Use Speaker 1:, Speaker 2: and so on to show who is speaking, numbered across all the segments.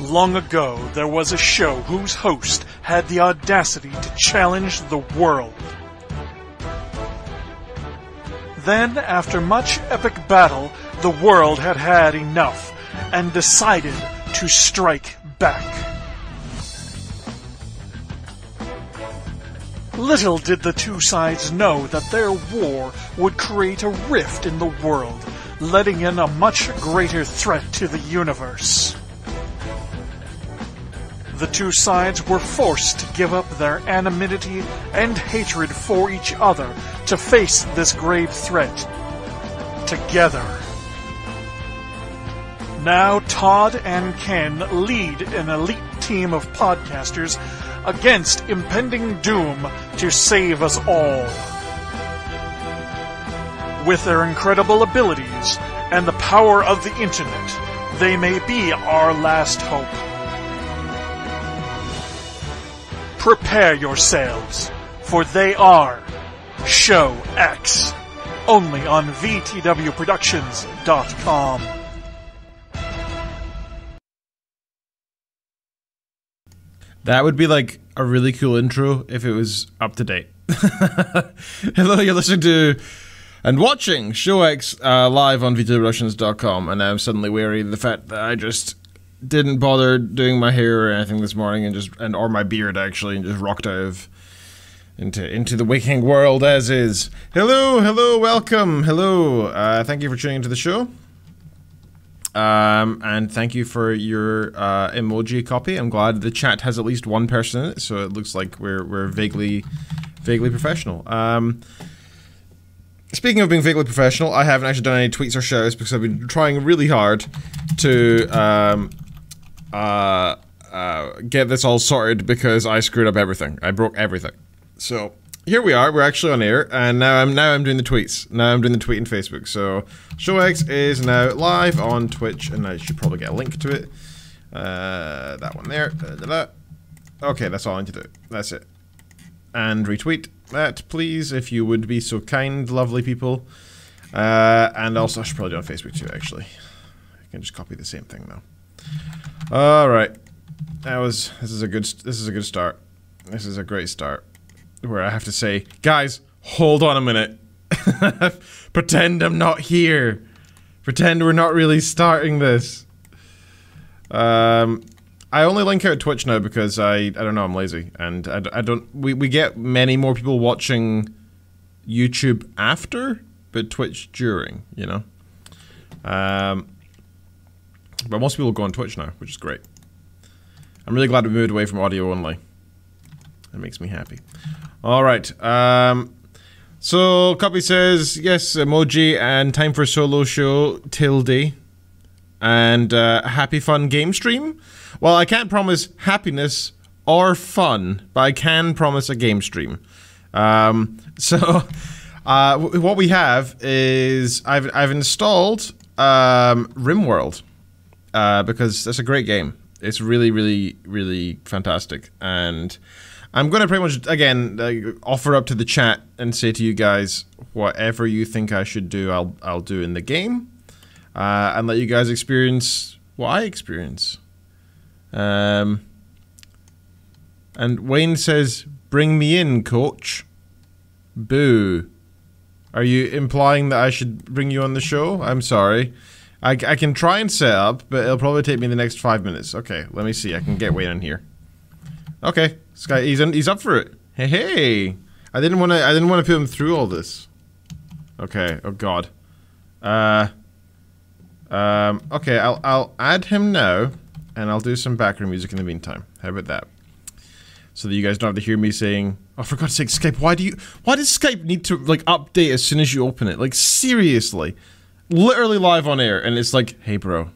Speaker 1: Long ago, there was a show whose host had the audacity to challenge the world. Then, after much epic battle, the world had had enough and decided to strike back. Little did the two sides know that their war would create a rift in the world, letting in a much greater threat to the universe. The two sides were forced to give up their anonymity and hatred for each other to face this grave threat together. Now Todd and Ken lead an elite team of podcasters against impending doom to save us all. With their incredible abilities and the power of the internet, they may be our last hope. Prepare yourselves, for they are Show X, only on VTWProductions.com.
Speaker 2: That would be like a really cool intro if it was up to date. Hello, you're listening to and watching Show X live on VTWProductions.com, and I'm suddenly wary of the fact that I just didn't bother doing my hair or anything this morning, or my beard actually, and just rocked out of into the waking world as is. Hello, welcome, hello. Thank you for tuning into the show. And thank you for your emoji copy. I'm glad the chat has at least one person in it, so it looks like we're vaguely professional. Speaking of being vaguely professional, I haven't actually done any tweets or shows because I've been trying really hard to get this all sorted because I screwed up everything. I broke everything. So here we are. We're actually on air, and now I'm doing the tweets. Now I'm doing the tweet on Facebook. So ShowX is now live on Twitch, and I should probably get a link to it. That one there. Okay, that's all I need to do. That's it. And retweet that, please, if you would be so kind, lovely people. And also, I should probably do it on Facebook too. Actually, I can just copy the same thing now. All right. This is a good start. This is a great start. Where I have to say, guys, hold on a minute. Pretend I'm not here. Pretend we're not really starting this. I only link out Twitch now because I don't know, I'm lazy, and I don't. We get many more people watching YouTube after, but Twitch during, you know. But most people go on Twitch now, which is great. I'm really glad we moved away from audio only. That makes me happy. Alright, so Copy says, yes, emoji and time for solo show, tilde. And happy fun game stream? Well, I can't promise happiness or fun, but I can promise a game stream. What we have is, I've installed Rimworld. Because that's a great game. It's really fantastic, and I'm gonna pretty much again offer up to the chat and say to you guys whatever you think I should do, I'll do in the game, and let you guys experience what I experience. And Wayne says, "Bring me in, coach." Boo. Are you implying that I should bring you on the show? I'm sorry. I can try and set up, but it'll probably take me the next 5 minutes. Okay, let me see. I can get Wayne in here. Okay, this guy, he's up for it. Hey, I didn't want to put him through all this. Okay. Oh God. Okay, I'll add him now, and I'll do some background music in the meantime. How about that? So that you guys don't have to hear me saying, "Oh, for God's sake, Skype! Why does Skype need to like update as soon as you open it? Like seriously." Literally live on air, and it's like, hey bro,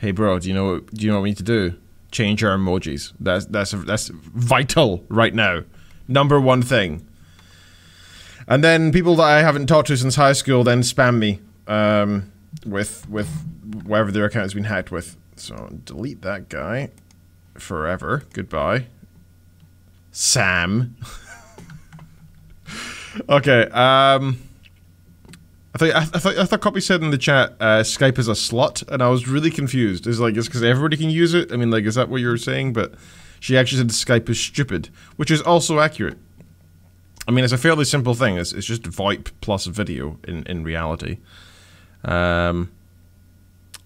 Speaker 2: do you know what we need to do? Change our emojis. That's vital right now. #1 thing. And then people that I haven't talked to since high school then spam me with whatever their account has been hacked with. So delete that guy forever. Goodbye, Sam. Okay. I I thought Copy said in the chat, Skype is a slut, and I was really confused. It's like, it's because everybody can use it? I mean, like, is that what you were saying? But she actually said Skype is stupid, which is also accurate. I mean, it's a fairly simple thing. It's just VoIP plus video in reality. Yeah,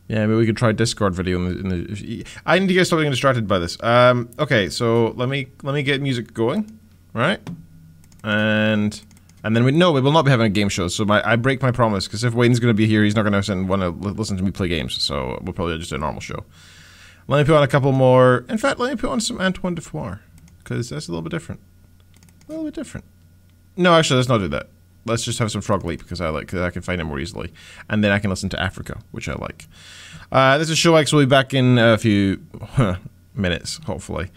Speaker 2: maybe we could try Discord video in the I need to get something distracted by this. Okay, so let me get music going, right? And then we will not be having a game show. So I break my promise, because if Wayne's going to be here, he's not going to want to listen to me play games. So we'll probably just do a normal show. Let me put on a couple more. In fact, let me put on some Antoine Dufour, because that's a little bit different. A little bit different. No, actually, let's not do that. Let's just have some Frog Leap, because I can find it more easily, and then I can listen to Africa, which I like. This is Show X. We'll be back in a few minutes, hopefully.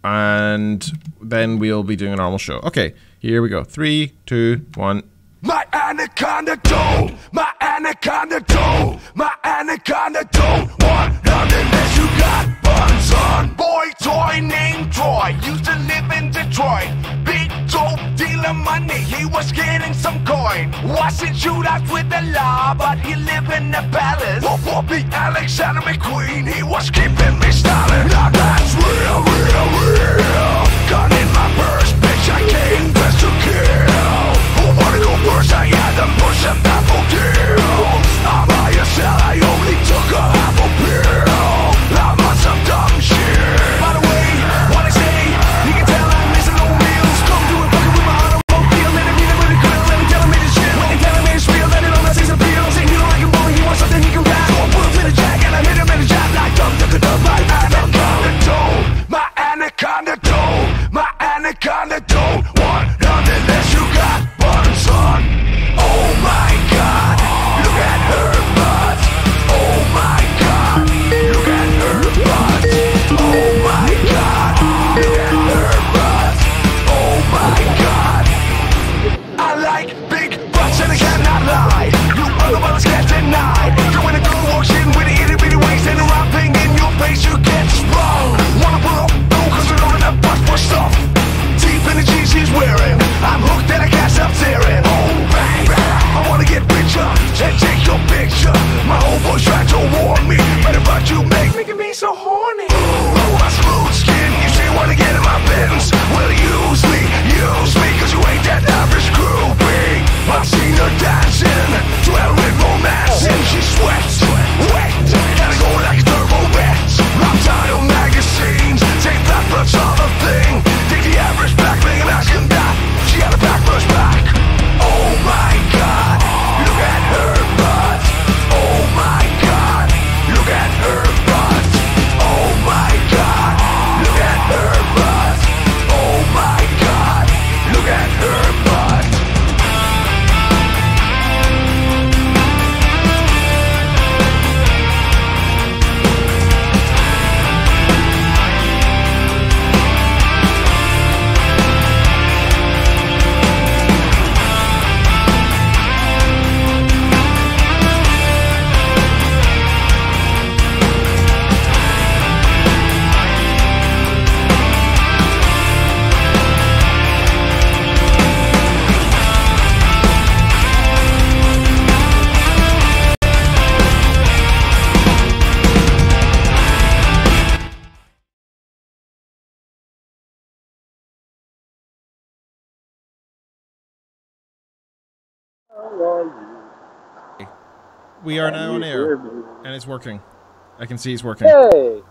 Speaker 2: And then we'll be doing a normal show. Okay, here we go. 3, 2, 1.
Speaker 3: My anaconda don't, my anaconda don't, my anaconda don't want nothing that you got buns on. Boy toy named Troy, used to live in Detroit. Big dope dealer money, he was getting some coin. Wasn't shootouts with the law, but he lived in the palace. Whoopie Alexander McQueen, he was keeping me styling. Now that's real, real, real. Gun in my purse, bitch, I came best to kill. Who wanna go first? I had them push a baffle deal. I'm by a cell, I only took a half a pill. I'm on some dumb shit. By the way, what I say, you can tell I'm missing no reels. Come do it fucking with my automobile. Let him be there with a grill, let me tell him it's shit. When they tell him it's real, let it all that sees appeals. And you don't like him, boy, he wants something he can grab. So I put him in a jack and I hit him in the jab like dum dum dum. My anaconda don't, my anaconda don't, my anaconda don't want nothing less you got buns on. Oh my god, look at her butt. Oh my god, look at her butt. Oh my god, look at her butt. Oh my god. I like big butts and I cannot lie. You other brothers can't deny. You when a girl walks in with the itty bitty waist and a round thing in your face, you get sprung. Wanna pull up? No, cause we don't have butt for stuff. Deep in the jeans she's wearing, I'm hooked and I can't stop staring. Oh baby, I wanna get richer and take your picture. My old boy's trying to warn me, but about you making me so horny. Ooh, my smooth skin, you say wanna get in my bins. Well use me, cause you ain't that average groupie. I've seen her dancing, dwell with romance, and she sweats, wet, gotta go like a turbo vet. I'm tired of magazines, take that blood's all a thing. Take the average black thing and ask him that. She got a back brush back. Oh my god, look at her butt. Oh my god, look at her butt. Oh my god, look at her butt. Oh my god, look at her butt.
Speaker 2: We are now on air, and it's working. I can see it's working.
Speaker 4: Hey!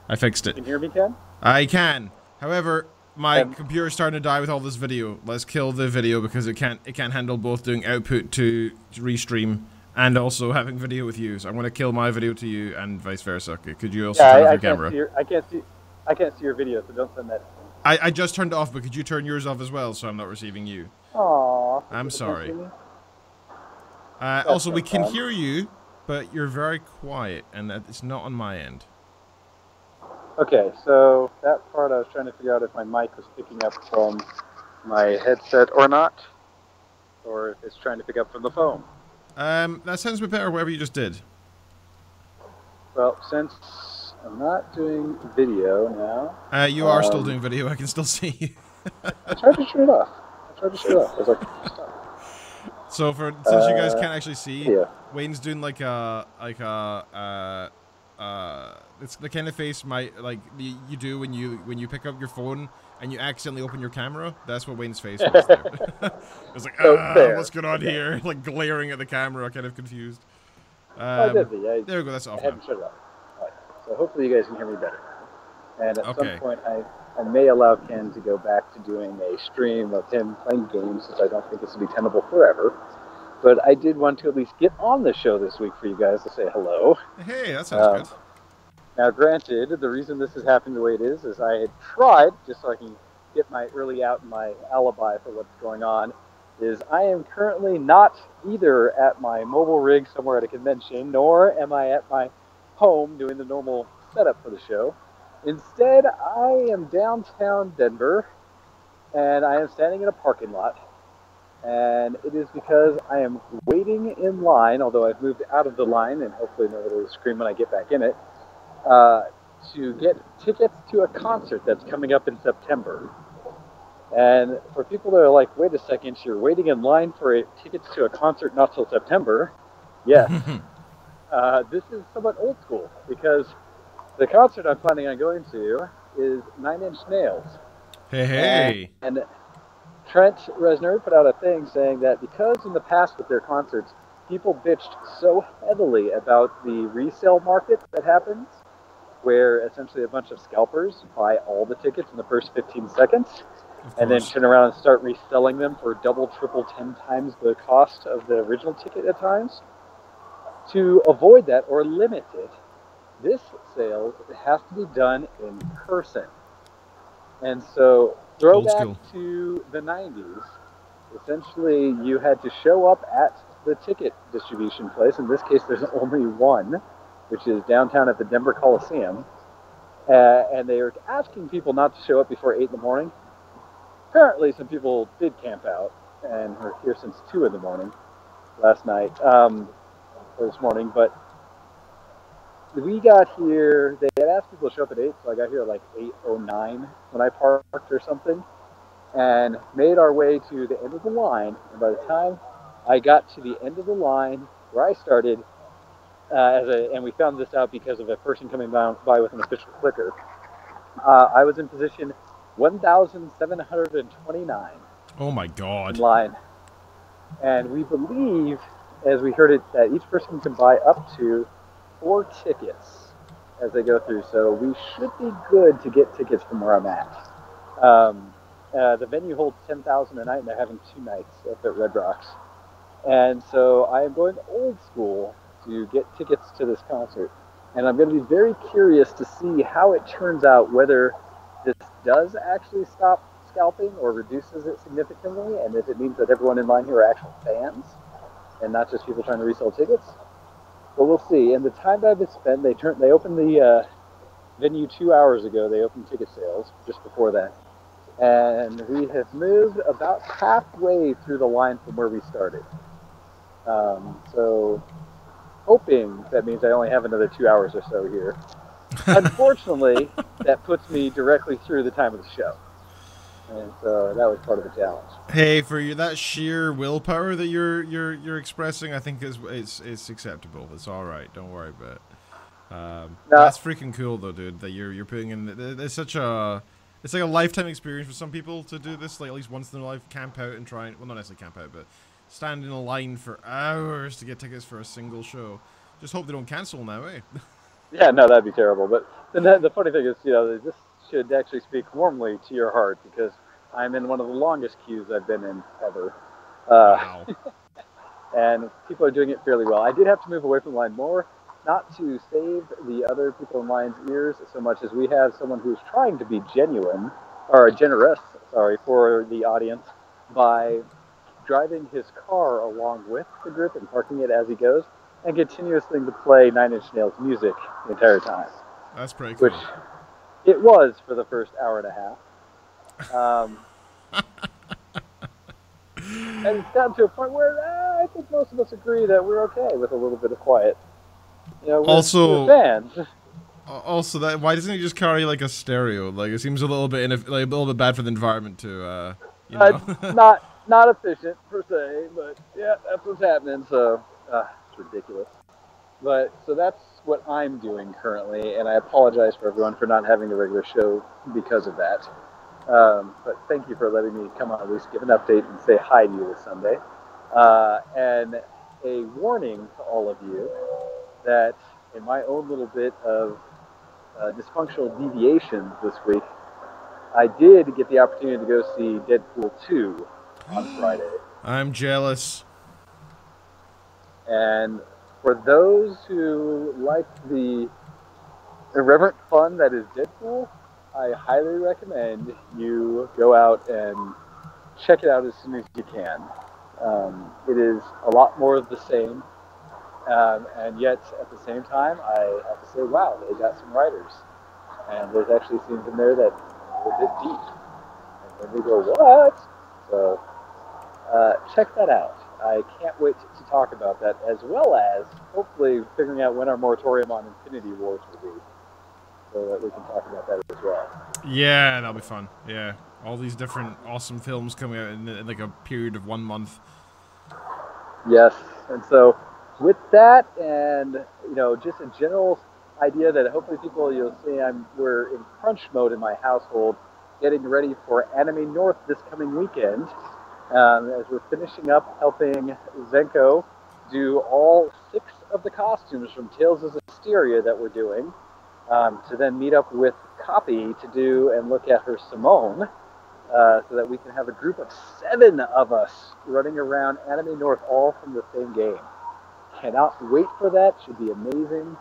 Speaker 2: I fixed it.
Speaker 4: Can you hear me, Ken?
Speaker 2: I can. However, my computer's starting to die with all this video. Let's kill the video because it can't handle both doing output to restream and also having video with you. So I'm going to kill my video to you and vice versa. Could you also turn off your camera?
Speaker 4: I can't see your video, so don't send that to me.
Speaker 2: I just turned it off, but could you turn yours off as well so I'm not receiving you?
Speaker 4: Aww.
Speaker 2: I'm sorry. Also, we can hear you, but you're very quiet, and that it's not on my end.
Speaker 4: Okay, so that part I was trying to figure out if my mic was picking up from my headset or not, or if it's trying to pick up from the phone.
Speaker 2: That sounds a bit better, whatever you just did.
Speaker 4: Well, since I'm not doing video now...
Speaker 2: you are still doing video, I can still see you.
Speaker 4: I tried to turn it off. I was like, stop.
Speaker 2: So since you guys can't actually see,
Speaker 4: yeah.
Speaker 2: Wayne's doing it's the kind of face you do when you pick up your phone and you accidentally open your camera. That's what Wayne's face was there. It's like, what's going on here? Like glaring at the camera, kind of confused.
Speaker 4: I did
Speaker 2: there we go. That's off
Speaker 4: I
Speaker 2: now.
Speaker 4: hadn't shut it off. Right. So hopefully you guys can hear me better. And at
Speaker 2: Okay.
Speaker 4: some point, I may allow Ken to go back to doing a stream of him playing games, since I don't think this will be tenable forever. But I did want to at least get on the show this week for you guys to say hello.
Speaker 2: Hey, that sounds good.
Speaker 4: Now, granted, the reason this is happening the way it is I had tried, just so I can get my early out and my alibi for what's going on, is I am currently not either at my mobile rig somewhere at a convention, nor am I at my home doing the normal setup for the show. Instead, I am downtown Denver, and I am standing in a parking lot. And it is because I am waiting in line, although I've moved out of the line, and hopefully nobody will scream when I get back in it, to get tickets to a concert that's coming up in September. And for people that are like, wait a second, you're waiting in line for tickets to a concert not till September? Yes. This is somewhat old school, because the concert I'm planning on going to is 9 Inch Nails.
Speaker 2: Hey.
Speaker 4: And Trent Reznor put out a thing saying that because in the past with their concerts, people bitched so heavily about the resale market that happens, where essentially a bunch of scalpers buy all the tickets in the first 15 seconds, and then turn around and start reselling them for double, triple, 10 times the cost of the original ticket at times. To avoid that or limit it, this sales has to be done in person. And so, throwback to the 90s, essentially you had to show up at the ticket distribution place. In this case, there's only one, which is downtown at the Denver Coliseum. And they were asking people not to show up before 8 in the morning. Apparently, some people did camp out and were here since 2 in the morning last night, or this morning. But we got here, they had asked people to show up at 8, so I got here at like 8:09 when I parked or something, and made our way to the end of the line. And by the time I got to the end of the line where I started, and we found this out because of a person coming by with an official clicker, I was in position 1,729.
Speaker 2: Oh my God.
Speaker 4: In line. And we believe, as we heard it, that each person can buy up to 4 tickets as they go through. So we should be good to get tickets from where I'm at. The venue holds 10,000 a night, and they're having 2 nights up at Red Rocks. And so I am going old school to get tickets to this concert. And I'm going to be very curious to see how it turns out, whether this does actually stop scalping or reduces it significantly, and if it means that everyone in line here are actual fans and not just people trying to resell tickets. But we'll see. And the time that I've been spent, they opened the venue 2 hours ago. They opened ticket sales just before that. And we have moved about halfway through the line from where we started. So hoping that means I only have another 2 hours or so here. Unfortunately, that puts me directly through the time of the show. And so that was part of the challenge.
Speaker 2: Hey, for you, that sheer willpower that you're expressing, I think is acceptable. It's all right. Don't worry about it. That's freaking cool, though, dude. That you're putting in. It's like a lifetime experience for some people to do this. Like at least once in their life, camp out and try. Well, not necessarily camp out, but stand in a line for hours to get tickets for a single show. Just hope they don't cancel now, eh?
Speaker 4: Yeah, no, that'd be terrible. But the funny thing is, this should actually speak warmly to your heart, because I'm in one of the longest queues I've been in ever.
Speaker 2: Wow.
Speaker 4: And people are doing it fairly well. I did have to move away from the line more, not to save the other people in line's ears so much as we have someone who's trying to be generous, for the audience by driving his car along with the group and parking it as he goes, and continuously to play 9 Inch Nails music the entire time.
Speaker 2: That's pretty cool.
Speaker 4: Which it was for the first hour and a half. And it's gotten to a point where I think most of us agree that we're okay with a little bit of quiet. We're fans.
Speaker 2: Also, why doesn't he just carry like a stereo? Like it seems a little bit bad for the environment to.
Speaker 4: not efficient per se, but yeah, that's what's happening. So it's ridiculous. But so that's what I'm doing currently, and I apologize for everyone for not having a regular show because of that. But thank you for letting me come on at least give an update and say hi to you this Sunday. And a warning to all of you that in my own little bit of dysfunctional deviations this week, I did get the opportunity to go see Deadpool 2 on Friday.
Speaker 2: I'm jealous.
Speaker 4: And for those who like the irreverent fun that is Deadpool, I highly recommend you go out and check it out as soon as you can. It is a lot more of the same, and yet at the same time, I have to say, wow, they got some writers. And there's actually scenes in there that are a bit deep. And then we go, what? So check that out. I can't wait to talk about that, as well as hopefully figuring out when our moratorium on Infinity Wars will be, so that we can talk about that as well.
Speaker 2: Yeah, that'll be fun. Yeah, all these different awesome films coming out in like a period of 1 month.
Speaker 4: Yes, and so with that, and just a general idea that hopefully you'll see, we're in crunch mode in my household, getting ready for Anime North this coming weekend. As we're finishing up helping Zenko do all 6 of the costumes from Tales of Hysteria that we're doing, to then meet up with Copy to do and look at her Simone, so that we can have a group of 7 of us running around Anime North all from the same game. Cannot wait for that. Should be amazing.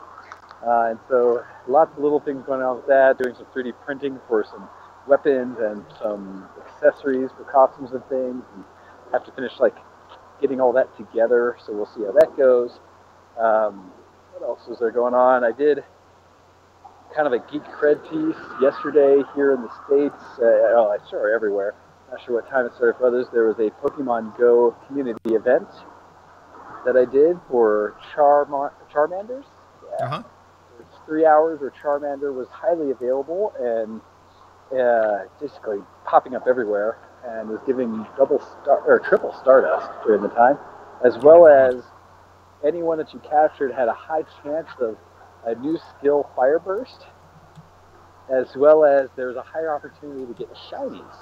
Speaker 4: And so lots of little things going on with that, doing some 3D printing for some weapons and some accessories for costumes and things, and have to finish getting all that together, so we'll see how that goes. What else was there going on? I did kind of a geek cred piece yesterday here in the States. Sure, everywhere. Not sure what time it started for others. There was a Pokemon Go community event that I did for Charmanders. Yeah.
Speaker 2: Uh-huh.
Speaker 4: It's 3 hours where Charmander was highly available and basically popping up everywhere, and was giving triple Stardust during the time, as well as anyone that you captured had a high chance of a new skill, Fire Burst, as well as there was a higher opportunity to get shinies.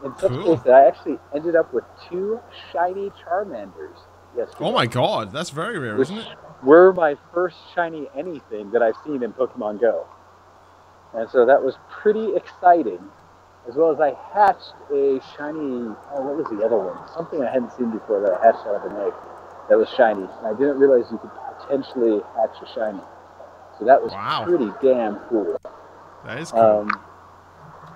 Speaker 4: In such a case that I actually ended up with 2 shiny Charmanders yesterday.
Speaker 2: Oh my god, that's very rare, isn't it?
Speaker 4: Were my first shiny anything that I've seen in Pokemon Go. And so that was pretty exciting, as well as I hatched a shiny, what was the other one? Something I hadn't seen before that I hatched out of an egg that was shiny. And I didn't realize you could potentially hatch a shiny. So that was pretty damn cool.
Speaker 2: That is cool.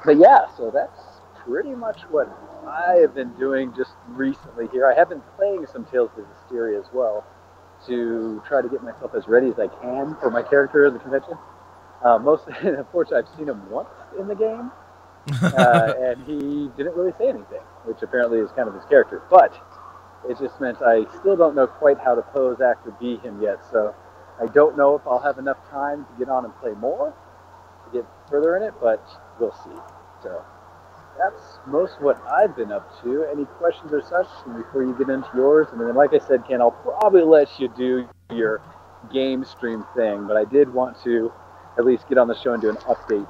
Speaker 4: But yeah, so that's pretty much what I have been doing just recently here. I have been playing some Tales of Hysteria as well, to try to get myself as ready as I can for my character in the convention. Unfortunately, I've seen him once in the game, and he didn't really say anything, which apparently is kind of his character. But it just meant I still don't know quite how to pose, act, or be him yet. So I don't know if I'll have enough time to get on and play more, to get further in it, but we'll see. So that's most what I've been up to. Any questions or such before you get into yours? And then, like I said, Ken, I'll probably let you do your game stream thing, but I did want to at least get on the show and do an update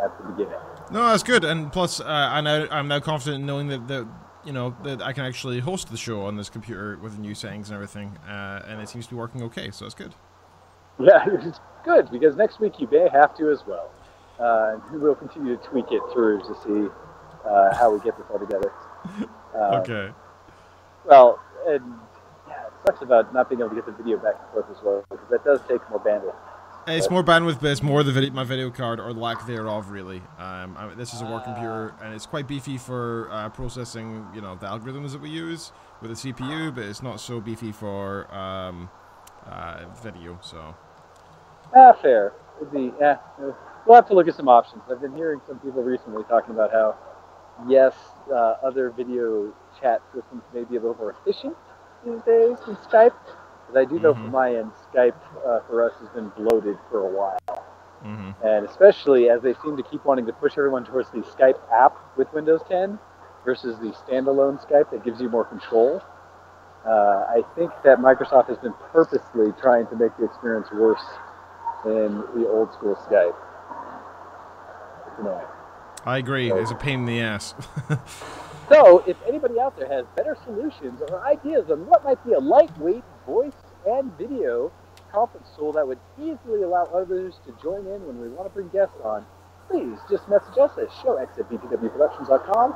Speaker 4: at the beginning.
Speaker 2: No, that's good, and plus, I'm now confident in knowing that I can actually host the show on this computer with the new settings and everything, and it seems to be working okay, so that's good.
Speaker 4: Yeah, it's good, because next week you may have to as well. We'll continue to tweak it through to see how we get this all together.
Speaker 2: Okay.
Speaker 4: Well, and yeah, it sucks about not being able to get the video back and forth as well, because that does take more bandwidth.
Speaker 2: It's more bandwidth, but it's more my video card, or lack thereof, really. This is a work computer, and it's quite beefy for processing, the algorithms that we use with the CPU, but it's not so beefy for video, so.
Speaker 4: Fair. We'll have to look at some options. I've been hearing some people recently talking about how, yes, other video chat systems may be a little more efficient these days than Skype. But I do know from my end, Skype for us has been bloated for a while. And especially as they seem to keep wanting to push everyone towards the Skype app with Windows 10, versus the standalone Skype that gives you more control. I think that Microsoft has been purposely trying to make the experience worse than the old school Skype. It's annoying.
Speaker 2: I agree. It's a pain in the ass.
Speaker 4: So, if anybody out there has better solutions or ideas on what might be a lightweight voice and video conference tool that would easily allow others to join in when we want to bring guests on, please just message us at showx@btwproductions.com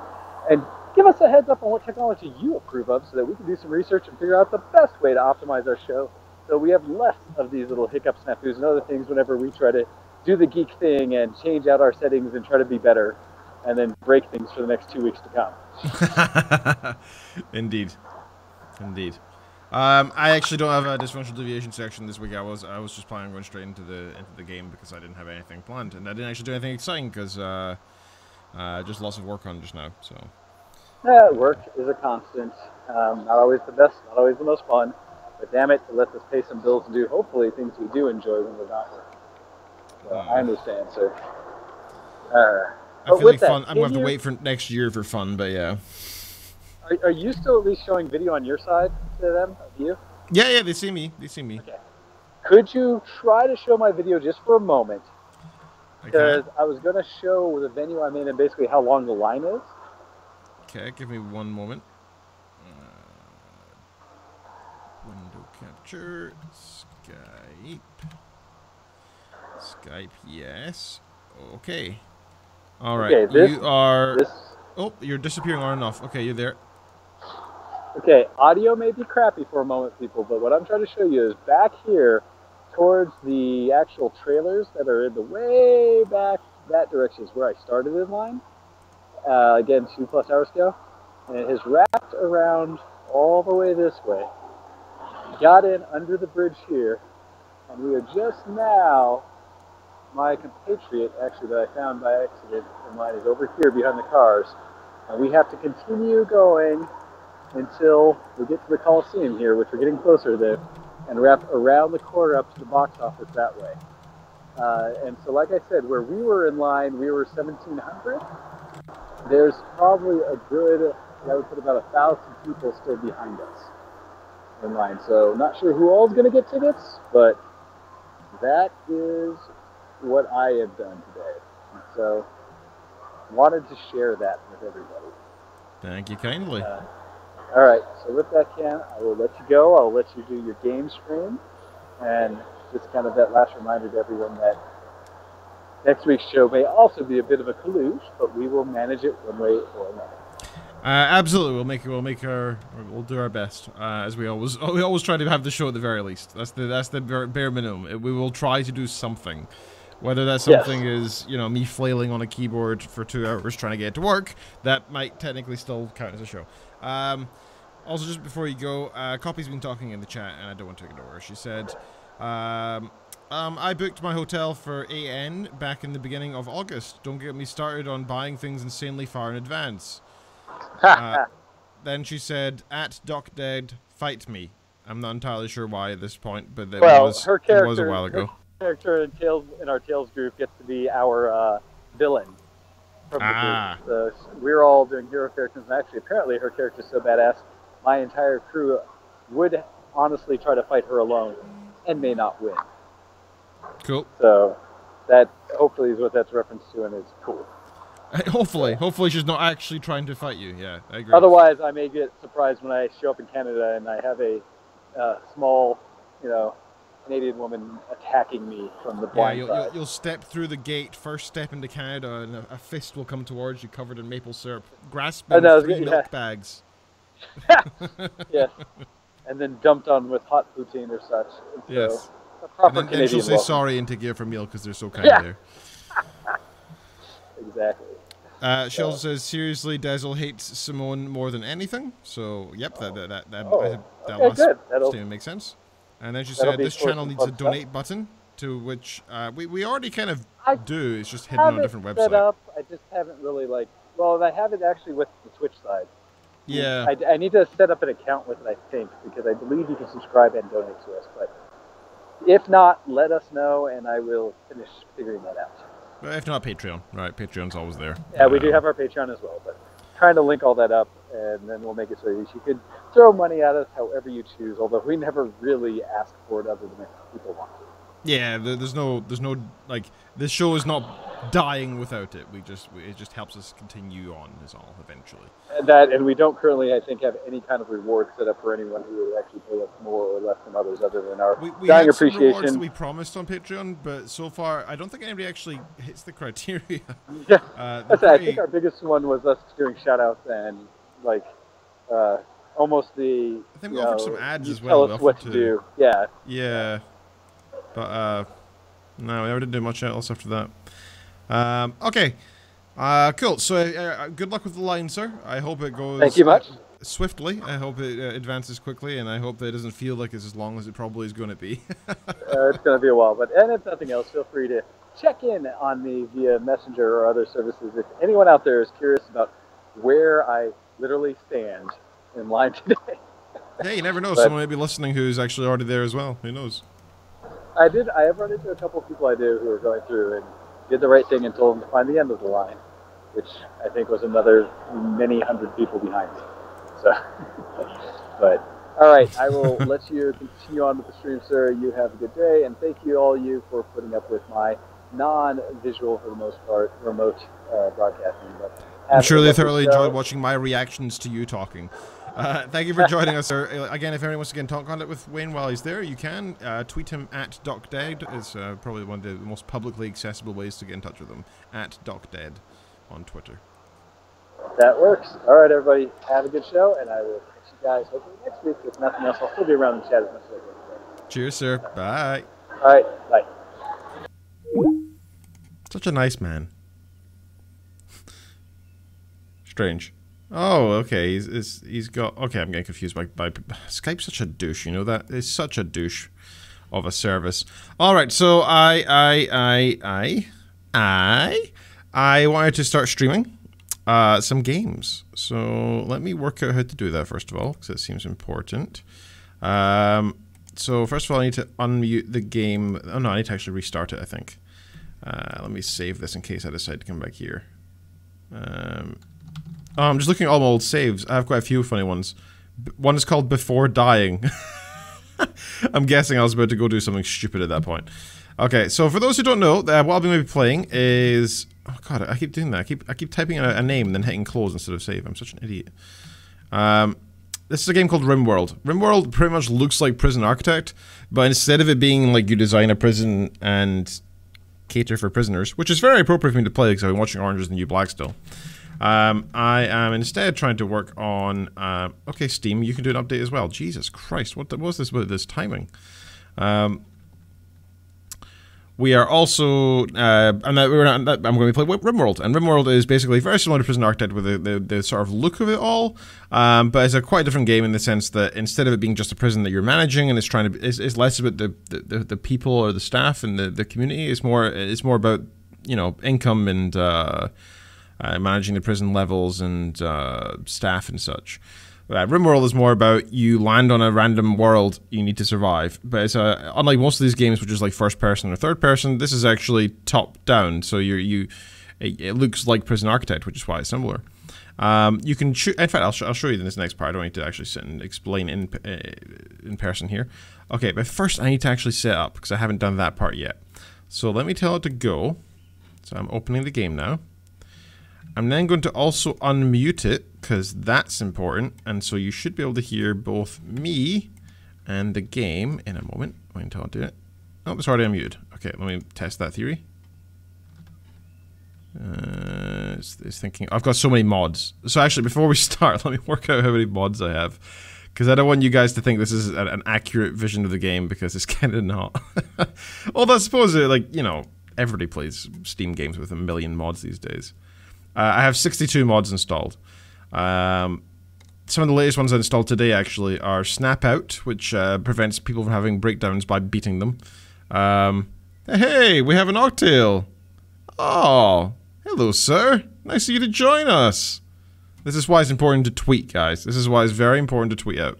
Speaker 4: and give us a heads up on what technology you approve of so that we can do some research and figure out the best way to optimize our show so we have less of these little hiccups, snafus, and other things whenever we try to do the geek thing and change out our settings and try to be better and then break things for the next 2 weeks to come.
Speaker 2: Indeed. Indeed. I actually don't have a dysfunctional deviation section this week. I was just planning on going straight into the game because I didn't have anything planned, and I didn't actually do anything exciting because just lots of work on just now. So.
Speaker 4: Yeah, work is a constant. Not always the best, not always the most fun, but damn it, it lets us pay some bills and do hopefully things we do enjoy when we're not working. So I understand, sir.
Speaker 2: I feel like fun. I'm going to have to wait for next year for fun, but yeah.
Speaker 4: Are you still at least showing video on your side to them, of you?
Speaker 2: Yeah, they see me. They see me.
Speaker 4: Okay. Could you try to show my video just for a moment? Because I was going to show the venue I'm in and basically how long the line is.
Speaker 2: Okay, give me one moment. Window capture. Skype, yes. Okay. All right.
Speaker 4: Okay,
Speaker 2: you are... Oh, you're disappearing on and off. Okay, you're there.
Speaker 4: Okay, audio may be crappy for a moment, people, but what I'm trying to show you is back here towards the actual trailers that are in the way back that direction is where I started in line. Again, 2+ hours ago. And it has wrapped around all the way this way. Got in under the bridge here. And we are just now, my compatriot, actually, that I found by accident in line, is over here behind the cars. And we have to continue going until we get to the Coliseum here, which we're getting closer to, and wrap around the corner up to the box office that way. And so, like I said, where we were in line, we were 1,700. There's probably a good, I would put about 1,000 people still behind us in line. So, not sure who all is going to get tickets, but that is what I have done today. And so, wanted to share that with everybody.
Speaker 2: Thank you kindly.
Speaker 4: All right, so with that, Ken, I will let you go. I'll let you do your game stream. And just kind of that last reminder to everyone that next week's show may also be a bit of a kloosh, but we will manage it one way or another.
Speaker 2: Absolutely, we'll do our best, as we always try to have the show at the very least. That's the bare minimum. We will try to do something. Whether that something is, you know, me flailing on a keyboard for 2 hours trying to get it to work, that might technically still count as a show. Also, just before you go, Copy's been talking in the chat, and I don't want to ignore her. She said, I booked my hotel for AN back in the beginning of August. Don't get me started on buying things insanely far in advance. Then she said, at DocDead, fight me. I'm not entirely sure why at this point, but it was a while ago.
Speaker 4: Character in our Tales group gets to be our villain from the group. So we're all doing hero characters, and actually, apparently, her character is so badass, my entire crew would honestly try to fight her alone and may not win.
Speaker 2: Cool.
Speaker 4: So that hopefully is what that's reference to, and it's cool.
Speaker 2: Hopefully she's not actually trying to fight you. Yeah, I agree.
Speaker 4: Otherwise, I may get surprised when I show up in Canada and I have a small, Canadian woman attacking me from the blind side.
Speaker 2: You'll step through the gate, first step into Canada, and a fist will come towards you covered in maple syrup, grasping 3 milk bags.
Speaker 4: Yes. And then dumped on with hot poutine or such.
Speaker 2: Yes.
Speaker 4: So, a proper
Speaker 2: and then
Speaker 4: Canadian
Speaker 2: she'll say sorry and take you for meal because they're so kind there.
Speaker 4: Exactly.
Speaker 2: She also says, seriously, Dazzle hates Simone more than anything. So, yep, that last statement makes sense. And then she said, this channel needs a donate button, to which we already kind of do. It's just hidden on a different website.
Speaker 4: Set up. I just haven't really, I have it actually with the Twitch side.
Speaker 2: Yeah.
Speaker 4: I need to set up an account with it, I think, because I believe you can subscribe and donate to us. But if not, let us know, and I will finish figuring that out.
Speaker 2: If not, Patreon. Right, Patreon's always there.
Speaker 4: Yeah, we do have our Patreon as well. But trying to link all that up, and then we'll make it so you could throw money at us however you choose. Although we never really ask for it, other than if people want to.
Speaker 2: Yeah, there's no like this show is not dying without it. It just helps us continue on is all eventually.
Speaker 4: And we don't currently, I think, have any kind of reward set up for anyone who would actually pay us more or less than others, other than our
Speaker 2: we
Speaker 4: dying
Speaker 2: had some
Speaker 4: appreciation.
Speaker 2: rewards that we promised on Patreon, but so far I don't think anybody actually hits the criteria.
Speaker 4: Yeah, I
Speaker 2: pretty...
Speaker 4: think our biggest one was us doing shout-outs and like almost the.
Speaker 2: I think we offered some ads as
Speaker 4: well.
Speaker 2: well.
Speaker 4: Tell us what to do. Yeah.
Speaker 2: Yeah. But, no, we never did do much else after that. Okay. Cool. So, good luck with the line, sir. I hope it goes...
Speaker 4: Thank you much.
Speaker 2: Swiftly. I hope it advances quickly, and I hope that it doesn't feel like it's as long as it probably is going to be.
Speaker 4: It's going to be a while, and if nothing else, feel free to check in on me via Messenger or other services. If anyone out there is curious about where I literally stand in line today.
Speaker 2: Hey, you never know. Someone may be listening who's actually already there as well. Who knows?
Speaker 4: I have run into a couple of people I do who are going through and did the right thing and told them to find the end of the line, which I think was another many hundred people behind me. So, but, all right, I will let you continue on with the stream, sir. You have a good day, and thank you all you for putting up with my non-visual, for the most part, remote broadcasting. But
Speaker 2: I'm sure they thoroughly enjoyed watching my reactions to you talking. Thank you for joining us, sir. Again, if anyone wants to get in contact with Wayne while he's there, you can. Tweet him at DocDead. It's probably one of the most publicly accessible ways to get in touch with him. At DocDead on Twitter.
Speaker 4: That works. All right, everybody. Have a good show, and I will catch you guys hopefully next week. If nothing else, I'll still be around the chat as much as I can.
Speaker 2: Cheers, sir. Bye.
Speaker 4: All right. Bye.
Speaker 2: Such a nice man. Strange. Oh, okay. He's got. Okay, I'm getting confused by Skype's such a douche. You know that it's such a douche of a service. All right, so I wanted to start streaming some games. So let me work out how to do that first of all, because it seems important. So first of all, I need to unmute the game. Oh no, I need to actually restart it. I think. Let me save this in case I decide to come back here. Oh, I'm just looking at all my old saves. I have quite a few funny ones. One is called Before Dying. I'm guessing I was about to go do something stupid at that point. Okay, so for those who don't know, what I'll be maybe playing is... Oh god, I keep doing that. I keep typing a name and then hitting close instead of save. I'm such an idiot. This is a game called Rimworld. Rimworld pretty much looks like Prison Architect, but instead of it being like you design a prison and cater for prisoners, which is very appropriate for me to play because I've been watching Orange is the New Black still. I am instead trying to work on, okay, Steam, you can do an update as well. Jesus Christ, what was this with this timing? We are also, I'm going to play Rimworld, and Rimworld is basically very similar to Prison Architect with the sort of look of it all, but it's a quite different game in the sense that instead of it being just a prison that you're managing, and it's less about the people or the staff and the community, it's more about, you know, income and, managing the prison levels and staff and such. Rimworld is more about you land on a random world, you need to survive. But it's unlike most of these games, which is like first person or third person, this is actually top down. So it looks like Prison Architect, which is why it's similar. You can shoot. In fact, I'll show you in this next part. I don't need to actually sit and explain in person here. Okay, but first I need to actually set up because I haven't done that part yet. So let me tell it to go. So I'm opening the game now. I'm then going to also unmute it, because that's important, and so you should be able to hear both me and the game in a moment. Wait until I do it. Oh, it's already unmuted. Okay, let me test that theory. It's thinking... I've got so many mods. So actually, before we start, let me work out how many mods I have. Because I don't want you guys to think this is an accurate vision of the game, because it's kind of not. Although I suppose, like, you know, everybody plays Steam games with a million mods these days. I have 62 mods installed. Some of the latest ones I installed today, actually, are Snap Out, which prevents people from having breakdowns by beating them. Hey, we have an Octail! Oh, hello, sir. Nice of you to join us. This is why it's important to tweet, guys. This is why it's very important to tweet out.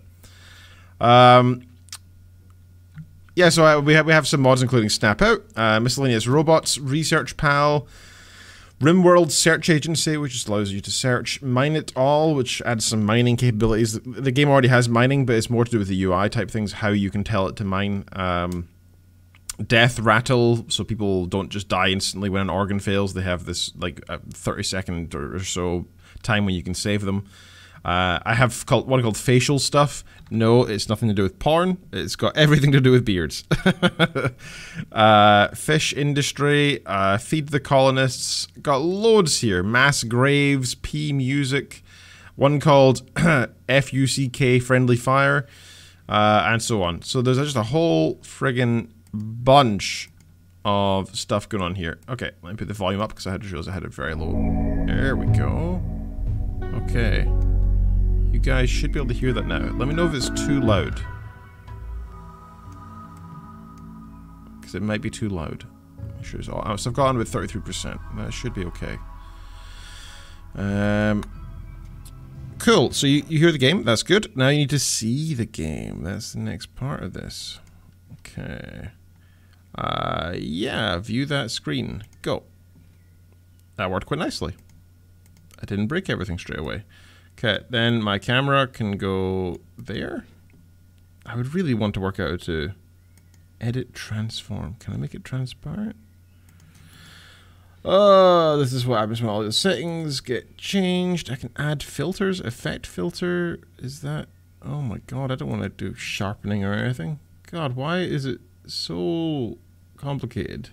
Speaker 2: Yeah, so we have some mods including Snap Out, Miscellaneous Robots, Research Pal, Rimworld Search Agency, which just allows you to search. Mine It All, which adds some mining capabilities. The game already has mining, but it's more to do with the UI type things, how you can tell it to mine. Death Rattle, so people don't just die instantly when an organ fails. They have this like a 30-second or so time when you can save them. I have one called Facial Stuff. No, it's nothing to do with porn. It's got everything to do with beards. Fish Industry, Feed the Colonists. Got loads here. Mass Graves, P Music. One called FUCK Friendly Fire, and so on. So there's just a whole friggin' bunch of stuff going on here. Okay, let me put the volume up because I had to realize I had it very low. There we go. Okay. You guys should be able to hear that now. Let me know if it's too loud. Because it might be too loud. Sure it's all, so I've got on with 33%. That should be okay. Cool. So you hear the game. That's good. Now you need to see the game. That's the next part of this. Okay. Yeah, view that screen. Go. That worked quite nicely. I didn't break everything straight away. Okay, then my camera can go there. I would really want to work out how to edit transform. Can I make it transparent? Oh, this is what happens when all the settings get changed. I can add filters. Effect filter. Is that... Oh my god, I don't want to do sharpening or anything. God, why is it so complicated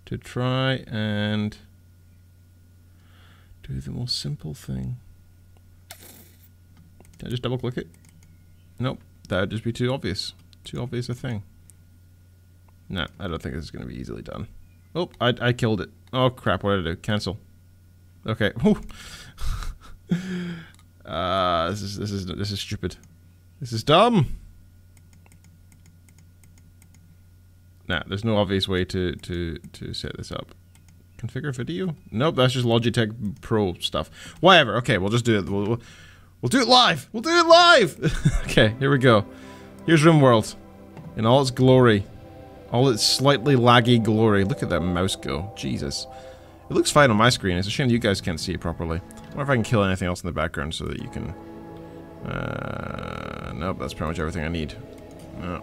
Speaker 2: to try and do the most simple thing? Can I just double click it? Nope, that would just be too obvious. Too obvious a thing. Nah, I don't think this is going to be easily done. Oh, I killed it. Oh crap, what did I do? Cancel. Okay. This is stupid. This is dumb. Nah, there's no obvious way to set this up. Configure video? Nope, that's just Logitech Pro stuff. Whatever. Okay, we'll just do it. We'll do it live. We'll do it live. Okay, here we go. Here's Rimworld in all its glory, all its slightly laggy glory. Look at that mouse go. Jesus, it looks fine on my screen. It's a shame you guys can't see it properly. I wonder if I can kill anything else in the background so that you can. Nope, that's pretty much everything I need. No.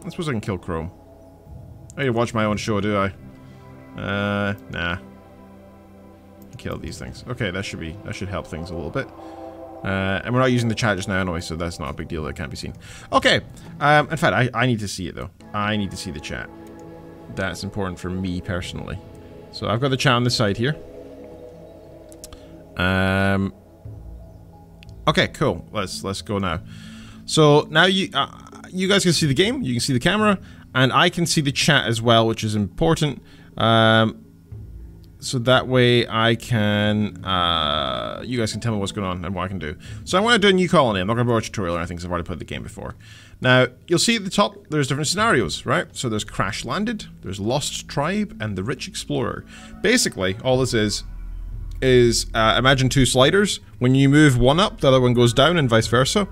Speaker 2: I suppose I can kill Chrome. I need to watch my own show, do I? Nah. Kill these things. Okay, that should help things a little bit. And we're not using the chat just now anyway, so that's not a big deal that can't be seen. Okay. In fact, I need to see it though. I need to see the chat. That's important for me personally. So I've got the chat on the side here. Okay, cool. Let's go now. So now you guys can see the game, you can see the camera, and I can see the chat as well, which is important. So that way I can, you guys can tell me what's going on and what I can do. So I want to do a new colony. I'm not going to bother a tutorial or anything because I've already played the game before. Now, you'll see at the top, there's different scenarios, right? So there's Crash Landed, there's Lost Tribe, and the Rich Explorer. Basically, all this is imagine two sliders. When you move one up, the other one goes down and vice versa.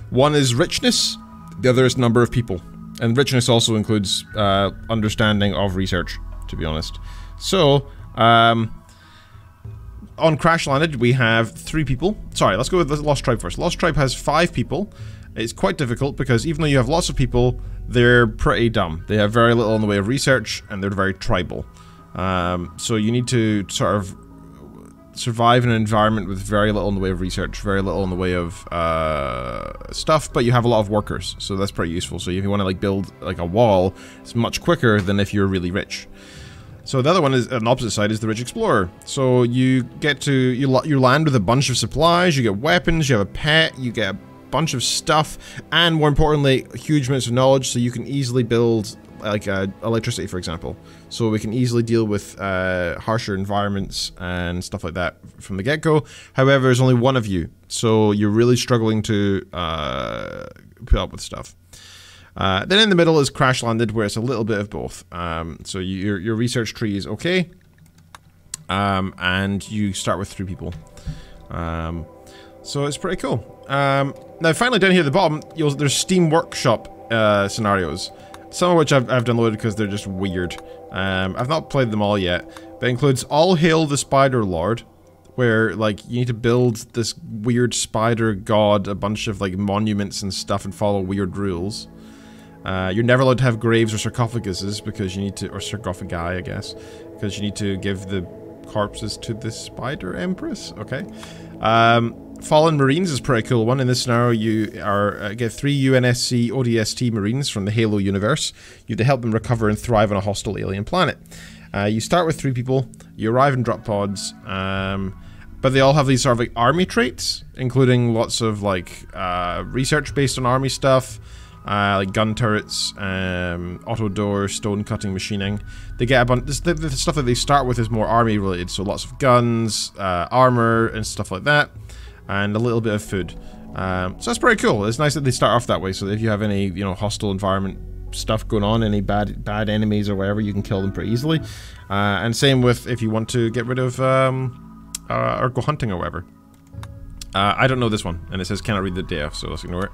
Speaker 2: One is richness, the other is number of people. And richness also includes understanding of research, to be honest. So, on Crash Landed, we have 3 people. Sorry, let's go with the Lost Tribe first. Lost Tribe has 5 people. It's quite difficult because even though you have lots of people, they're pretty dumb. They have very little in the way of research, and they're very tribal. So you need to sort of survive in an environment with very little in the way of research, very little in the way of stuff, but you have a lot of workers, so that's pretty useful. So if you want to like build like a wall, it's much quicker than if you're really rich. So the other one is, on the opposite side, is the Rich Explorer. So you get to, you land with a bunch of supplies, you get weapons, you have a pet, you get a bunch of stuff, and more importantly, huge amounts of knowledge, so you can easily build, like, electricity, for example. So we can easily deal with harsher environments and stuff like that from the get-go. However, there's only one of you, so you're really struggling to put up with stuff. Then in the middle is Crash Landed, where it's a little bit of both. So your research tree is okay, and you start with 3 people. So it's pretty cool. Now finally down here at the bottom, there's Steam Workshop scenarios. Some of which I've downloaded because they're just weird. I've not played them all yet, that includes All Hail the Spider Lord, where, like, you need to build this weird spider god, a bunch of, like, monuments and stuff and follow weird rules. You're never allowed to have graves or sarcophaguses because you need to, or sarcophagi, I guess, because you need to give the corpses to the Spider Empress. Okay. Fallen Marines is a pretty cool one. In this scenario, you are get 3 UNSC ODST Marines from the Halo universe. You have to help them recover and thrive on a hostile alien planet. You start with 3 people. You arrive in drop pods, but they all have these sort of like army traits, including lots of like research based on army stuff. Like gun turrets, auto doors, stone cutting, machining. They get a bunch. The stuff that they start with is more army related, so lots of guns, armor, and stuff like that, and a little bit of food. So that's pretty cool. It's nice that they start off that way, so that if you have any, you know, hostile environment stuff going on, any bad enemies or whatever, you can kill them pretty easily. And same with if you want to get rid of or go hunting or whatever. I don't know this one, and it says cannot read the DF, so let's ignore it.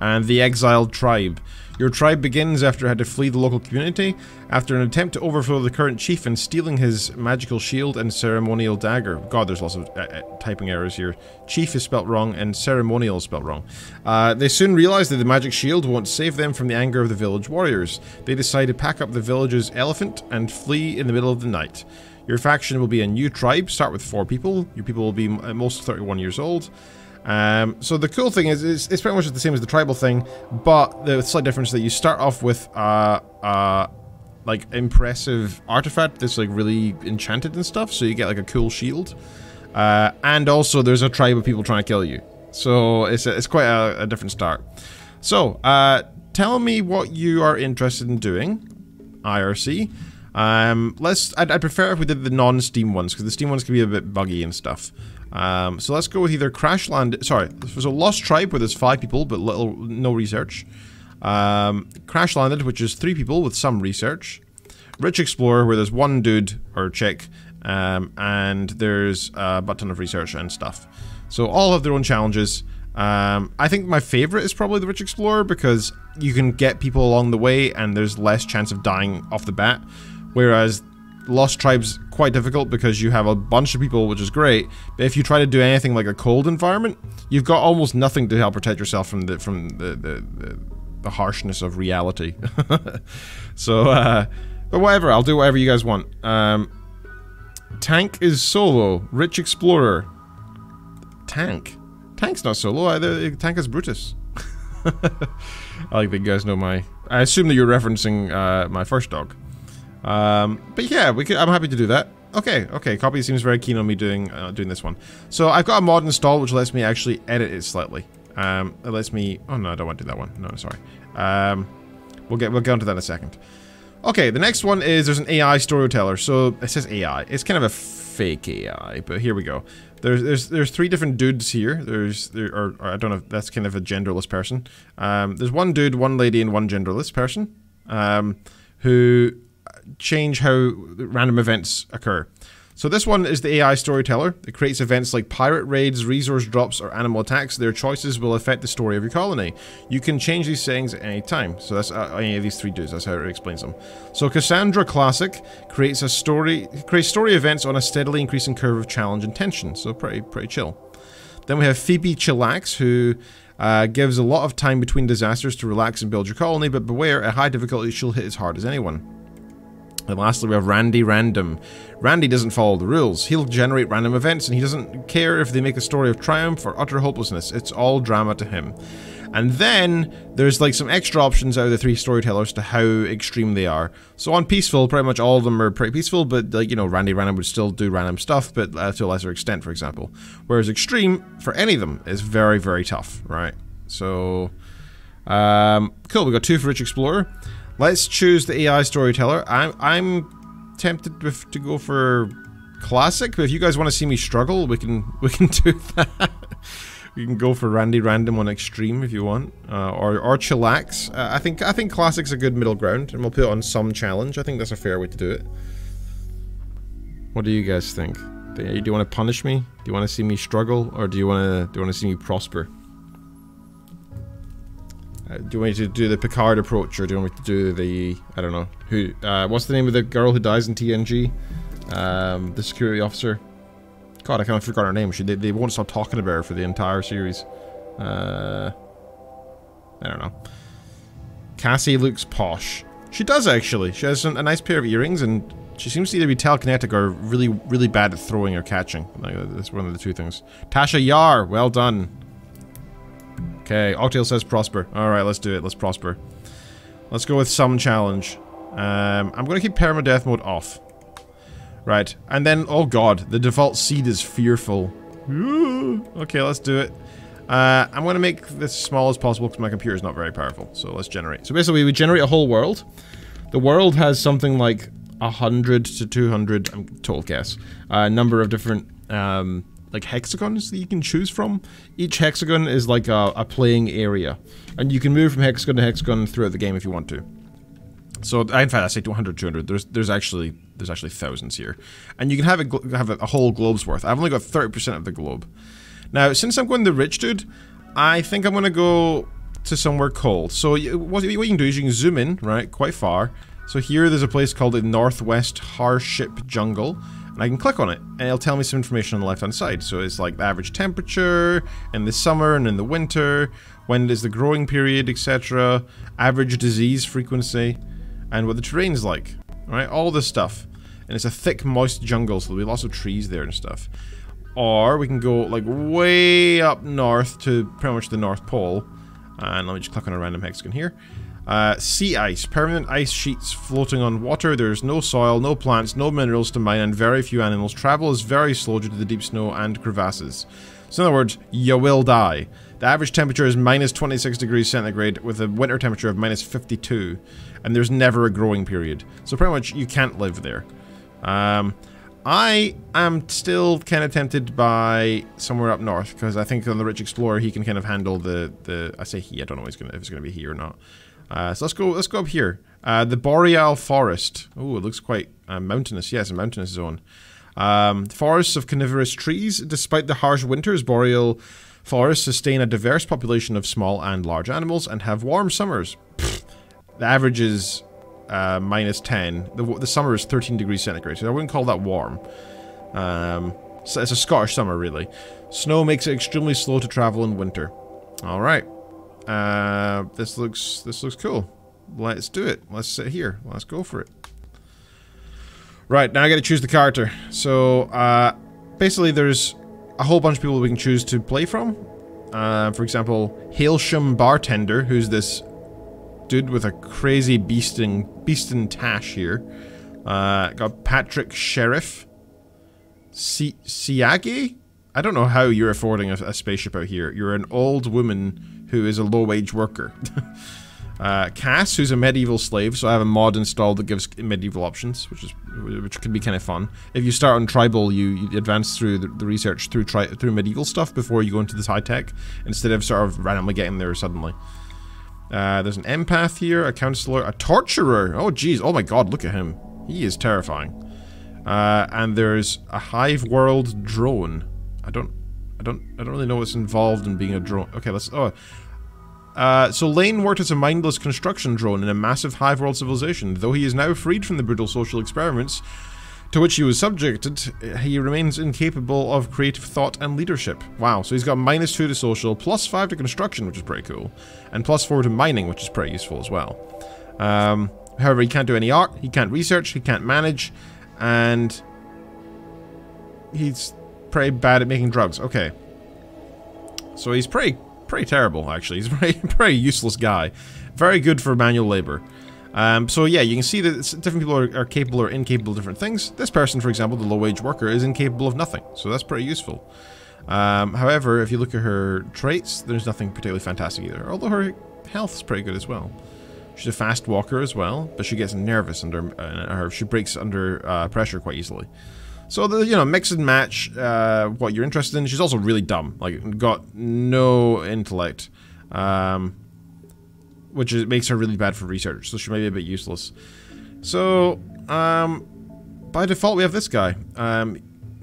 Speaker 2: And the Exiled Tribe. Your tribe begins after it had to flee the local community, after an attempt to overthrow the current chief and stealing his magical shield and ceremonial dagger. God, there's lots of typing errors here. Chief is spelt wrong, and ceremonial is spelt wrong. They soon realized that the magic shield won't save them from the anger of the village warriors. They decide to pack up the village's elephant and flee in the middle of the night. Your faction will be a new tribe, start with 4 people. Your people will be at most 31 years old. So the cool thing is, it's pretty much the same as the tribal thing, but the slight difference is that you start off with like impressive artifact that's like really enchanted and stuff, so you get like a cool shield, and also there's a tribe of people trying to kill you, so it's quite a different start. So tell me what you are interested in doing, IRC. I'd prefer if we did the non-Steam ones, because the Steam ones can be a bit buggy and stuff. So let's go with either so Lost Tribe, where there's 5 people but no research. Crash Landed, which is 3 people with some research. Rich Explorer, where there's 1 dude or chick, and there's a butt ton of research and stuff. So all have their own challenges. I think my favorite is probably the Rich Explorer, because you can get people along the way and there's less chance of dying off the bat, whereas Lost Tribe's quite difficult because you have a bunch of people, which is great, but if you try to do anything like a cold environment, you've got almost nothing to help protect yourself from the harshness of reality. So, but whatever, I'll do whatever you guys want. Tank is solo. Rich Explorer. Tank's not solo. Tank is Brutus. I like that you guys know my... I assume that you're referencing my first dog. But yeah, I'm happy to do that. Okay, Copy seems very keen on me doing this one. So I've got a mod installed which lets me actually edit it slightly. It lets me... Oh no, I don't want to do that one. No, sorry. We'll get onto that in a second. Okay, the next one is there's an AI storyteller. So it says AI. It's kind of a fake AI, but here we go. There's 3 different dudes here. Or I don't know if that's kind of a genderless person. There's 1 dude, 1 lady, and 1 genderless person, who change how random events occur. So this one is the AI storyteller. It creates events like pirate raids, resource drops, or animal attacks. Their choices will affect the story of your colony. You can change these settings at any time. So that's any of these 3 dudes. That's how it explains them. So Cassandra Classic creates story events on a steadily increasing curve of challenge and tension. So pretty chill. Then we have Phoebe Chillax, who gives a lot of time between disasters to relax and build your colony, but beware, at high difficulty she'll hit as hard as anyone. And lastly, we have Randy Random. Randy doesn't follow the rules. He'll generate random events, and he doesn't care if they make a story of triumph or utter hopelessness. It's all drama to him. And then there's like some extra options out of the 3 storytellers to how extreme they are. So on peaceful, pretty much all of them are pretty peaceful, but like, you know, Randy Random would still do random stuff, but to a lesser extent, for example. Whereas extreme, for any of them, is very, very tough, right? So, cool, we got 2 for Rich Explorer. Let's choose the AI storyteller. I'm tempted to go for classic, but if you guys want to see me struggle, we can do that. We can go for Randy Random on extreme if you want, or chillax. I think classic's a good middle ground, and we'll put it on some challenge. I think that's a fair way to do it. What do you guys think? Do you want to punish me? Do you want to see me struggle, or do you want to see me prosper? Do you want me to do the Picard approach, or do you want me to do the... I don't know. What's the name of the girl who dies in TNG? The security officer. God, I kind of forgot her name. They won't stop talking about her for the entire series. I don't know. Cassie looks posh. She does, actually. She has a nice pair of earrings, and she seems to either be telekinetic or really, really bad at throwing or catching. Like, that's one of the two things. Tasha Yar, well done. Okay, Octail says prosper. Alright, let's do it. Let's prosper. Let's go with some challenge. I'm going to keep permadeath mode off. Right, and then, oh god, the default seed is fearful. Okay, let's do it. I'm going to make this as small as possible because my computer is not very powerful. So let's generate. So basically, we generate a whole world. The world has something like 100 to 200, total guess, number of different, like hexagons that you can choose from. Each hexagon is like a playing area. And you can move from hexagon to hexagon throughout the game if you want to. So, in fact, I say 200, 200. There's actually thousands here, and you can have a whole globe's worth. I've only got 30% of the globe. Now, since I'm going the rich dude, I think I'm going to go to somewhere cold. So, what you can do is you can zoom in, right, quite far. So here, there's a place called the Northwest Hardship Jungle, and I can click on it, and it'll tell me some information on the left-hand side. So it's like the average temperature in the summer and in the winter, when is the growing period, etc., average disease frequency, and what the terrain's like, right? All this stuff. And it's a thick, moist jungle, so there'll be lots of trees there and stuff. Or we can go, like, way up north to pretty much the North Pole. And let me just click on a random hexagon here. Sea ice. Permanent ice sheets floating on water. There's no soil, no plants, no minerals to mine, and very few animals. Travel is very slow due to the deep snow and crevasses. So in other words, you will die. The average temperature is minus 26 degrees centigrade with a winter temperature of minus 52. And there's never a growing period. So pretty much you can't live there. I am still kind of tempted by somewhere up north, because I think on the Rich Explorer he can kind of handle the I say he, I don't know if it's gonna be he or not. So let's go up here. The Boreal Forest. Oh, it looks quite mountainous. Yes, a mountainous zone. Forests of coniferous trees. Despite the harsh winters, boreal forests sustain a diverse population of small and large animals and have warm summers. Pfft. The average is minus 10. The summer is 13 degrees centigrade, so I wouldn't call that warm. So it's a Scottish summer, really. Snow makes it extremely slow to travel in winter. All right. This looks cool. Let's do it. Let's sit here. Let's go for it. Right, now I gotta choose the character. So, basically there's a whole bunch of people we can choose to play from. For example, Hailsham Bartender, who's this dude with a crazy beastin' tash here. Got Patrick Sheriff. Siagi? I don't know how you're affording a spaceship out here. You're an old woman who is a low-wage worker. Cass, who's a medieval slave, so I have a mod installed that gives medieval options, which can be kind of fun. If you start on tribal, you advance through the research through medieval stuff before you go into this high tech, instead of sort of randomly getting there suddenly. There's an empath here, a counselor, a torturer. Oh geez, oh my god, look at him. He is terrifying. And there's a hive world drone. I don't really know what's involved in being a drone. Okay, let's. So Lane worked as a mindless construction drone in a massive hive world civilization. Though he is now freed from the brutal social experiments to which he was subjected, he remains incapable of creative thought and leadership. Wow, so he's got -2 to social, +5 to construction, which is pretty cool, and +4 to mining, which is pretty useful as well. However, he can't do any art, he can't research, he can't manage, and he's pretty bad at making drugs. Okay. So he's pretty terrible, actually. He's a very useless guy. Very good for manual labor. So yeah, you can see that different people are capable or incapable of different things. This person, for example, the low-wage worker, is incapable of nothing. So that's pretty useful. However, if you look at her traits, there's nothing particularly fantastic either. Although her health is pretty good as well. She's a fast walker as well, but she gets nervous under, she breaks under pressure quite easily. So, mix and match what you're interested in. She's also really dumb. Like, got no intellect. Which makes her really bad for research. So she may be a bit useless. So, by default, we have this guy.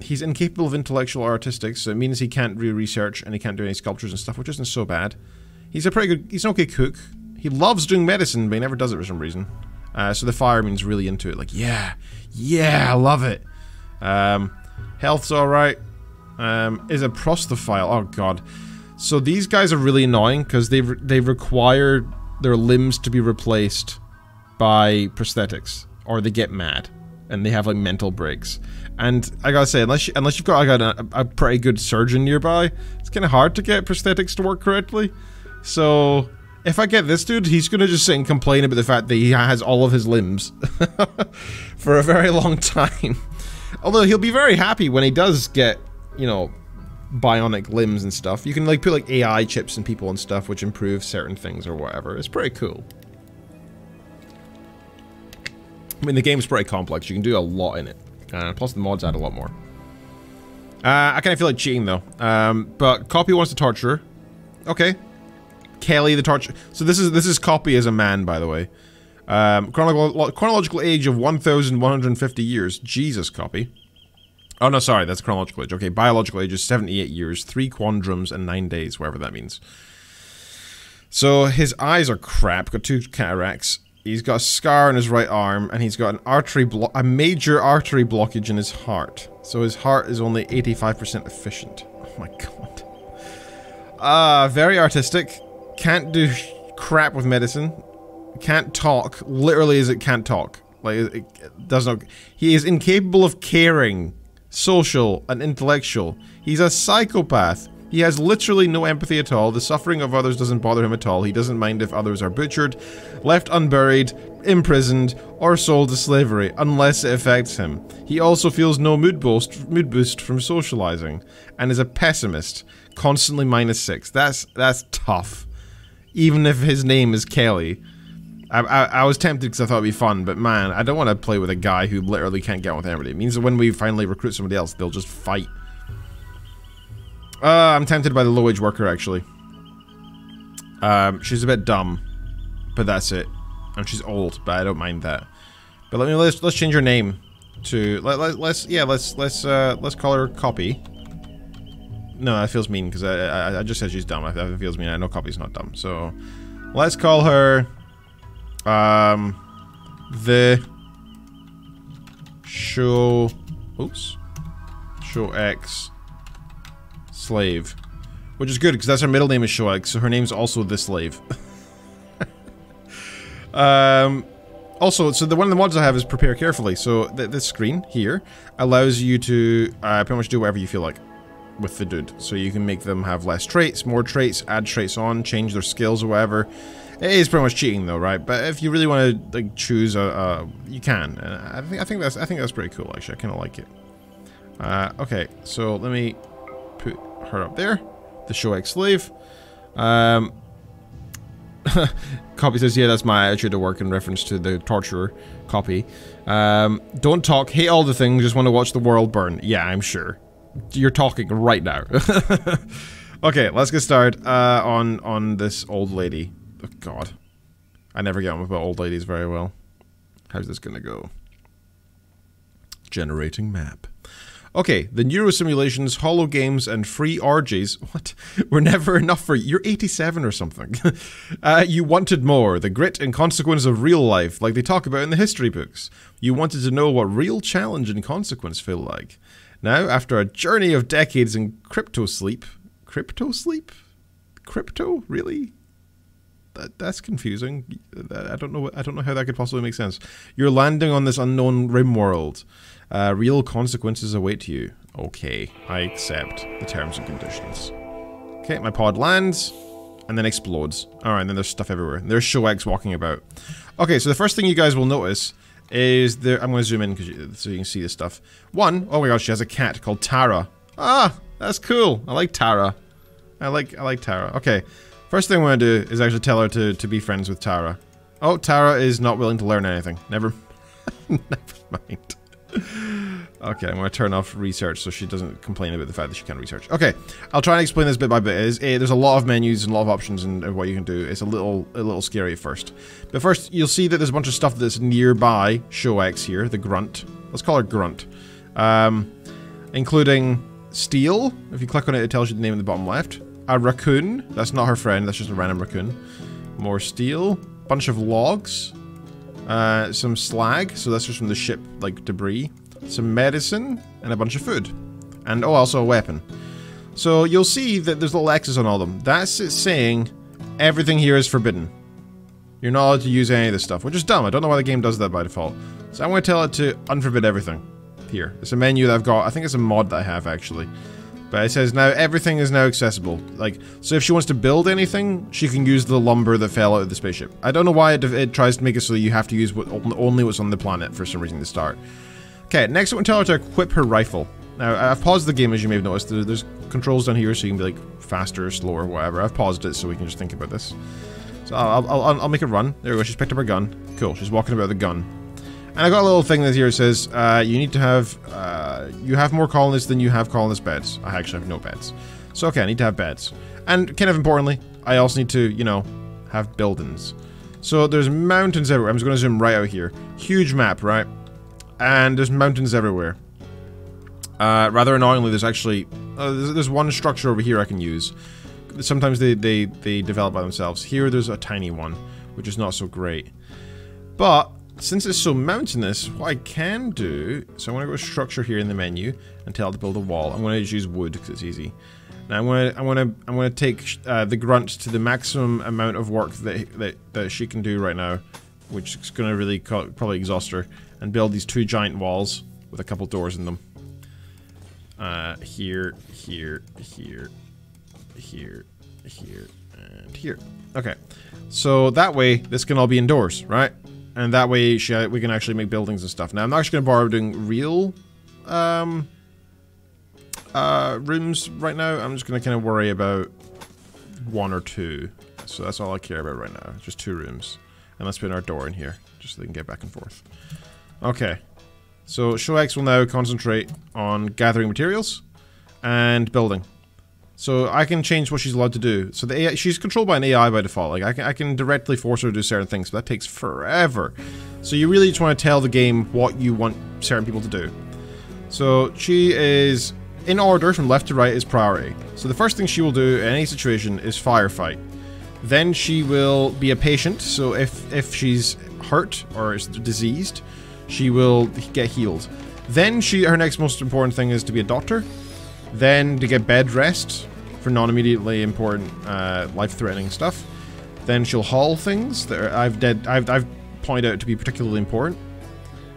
Speaker 2: He's incapable of intellectual or artistic, so it means he can't really research and he can't do any sculptures and stuff, which isn't so bad. He's an okay cook. He loves doing medicine, but he never does it for some reason. So the fire means really into it. Like, yeah, I love it. Health's alright. Is a prostophile. Oh god. So these guys are really annoying because they require their limbs to be replaced by prosthetics, or they get mad and they have like mental breaks. And I gotta say, unless you've got like a pretty good surgeon nearby, it's kind of hard to get prosthetics to work correctly. So if I get this dude, he's gonna just sit and complain about the fact that he has all of his limbs for a very long time. Although he'll be very happy when he does get, you know, bionic limbs and stuff. You can like put like AI chips in people and stuff, which improve certain things or whatever. It's pretty cool. I mean, the game's pretty complex. You can do a lot in it. Plus the mods add a lot more. I kind of feel like cheating though. But Copy wants to torture her. Okay. Kelly the torture. So this is Copy as a man, by the way. Chronological age of 1,150 years. Jesus, Copy. Oh no, sorry, that's chronological age. Okay, biological age is 78 years, 3 quadrums, and 9 days, whatever that means. So his eyes are crap. Got 2 cataracts. He's got a scar on his right arm, and he's got a major artery blockage in his heart. So his heart is only 85% efficient. Oh my god. Very artistic. Can't do crap with medicine. Can't talk. Literally, as it can't talk. Like it does not. He is incapable of caring, social, and intellectual. He's a psychopath. He has literally no empathy at all. The suffering of others doesn't bother him at all. He doesn't mind if others are butchered, left unburied, imprisoned, or sold to slavery, unless it affects him. He also feels no mood boost from socializing, and is a pessimist, constantly -6. That's tough. Even if his name is Kelly. I was tempted because I thought it'd be fun, but man, I don't want to play with a guy who literally can't get on with anybody. It means that when we finally recruit somebody else, they'll just fight. I'm tempted by the low-wage worker, actually. She's a bit dumb, but that's it. And she's old, but I don't mind that. But let's change her name to let's call her Copy. No, that feels mean because I just said she's dumb. That feels mean. I know Copy's not dumb, so let's call her the show X slave, which is good because that's her middle name is Show X, so her name's also the slave. Also, so one of the mods I have is prepare carefully. So this screen here allows you to pretty much do whatever you feel like with the dude. So you can make them have less traits, more traits, add traits on, change their skills or whatever. It is pretty much cheating though, right? But if you really want to like choose you can. I think that's pretty cool actually. I kind of like it. Okay, so let me put her up there. The Show X slave. Copy says, yeah, that's my attitude to work in reference to the torturer. Copy. Don't talk, hate all the things, just want to watch the world burn. Yeah, I'm sure. You're talking right now. Okay, let's get started on this old lady. Oh, God. I never get on with old ladies very well. How's this gonna go? Generating map. Okay, the neurosimulations, holo games, and free orgies, what, were never enough for you. You're 87 or something. You wanted more, the grit and consequence of real life, like they talk about in the history books. You wanted to know what real challenge and consequence feel like. Now, after a journey of decades in crypto sleep... Crypto sleep? Crypto? Really? That's confusing. I don't know how that could possibly make sense. You're landing on this unknown Rimworld. Real consequences await you. Okay, I accept the terms and conditions. Okay, my pod lands, and then explodes. Alright, and then there's stuff everywhere. There's Show X walking about. Okay, so the first thing you guys will notice is there. I'm going to zoom in so you can see this stuff. One, oh my gosh, she has a cat called Tara. Ah, that's cool. I like Tara. I like Tara. Okay, first thing I'm going to do is actually tell her to be friends with Tara. Oh, Tara is not willing to learn anything. Never mind. Okay, I'm going to turn off research so she doesn't complain about the fact that she can't research. Okay, I'll try and explain this bit by bit. There's a lot of menus and a lot of options and what you can do. It's a little scary at first. But first, you'll see that there's a bunch of stuff that's nearby Show X here, the Grunt. Let's call her Grunt. Including Steel. If you click on it, it tells you the name in the bottom left. A raccoon. That's not her friend, that's just a random raccoon. More steel. Bunch of logs. Some slag, so that's just from the ship, like, debris. some medicine, and a bunch of food. And oh, also a weapon. So you'll see that there's little X's on all of them. That's it saying everything here is forbidden. You're not allowed to use any of this stuff, which is dumb. I don't know why the game does that by default. So I'm going to tell it to unforbid everything. Here. It's a menu that I've got. I think it's a mod that I have, actually. But it says now everything is now accessible. Like, so if she wants to build anything, she can use the lumber that fell out of the spaceship. I don't know why it tries to make it so that you have to use only what's on the planet for some reason to start. Okay, next I'm going to tell her to equip her rifle. Now, I've paused the game, as you may have noticed. There's controls down here so you can be, like, faster, slower, whatever. I've paused it so we can just think about this. So I'll make it run. There we go, she's picked up her gun. Cool, she's walking about with the gun. And I got a little thing that here says, you need to have, you have more colonists than you have colonist beds. I actually have no beds. So, okay, I need to have beds. And, kind of importantly, I also need to, you know, have buildings. So, there's mountains everywhere. I'm just going to zoom right out here. Huge map, right? And there's mountains everywhere. Rather annoyingly, there's actually, there's one structure over here I can use. Sometimes they develop by themselves. Here, there's a tiny one, which is not so great. But since it's so mountainous, what I can do, so I'm going to go structure here in the menu and tell it to build a wall. I'm going to just use wood because it's easy. Now I'm going to take the grunt to the maximum amount of work that she can do right now, which is going to really probably exhaust her, and build these 2 giant walls with a couple doors in them. Here, here, here, here, here, and here. Okay, so that way this can all be indoors, right? And that way we can actually make buildings and stuff. Now, I'm not actually going to bother doing real rooms right now. I'm just going to kind of worry about 1 or 2. So that's all I care about right now. Just 2 rooms. And let's put our door in here, just so they can get back and forth. Okay. So ShowX will now concentrate on gathering materials and building. So I can change what she's allowed to do. So the AI, she's controlled by an AI by default. Like I can directly force her to do certain things, but that takes forever. So you really just want to tell the game what you want certain people to do. So she is in order from left to right is priority. So the first thing she will do in any situation is firefight. Then she will be a patient. So if she's hurt or is diseased, she will get healed. Then her next most important thing is to be a doctor. Then to get bed rest for non-immediately important, life-threatening stuff. Then she'll haul things that I've pointed out to be particularly important.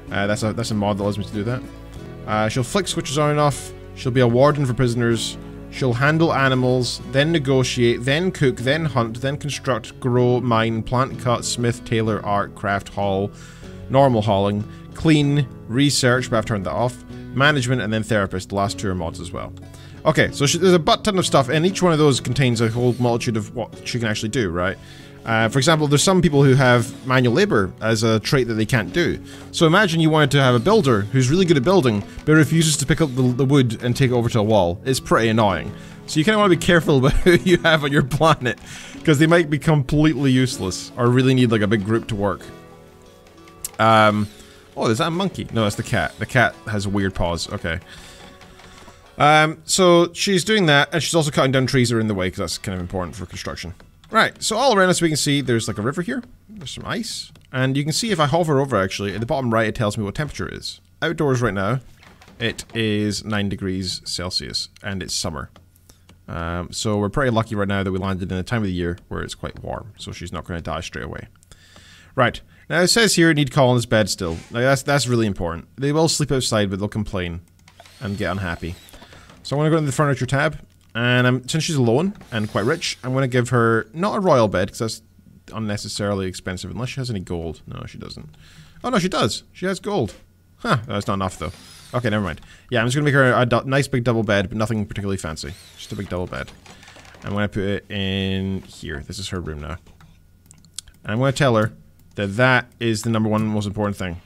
Speaker 2: That's a mod that allows me to do that. She'll flick switches on and off. She'll be a warden for prisoners. She'll handle animals, then negotiate, then cook, then hunt, then construct, grow, mine, plant, cut, smith, tailor, art, craft, haul, normal hauling, clean, research, but I've turned that off, management, and then therapist. The last 2 are mods as well. Okay, so there's a butt ton of stuff, and each one of those contains a whole multitude of what she can actually do, right? For example, there's some people who have manual labor as a trait that they can't do. So imagine you wanted to have a builder who's really good at building, but refuses to pick up the wood and take it over to a wall. It's pretty annoying. So you kind of want to be careful about who you have on your planet, because they might be completely useless, or really need like a big group to work. Oh, is that a monkey? No, that's the cat. The cat has weird paws. Okay. So she's doing that, and she's also cutting down trees that are in the way, because that's kind of important for construction. Right, so all around us we can see there's like a river here, there's some ice, and you can see if I hover over actually, at the bottom right it tells me what temperature it is. Outdoors right now, it is 9 degrees Celsius, and it's summer. So we're pretty lucky right now that we landed in a time of the year where it's quite warm, so she's not going to die straight away. Right, now it says here need colonist bed still. Now that's really important. They will sleep outside, but they'll complain and get unhappy. So I'm going to go into the furniture tab. And since she's alone and quite rich, I'm going to give her not a royal bed, because that's unnecessarily expensive, unless she has any gold. No, she doesn't. Oh, no, she does. She has gold. Huh, that's not enough, though. Okay, never mind. Yeah, I'm just going to make her a nice big double bed, but nothing particularly fancy. Just a big double bed. I'm going to put it in here. This is her room now. And I'm going to tell her that that is the #1 most important thing.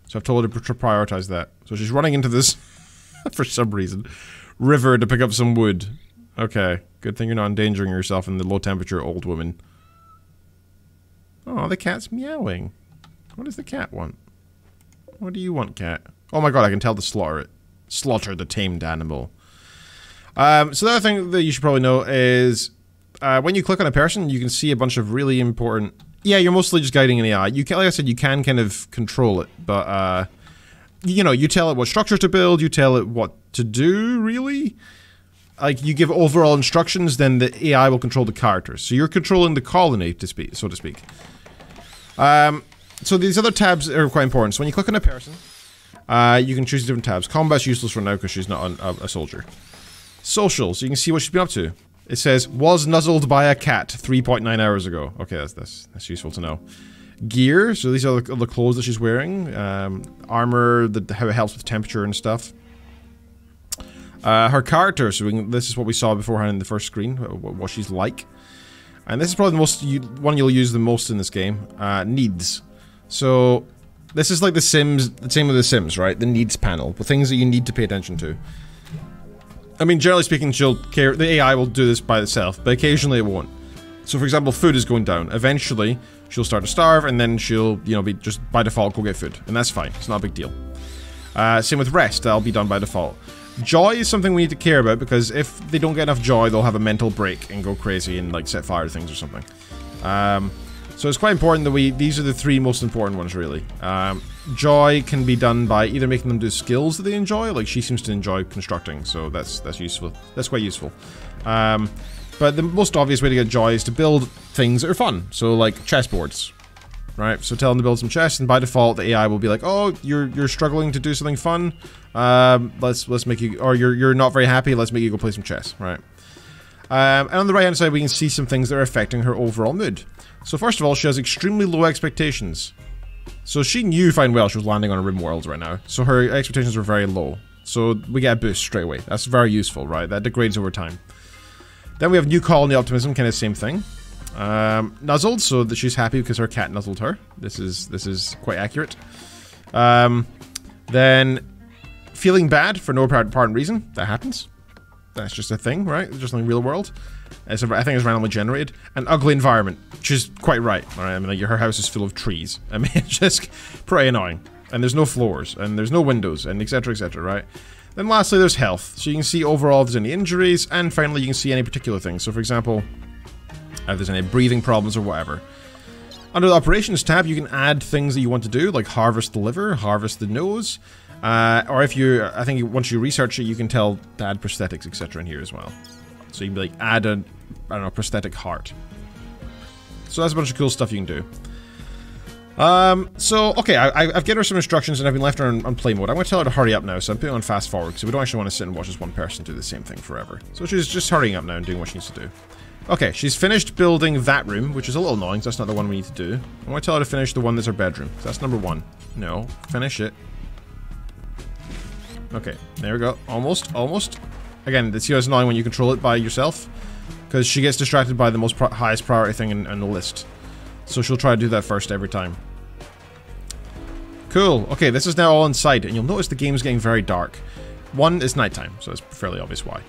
Speaker 2: So I've told her to prioritize that. So she's running into this, for some reason, river to pick up some wood. Okay, good thing you're not endangering yourself in the low temperature old woman. Oh, the cat's meowing. What does the cat want? What do you want, cat? Oh my god, I can tell to slaughter it. Slaughter the tamed animal. So the other thing that you should probably know is when you click on a person, you can see a bunch of really important... Yeah, you're mostly just guiding an AI. You can, like I said, you can kind of control it, but you know, you tell it what structure to build, you tell it what to do, really. Like, you give overall instructions, then the AI will control the characters. So you're controlling the colony, so to speak. So these other tabs are quite important. So when you click on a person, you can choose different tabs. Combat's useless for now because she's not a soldier. Social, so you can see what she's been up to. It says, was nuzzled by a cat 3.9 hours ago. Okay, that's useful to know. Gear, so these are the clothes that she's wearing. Armor, how it helps with temperature and stuff. Her character, so this is what we saw beforehand in the first screen, what she's like. And this is probably the one you'll use the most in this game. Needs. So, this is like the Sims, the same with the Sims, right? The needs panel, the things that you need to pay attention to. I mean, generally speaking, the AI will do this by itself, but occasionally it won't. So, for example, food is going down. Eventually, she'll start to starve, and then she'll, you know, be just by default go get food. And that's fine. It's not a big deal. Same with rest. That'll be done by default. Joy is something we need to care about, because if they don't get enough joy, they'll have a mental break and go crazy and, like, set fire to things or something. So it's quite important that these are the three most important ones, really. Joy can be done by either making them do skills that they enjoy, like she seems to enjoy constructing, so that's useful. That's quite useful. But the most obvious way to get joy is to build things that are fun, so like chessboards. Right, so tell them to build some chests, and by default the AI will be like, "Oh, you're struggling to do something fun. Let's make you, or you're not very happy. Let's make you go play some chess." Right. And on the right hand side, we can see some things that are affecting her overall mood. So first of all, she has extremely low expectations. So she knew fine well she was landing on a Rimworld right now. So her expectations were very low. So we get a boost straight away. That's very useful, right? That degrades over time. Then we have new colony optimism, kind of same thing. Nuzzled, so that she's happy because her cat nuzzled her. This is quite accurate. Then feeling bad for no apparent reason. That happens. That's just a thing, right? It's just in the real world. I think it's randomly generated. An ugly environment, which is quite right. Right? I mean, like, her house is full of trees. I mean, it's just pretty annoying. And there's no floors, and there's no windows, and etc, right? Then lastly, there's health. So you can see overall if there's any injuries, and finally you can see any particular things. So for example, if there's any breathing problems or whatever. Under the operations tab, you can add things that you want to do, like harvest the liver, harvest the nose, or if you, I think once you research it, you can tell to add prosthetics, etc. in here as well. So you can like add a, I don't know, prosthetic heart. So that's a bunch of cool stuff you can do. So, okay, I've given her some instructions and I've been left her on play mode. I'm going to tell her to hurry up now, so I'm putting on fast forward, because we don't actually want to sit and watch this one person do the same thing forever. So she's just hurrying up now and doing what she needs to do. Okay, she's finished building that room, which is a little annoying, so that's not the one we need to do. I'm going to tell her to finish the one that's her bedroom. So that's number 1. No, finish it. Okay, there we go. Almost. Again, see how it's annoying when you control it by yourself? Because she gets distracted by the most highest priority thing in the list. So she'll try to do that first every time. Cool. Okay, this is now all inside, and you'll notice the game's getting very dark. 1, it's nighttime, so it's fairly obvious why.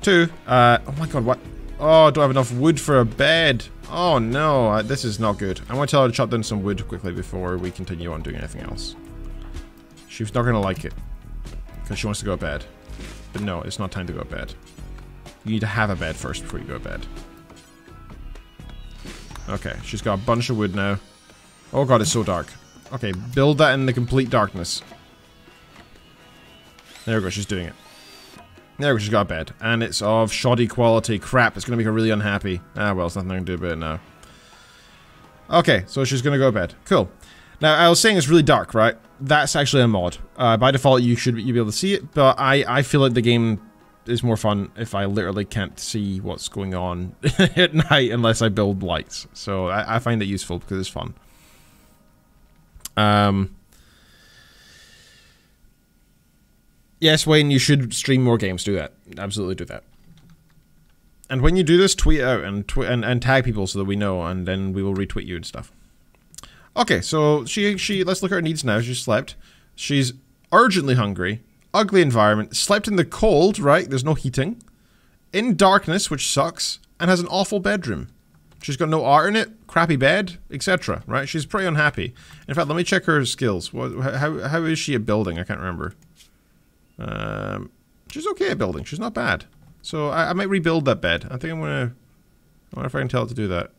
Speaker 2: 2, oh my god, what? Oh, I don't have enough wood for a bed. Oh no, this is not good. I'm going to tell her to chop down some wood quickly before we continue on doing anything else. She's not going to like it, because she wants to go to bed. But no, it's not time to go to bed. You need to have a bed first before you go to bed. Okay, she's got a bunch of wood now. Oh god, it's so dark. Okay, build that in the complete darkness. There we go, she's doing it. There we go, she's got a bed. And it's of shoddy quality. Crap, it's gonna make her really unhappy. Ah, well, there's nothing I can do about it now. Okay, so she's gonna go to bed. Cool. Now, I was saying it's really dark, right? That's actually a mod. By default, you'd be able to see it, but I feel like the game is more fun if I literally can't see what's going on at night unless I build lights. So I find it useful because it's fun. Yes, Wayne, you should stream more games. Do that. Absolutely do that. And when you do this, tweet it out and tag people so that we know, and then we will retweet you and stuff. Okay, so let's look at her needs now. She slept. She's urgently hungry. Ugly environment. Slept in the cold, right? There's no heating. In darkness, which sucks. And has an awful bedroom. She's got no art in it, crappy bed, etc. Right? She's pretty unhappy. In fact, let me check her skills. How is she at building? I can't remember. She's okay at building. She's not bad. So I might rebuild that bed. I think I'm gonna... I wonder if I can tell it to do that.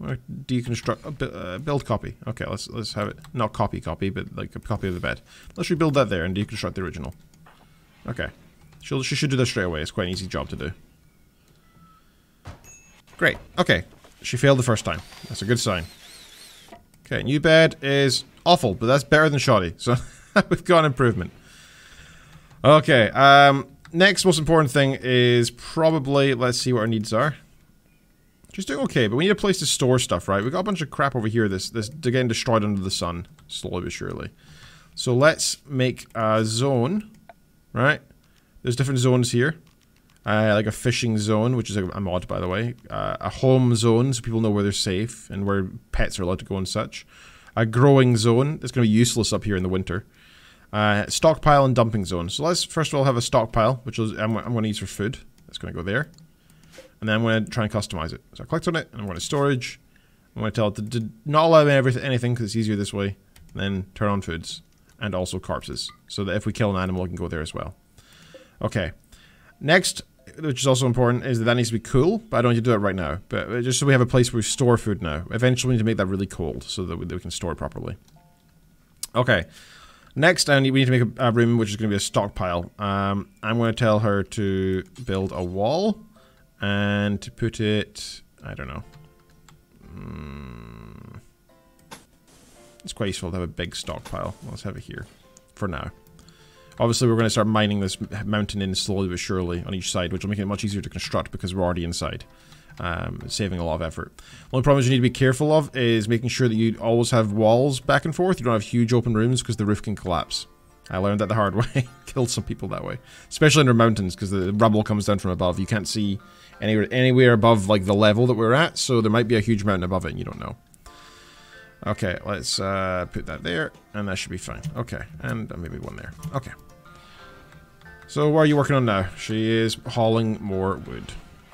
Speaker 2: Deconstruct, build copy. Okay, let's have it, not copy, but like a copy of the bed. Let's rebuild that there and deconstruct the original. Okay. She should do that straight away. It's quite an easy job to do. Great. Okay. She failed the first time. That's a good sign. Okay, new bed is awful, but that's better than shoddy. So we've got an improvement. Okay, next most important thing is probably, let's see what our needs are. She's doing okay, but we need a place to store stuff, right? We've got a bunch of crap over here that's getting destroyed under the sun, slowly but surely. So let's make a zone, right? There's different zones here. Like a fishing zone, which is a mod, by the way. A home zone, so people know where they're safe and where pets are allowed to go and such. A growing zone that's going to be useless up here in the winter. Stockpile and dumping zone. So let's first of all have a stockpile, which I'm going to use for food. That's going to go there. And then I'm going to try and customize it. So I clicked on it, and I'm going to storage. I'm going to tell it to not allow anything, because it's easier this way. And then turn on foods. And also corpses. So that if we kill an animal, it can go there as well. Okay. Next, which is also important, is that needs to be cool, but I don't need to do it right now. But just so we have a place where we store food now. Eventually we need to make that really cold, so that we can store it properly. Okay. Next, we need to make a room, which is going to be a stockpile. I'm going to tell her to build a wall, and to put it, I don't know. It's quite useful to have a big stockpile. Let's have it here, for now. Obviously, we're going to start mining this mountain in slowly but surely on each side, which will make it much easier to construct because we're already inside. Saving a lot of effort. The only problem you need to be careful of is making sure that you always have walls back and forth. You don't have huge open rooms because the roof can collapse. I learned that the hard way. Killed some people that way. Especially under mountains because the rubble comes down from above. You can't see anywhere above like the level that we're at, so there might be a huge mountain above it and you don't know. Okay, let's put that there, and that should be fine. Okay, and maybe one there. Okay. So what are you working on now? She is hauling more wood.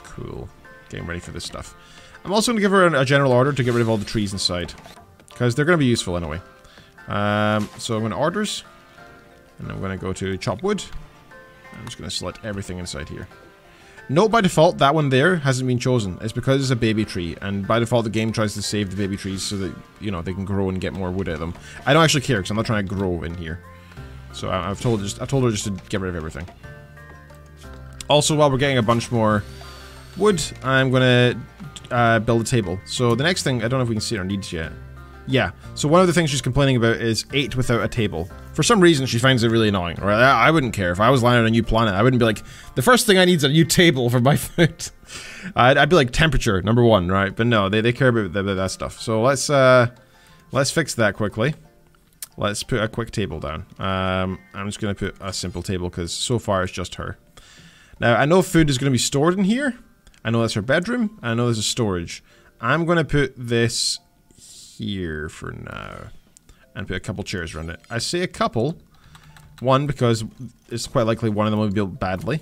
Speaker 2: Cool. Getting ready for this stuff. I'm also going to give her a general order to get rid of all the trees inside. Because they're going to be useful anyway. So I'm going to orders. And I'm going to go to chop wood. I'm just going to select everything inside here. Note by default, that one there hasn't been chosen. It's because it's a baby tree. And by default, the game tries to save the baby trees so that, you know, they can grow and get more wood out of them. I don't actually care because I'm not trying to grow in here. So I've told her just to get rid of everything. Also, while we're getting a bunch more wood, I'm gonna build a table. So the next thing, I don't know if we can see our needs yet. Yeah, so one of the things she's complaining about is 8 without a table. For some reason, she finds it really annoying. Right? I wouldn't care. If I was landing on a new planet, I wouldn't be like, the first thing I need is a new table for my food. I'd be like, temperature, #1, right? But no, they care about that stuff. So let's fix that quickly. Let's put a quick table down. I'm just going to put a simple table because so far it's just her. Now, I know food is going to be stored in here. I know that's her bedroom. I know there's a storage. I'm going to put this here for now. And put a couple chairs around it. I say a couple. One, because it's quite likely one of them will be built badly.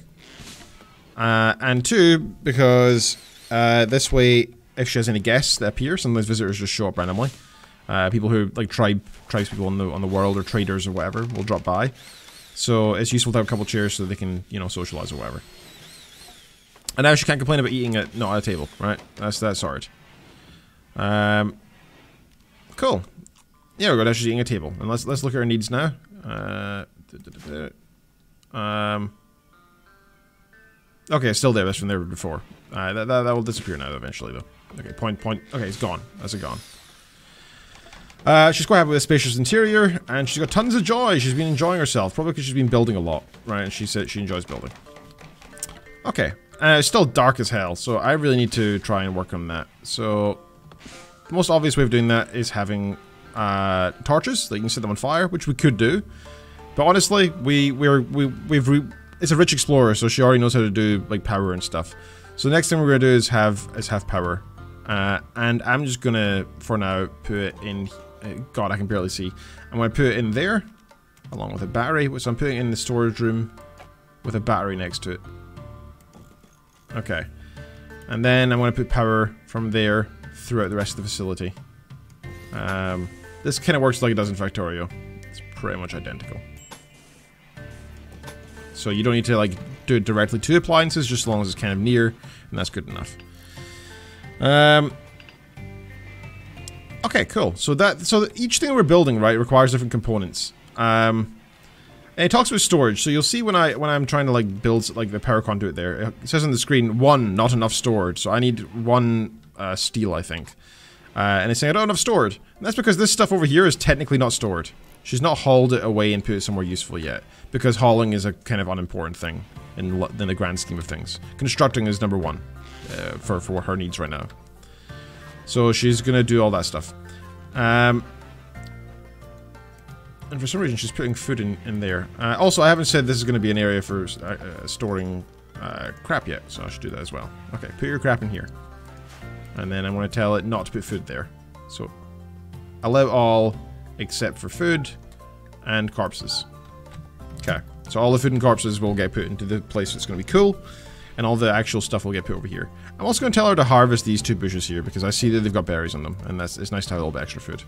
Speaker 2: And two, because this way, if she has any guests that appear, sometimes visitors just show up randomly. People who, like, tribespeople on the world, or traders or whatever, will drop by. So it's useful to have a couple chairs so they can, you know, socialize or whatever. And now she can't complain about eating at not at a table, right? That's hard. Cool. Yeah, we're good. Now she's eating at a table. And let's look at her needs now. Okay, it's still there. That's from there before. That will disappear now eventually, though. Okay, point. Okay, it's gone. That's it gone. She's quite happy with a spacious interior, and she's got tons of joy. She's been enjoying herself, probably because she's been building a lot, right? And she said she enjoys building. Okay, it's still dark as hell, so I really need to try and work on that. So, the most obvious way of doing that is having torches that you can set them on fire, which we could do. But honestly, it's a rich explorer, so she already knows how to do like power and stuff. So the next thing we're gonna do is have power, and I'm just gonna for now put it in. God, I can barely see. I'm going to put it in there, along with a battery, which I'm putting in the storage room with a battery next to it. Okay. And then I'm going to put power from there throughout the rest of the facility. This kind of works like it does in Factorio. It's pretty much identical. So you don't need to like do it directly to appliances, just as long as it's kind of near, and that's good enough. Okay, cool. So each thing we're building, right, requires different components. And it talks about storage. So you'll see when I'm trying to like build like the power conduit there, it says on the screen 1, not enough storage. So I need 1 steel, I think. And it's saying I don't have enough stored. And that's because this stuff over here is technically not stored. She's not hauled it away and put it somewhere useful yet, because hauling is a kind of unimportant thing in the grand scheme of things. Constructing is number 1 for what her needs right now. So she's gonna do all that stuff. And for some reason she's putting food in there. Also, I haven't said this is gonna be an area for storing crap yet, so I should do that as well. Okay, put your crap in here. And then I'm gonna tell it not to put food there. So allow all except for food and corpses. Okay, so all the food and corpses will get put into the place that's going to be cool, and all the actual stuff will get put over here. I'm also going to tell her to harvest these 2 bushes here, because I see that they've got berries on them, and it's nice to have a little bit extra food.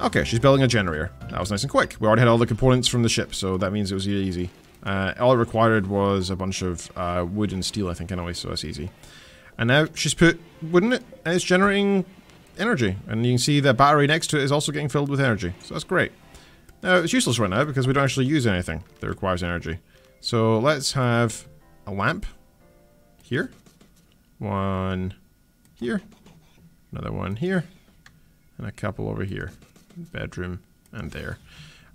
Speaker 2: Okay, she's building a generator. That was nice and quick. We already had all the components from the ship, so that means it was really easy. All it required was a bunch of wood and steel, I think, anyway, so that's easy. And now she's put wood in it, and it's generating energy, and you can see the battery next to it is also getting filled with energy, so that's great. Now it's useless right now because we don't actually use anything that requires energy. So let's have a lamp here, 1 here, another 1 here, and a couple over here, bedroom and there.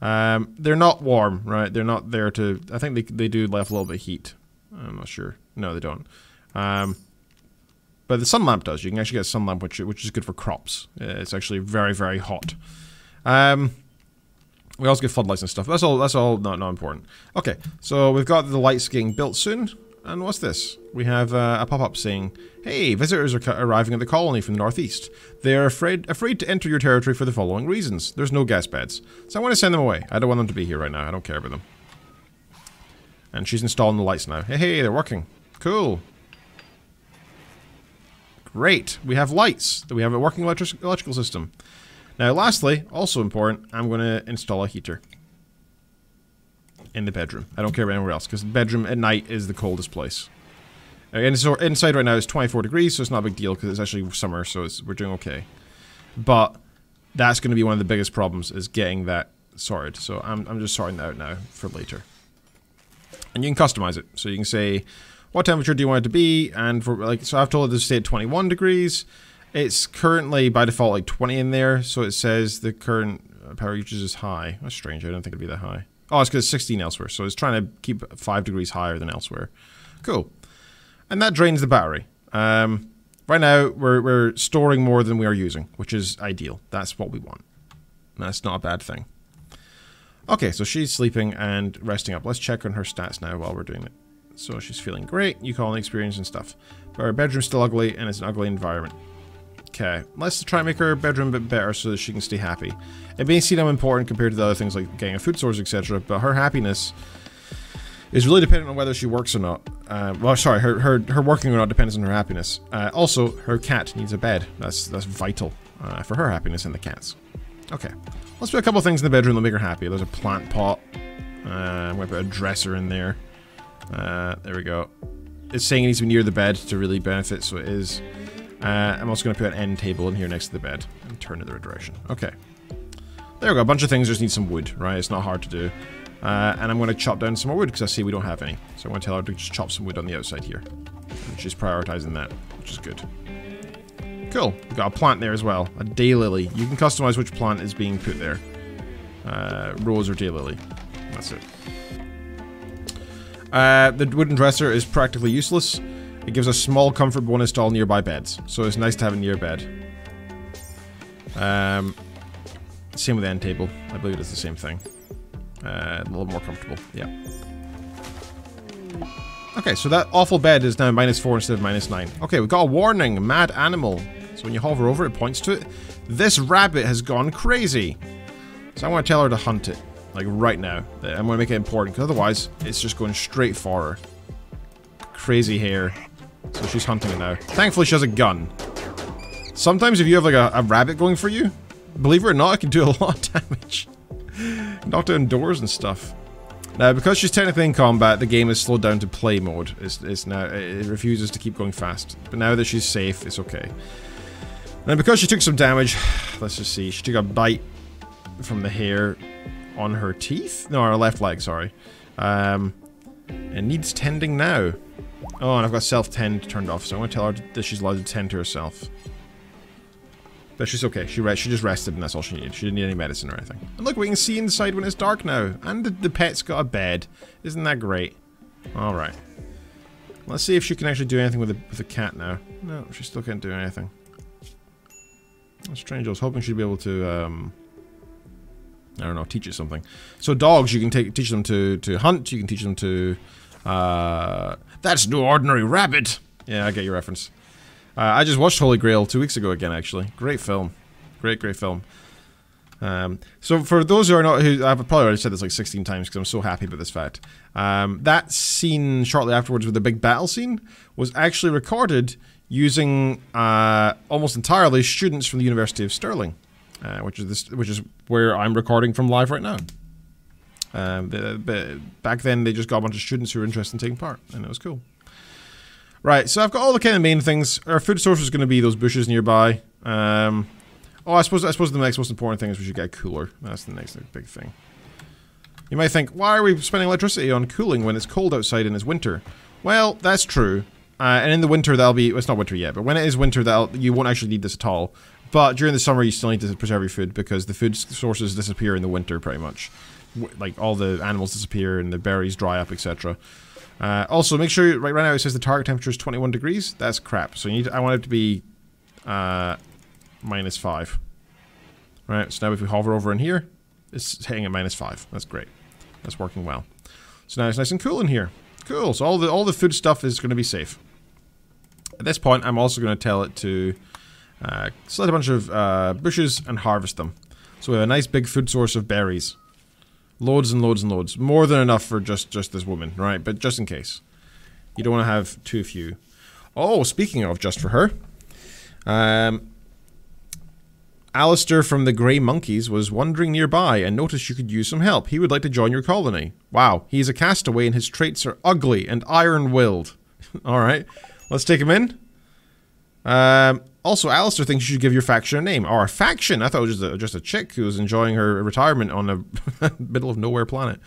Speaker 2: They're not warm, right? They're not there to, I think they do left a little bit of heat. I'm not sure. No, they don't. But the sun lamp does. You can actually get a sun lamp, which is good for crops. It's actually very, very hot. We also get floodlights and stuff. That's all not important. Okay, so we've got the lights getting built soon. And what's this? We have a pop-up saying, "Hey, visitors are arriving at the colony from the northeast. They are afraid to enter your territory for the following reasons. There's no guest beds. So I want to send them away. I don't want them to be here right now. I don't care about them." And she's installing the lights now. Hey, they're working. Cool. Great, we have lights. We have a working electrical system. Now lastly, also important, I'm going to install a heater in the bedroom. I don't care about anywhere else, because the bedroom at night is the coldest place. And so inside right now is 24 degrees, so it's not a big deal, because it's actually summer, so we're doing okay. But that's going to be one of the biggest problems, is getting that sorted. So I'm just sorting that out now for later. And you can customize it, so you can say, what temperature do you want it to be? And for so I've told it to stay at 21 degrees. It's currently by default like 20 in there, so it says the current power usage is high. That's strange. I don't think it'd be that high. Oh, it's because it's 16 elsewhere, so it's trying to keep 5 degrees higher than elsewhere. Cool. And that drains the battery. Right now we're storing more than we are using, which is ideal. That's what we want. That's not a bad thing. Okay, so she's sleeping and resting up. Let's check on her stats now while we're doing it. So she's feeling great, you call an experience and stuff. But her bedroom's still ugly, and it's an ugly environment. Okay, let's try and make her bedroom a bit better so that she can stay happy. It may seem important compared to the other things like getting a food source, etc., but her happiness is really dependent on whether she works or not. Well, sorry, her working or not depends on her happiness. Also, her cat needs a bed. That's vital for her happiness and the cat's. Okay, let's put a couple of things in the bedroom that make her happy. There's a plant pot. I'm going to put a dresser in there. There we go. It's saying it needs to be near the bed to really benefit, so it is. I'm also going to put an end table in here next to the bed and turn it the right direction. Okay. There we go. A bunch of things just need some wood, right? It's not hard to do. And I'm going to chop down some more wood because I see we don't have any. So I'm going to tell her to just chop some wood on the outside here. And she's prioritizing that, which is good. Cool. We've got a plant there as well. A daylily. You can customize which plant is being put there. Rose or daylily. That's it. The wooden dresser is practically useless. It gives a small comfort bonus to all nearby beds, so it's nice to have a near bed. Same with the end table. I believe it's the same thing. A little more comfortable, yeah. Okay, so that awful bed is now -4 instead of -9. Okay, we've got a warning, mad animal. So when you hover over it, it points to it. This rabbit has gone crazy. So I want to tell her to hunt it. Like right now. I'm going to make it important, because otherwise it's just going straight for her. Crazy hair. So she's hunting it now. Thankfully she has a gun. Sometimes if you have like a rabbit going for you, believe it or not, it can do a lot of damage. Knock down doors and stuff. Now, because she's technically in combat, the game is slowed down to play mode. It refuses to keep going fast. But now that she's safe, it's okay. And because she took some damage, let's just see, she took a bite from the hair on her teeth? No, her left leg, sorry. It needs tending now. Oh, and I've got self-tend turned off, so I'm going to tell her that she's allowed to tend to herself. But she's okay. She just rested, and that's all she needed. She didn't need any medicine or anything. And look, we can see inside when it's dark now. And the pet's got a bed. Isn't that great? Alright. Let's see if she can actually do anything with the cat now. No, she still can't do anything. That's strange. I was hoping she'd be able to, I don't know, teach it something. So dogs, you can teach them to hunt. You can teach them to, that's no ordinary rabbit. Yeah, I get your reference. I just watched Holy Grail 2 weeks ago again, actually. Great film. Great film. So for those who are not, I've probably already said this like 16 times because I'm so happy about this fact. That scene shortly afterwards with the big battle scene was actually recorded using almost entirely students from the University of Stirling, which is where I'm recording from live right now. Back then they just got a bunch of students who were interested in taking part, and it was cool. Right, so I've got all the kind of main things. Our food source is going to be those bushes nearby. Oh, I suppose the next most important thing is we should get a cooler. That's the next big thing. You might think, why are we spending electricity on cooling when it's cold outside and it's winter? Well, that's true. And in the winter, that'll be... Well, it's not winter yet, but when it is winter, you won't actually need this at all. But during the summer, you still need to preserve your food because the food sources disappear in the winter, pretty much. Like, all the animals disappear and the berries dry up, etc. Also, make sure, right now it says the target temperature is 21 degrees. That's crap. So I want it to be -5. Right, so now if we hover over in here, it's hitting at -5. That's great. That's working well. So now it's nice and cool in here. Cool, so all the food stuff is going to be safe. At this point, I'm also going to tell it to select a bunch of bushes and harvest them. So we have a nice big food source of berries. Loads and loads and loads. More than enough for just this woman, right? But just in case. You don't want to have too few. Oh, speaking of just for her. Alistair from the Grey Monkeys was wandering nearby and noticed you could use some help. He would like to join your colony. Wow, he's a castaway and his traits are ugly and iron-willed. Alright, let's take him in. Also, Alistair thinks you should give your faction a name. Or a faction? I thought it was just a chick who was enjoying her retirement on a middle of nowhere planet.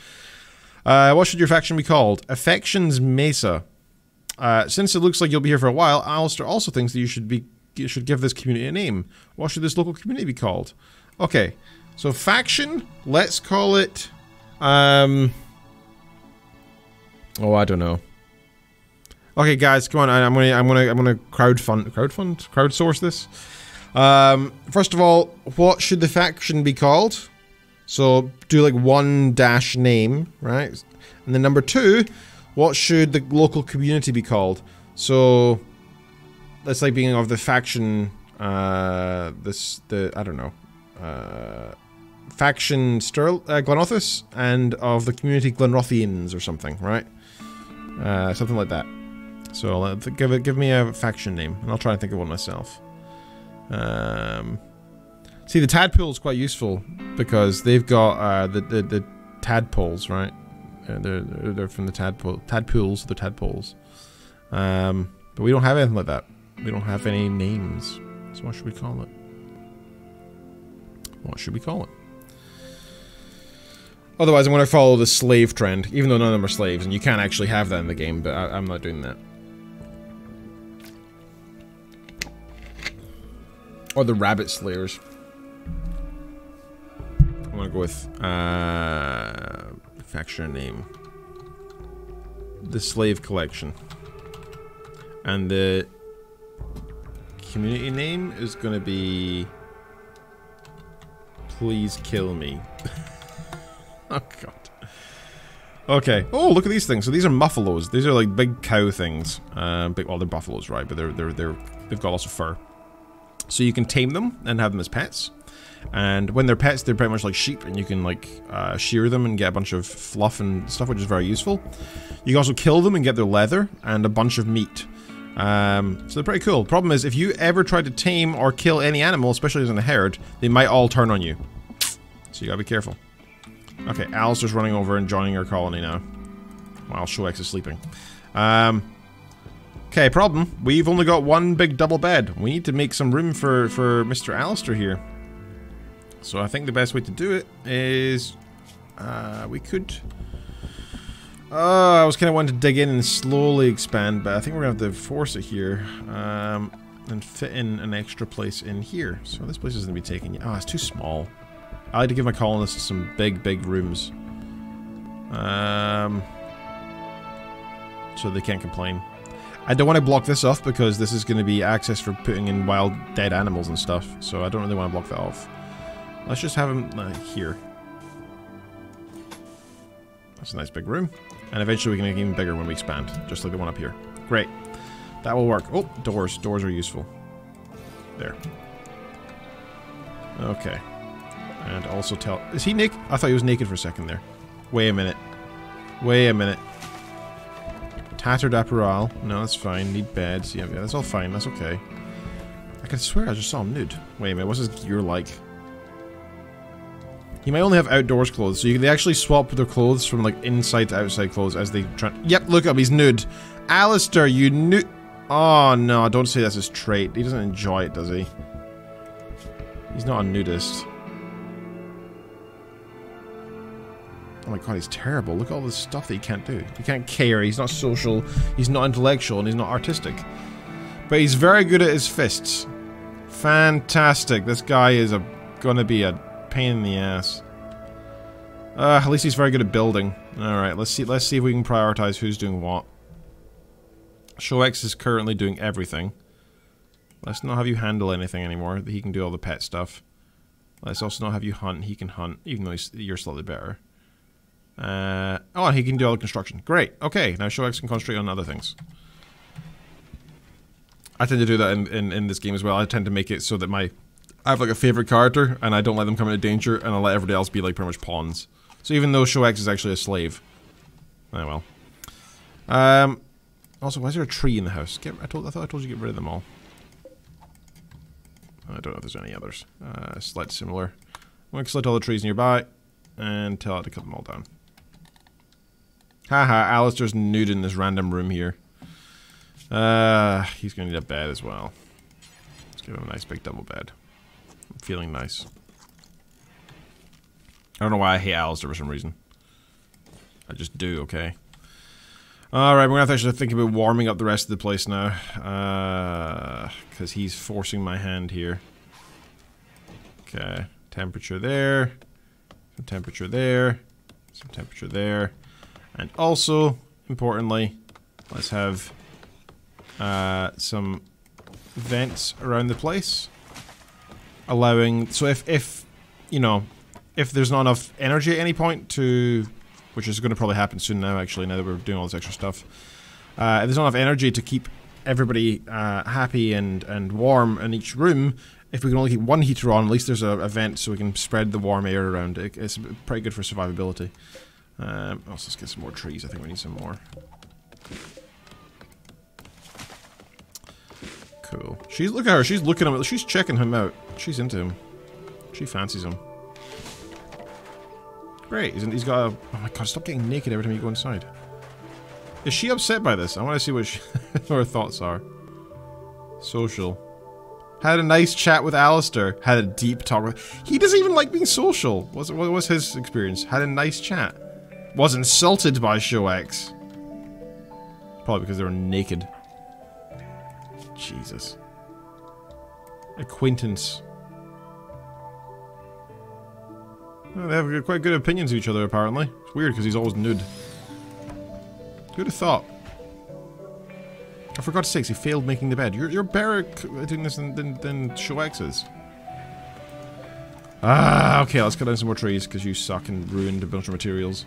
Speaker 2: What should your faction be called? Affections Mesa. Since it looks like you'll be here for a while, Alistair also thinks that you should give this community a name. What should this local community be called? Okay, so faction, let's call it, oh, I don't know. Okay, guys, come on, I'm gonna crowdsource this. First of all, what should the faction be called? So, do like 1- name, right? And then number 2, what should the local community be called? So, that's like being of the faction, I don't know, faction Glenrothes, and of the community Glenrothians or something, right? Something like that. So give me a faction name, and I'll try and think of one myself. See, the tadpole is quite useful because they've got the tadpoles, right? They're from the tadpoles, the tadpoles. But we don't have anything like that. We don't have any names. So what should we call it? What should we call it? Otherwise, I'm going to follow the slave trend, even though none of them are slaves, and you can't actually have that in the game, but I'm not doing that. Or the rabbit slayers. I'm going to go with, faction name. The Slave Collection. And the community name is going to be... Please kill me. Oh, God. Okay. Oh, look at these things. So these are muffalos. These are like big cow things. Well, they're buffaloes, right? But they've got lots of fur. So you can tame them and have them as pets. And when they're pets, they're pretty much like sheep, and you can like shear them and get a bunch of fluff and stuff, which is very useful. You can also kill them and get their leather and a bunch of meat. So they're pretty cool. Problem is, if you ever try to tame or kill any animal, especially as in a herd, they might all turn on you. So you gotta be careful. Okay, Alistair's running over and joining our colony now. While Shoex is sleeping. Okay, problem. We've only got one big double bed. We need to make some room for Mr. Alistair here. So I think the best way to do it is... we could... I was kind of wanting to dig in and slowly expand, but I think we're going to have to force it here. And fit in an extra place in here. So this place isn't going to be taken yet. Oh, it's too small. I like to give my colonists some big, big rooms. So they can't complain. I don't want to block this off because this is going to be access for putting in wild dead animals and stuff. So I don't really want to block that off. Let's just have them here. That's a nice big room. And eventually we can make it even bigger when we expand. Just like the one up here. Great. That will work. Oh, doors. Doors are useful. There. Okay. And also tell... Is he naked? I thought he was naked for a second there. Wait a minute. Wait a minute. Tattered apparel. No, that's fine. Need beds. Yeah, that's all fine. That's okay. I could swear I just saw him nude. Wait a minute. What's his gear like? He might only have outdoors clothes. So they actually swap their clothes from like inside to outside clothes as they try... Yep, look up. He's nude. Alistair, you nude... Oh, no. Don't say that's his trait. He doesn't enjoy it, does he? He's not a nudist. Oh my god, he's terrible. Look at all this stuff that he can't do. He can't care, he's not social, he's not intellectual, and he's not artistic. But he's very good at his fists. Fantastic. This guy is gonna be a pain in the ass. At least he's very good at building. Alright, let's see if we can prioritize who's doing what. Shox is currently doing everything. Let's not have you handle anything anymore. He can do all the pet stuff. Let's also not have you hunt. He can hunt, even though you're slightly better. Oh, he can do all the construction. Great. Okay, now Shox can concentrate on other things. I tend to do that in this game as well. I tend to make it so that I have like a favorite character, and I don't let them come into danger, and I let everybody else be like pretty much pawns. So even though Shox is actually a slave. Oh well. Also, why is there a tree in the house? I thought I told you to get rid of them all. I don't know if there's any others. Select similar. I'm going to select all the trees nearby, and tell it to cut them all down. Haha, Alistair's nude in this random room here. He's going to need a bed as well. Let's give him a nice big double bed. I'm feeling nice. I don't know why I hate Alistair for some reason. I just do, okay? Alright, we're going to have to actually think about warming up the rest of the place now. Because he's forcing my hand here. Okay, temperature there. Some temperature there. Some temperature there. And also, importantly, let's have some vents around the place. Allowing... So if you know, if there's not enough energy at any point to... Which is going to probably happen soon now, actually, now that we're doing all this extra stuff. If there's not enough energy to keep everybody happy and warm in each room, if we can only keep one heater on, at least there's a vent so we can spread the warm air around. It's pretty good for survivability. Also, let's get some more trees. I think we need some more. Cool. Look at her. She's looking at him. She's checking him out. She's into him. She fancies him. Great. He's got a... Oh my god, stop getting naked every time you go inside. Is she upset by this? I want to see what her thoughts are. Social. Had a nice chat with Alistair. Had a deep talk with... He doesn't even like being social. What was his experience? Had a nice chat. Was insulted by Shox. Probably because they were naked. Jesus. Acquaintance. Well, they have quite good opinions of each other, apparently. It's weird, because he's always nude. Who'd have thought? Oh, for God's sakes, he failed making the bed. You're better at doing this than Shox is. Ah, okay, let's cut down some more trees, because you suck and ruined a bunch of materials.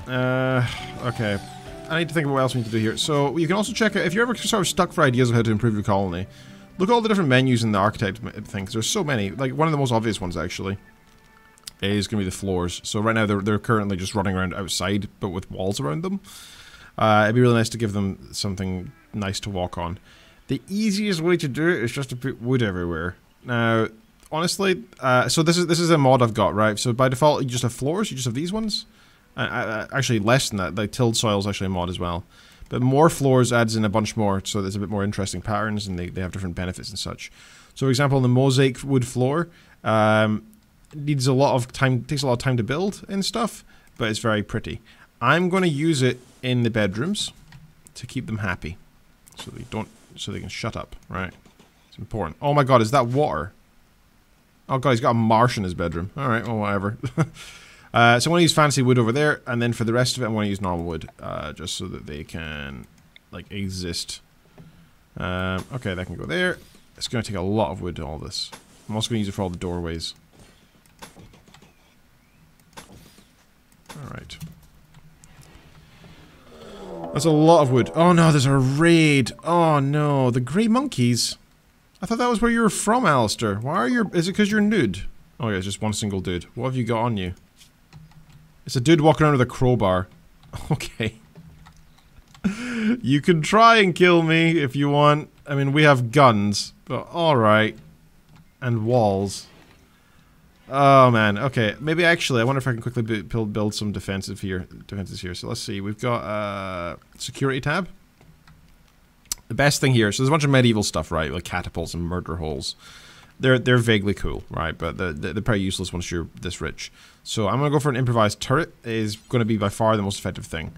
Speaker 2: Okay. I need to think about what else we need to do here. So, you can also check out, if you're ever sort of stuck for ideas of how to improve your colony, look at all the different menus in the architect thing, because there's so many. Like, one of the most obvious ones, actually, is going to be the floors. So right now, they're currently just running around outside, but with walls around them. It'd be really nice to give them something nice to walk on. The easiest way to do it is just to put wood everywhere. Now, honestly, so this is a mod I've got, right? So by default, you just have floors, you just have these ones. Actually, less than that. Like, tilled soil is actually a mod as well. But more floors adds in a bunch more, so there's a bit more interesting patterns, and they have different benefits and such. So, for example, the mosaic wood floor needs a lot of time, takes a lot of time to build and stuff, but it's very pretty. I'm going to use it in the bedrooms to keep them happy, so they can shut up. Right? It's important. Oh my God, is that water? Oh God, he's got a marsh in his bedroom. All right, well, whatever. So I want to use fancy wood over there, and then for the rest of it I want to use normal wood, just so that they can, like, exist. Okay, that can go there. It's going to take a lot of wood to all this. I'm also going to use it for all the doorways. Alright. That's a lot of wood. Oh no, there's a raid. Oh no, the grey monkeys. I thought that was where you were from, Alistair. Why are you... Is it because you're nude? Oh yeah, it's just one single dude. What have you got on you? It's a dude walking around with a crowbar. Okay. You can try and kill me if you want. I mean, we have guns, but alright. And walls. Oh man, okay. Maybe actually, I wonder if I can quickly build some defenses here. So let's see, we've got security tab. The best thing here, so there's a bunch of medieval stuff, right? Like catapults and murder holes. They're vaguely cool, right? But they're pretty useless once you're this rich. So I'm gonna go for an improvised turret. It is gonna be by far the most effective thing.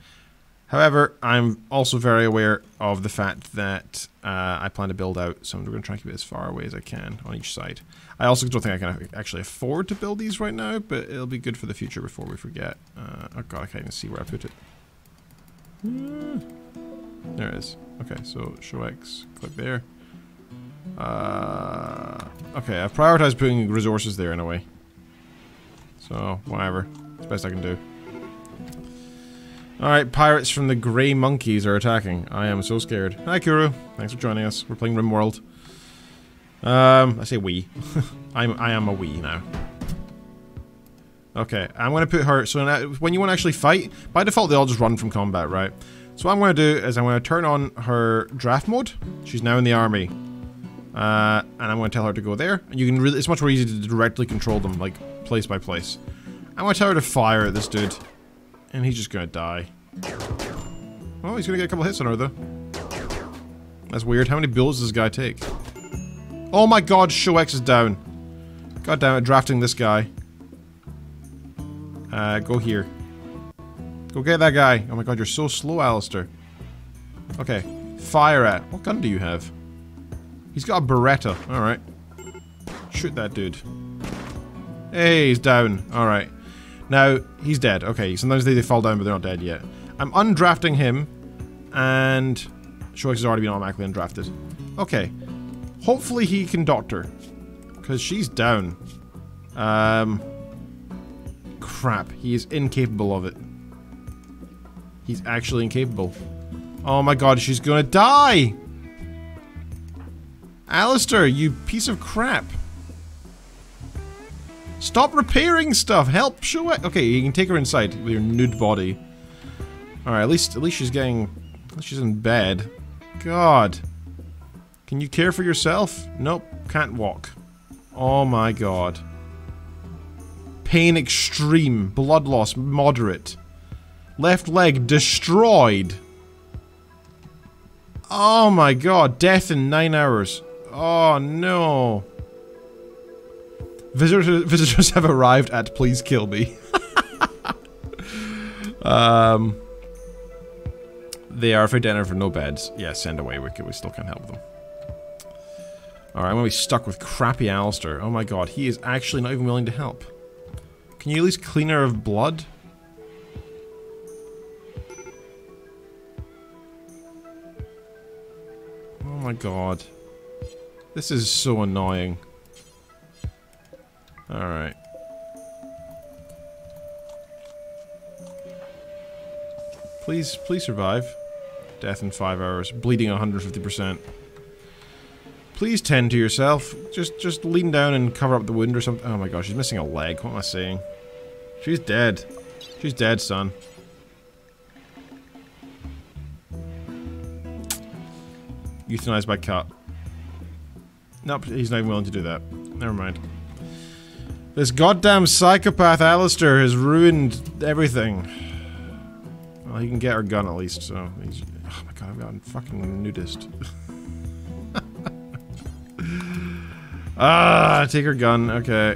Speaker 2: However, I'm also very aware of the fact that I plan to build out, so I'm gonna try and keep it as far away as I can on each side. I also don't think I can actually afford to build these right now, but it'll be good for the future before we forget. Oh god, I can't even see where I put it. There it is. Okay, so show X, click there. Okay, I've prioritized putting resources there in a way. So, whatever. It's the best I can do. Alright, pirates from the Grey Monkeys are attacking. I am so scared. Hi, Kuro. Thanks for joining us. We're playing Rimworld. I say we. I am a we now. Okay, I'm gonna put her... So now, when you want to actually fight, by default they all just run from combat, right? So what I'm gonna do is I'm gonna turn on her draft mode. She's now in the army. And I'm gonna tell her to go there. And you can really... It's much more easy to directly control them, like, place by place. I'm gonna tell her to fire at this dude. And he's just gonna die. Oh, he's gonna get a couple hits on her, though. That's weird. How many bullets does this guy take? Oh my god, Show X is down. God damn it, drafting this guy. Go here. Go get that guy. Oh my god, you're so slow, Alistair. Okay. Fire at. What gun do you have? He's got a Beretta. Alright. Shoot that dude. Hey, he's down. Alright. Now, he's dead. Okay, sometimes they fall down, but they're not dead yet. I'm undrafting him, and Show X has already been automatically undrafted. Okay. Hopefully he can doctor. Because she's down. Crap. He is incapable of it. He's actually incapable. Oh my god, she's gonna die! Alistair, you piece of crap. Stop repairing stuff! Help Show X! Okay, you can take her inside with your nude body. Alright, at least she's getting... At least she's in bed. God. Can you care for yourself? Nope, can't walk. Oh my god. Pain extreme. Blood loss moderate. Left leg destroyed. Oh my god, death in 9 hours. Oh no. Visitors have arrived at please kill me. They are for dinner for no beds. Yeah, send away, we still can't help them. Alright, I'm gonna be stuck with crappy Alistair. Oh my god, he is actually not even willing to help. Can you at least clean her of blood? Oh my god. This is so annoying. Alright. Please survive. Death in 5 hours. Bleeding 150%. Please tend to yourself. Just lean down and cover up the wound or something. Oh my gosh, she's missing a leg. What am I saying? She's dead. She's dead, son. Euthanized by cut. Nope, he's not even willing to do that. Never mind. This goddamn psychopath Alistair has ruined everything. Well, he can get our gun at least, so he's... Oh my god, I've got a fucking nudist. Ah, take her gun, okay.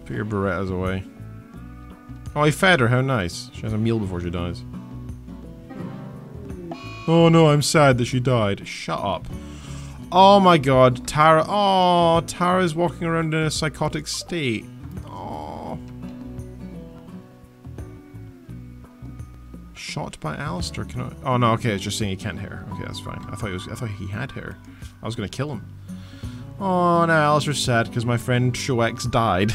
Speaker 2: Put your Berettas away. Oh, he fed her, how nice. She has a meal before she dies. Oh no, I'm sad that she died. Shut up. Oh my god, Tara. Oh, Tara's walking around in a psychotic state. Oh. Shot by Alistair. Can I? Oh no, okay, it's just saying he can't hear. Okay, that's fine. I thought he had hair. I was gonna kill him. Oh, now Alistair's sad because my friend Shoex died.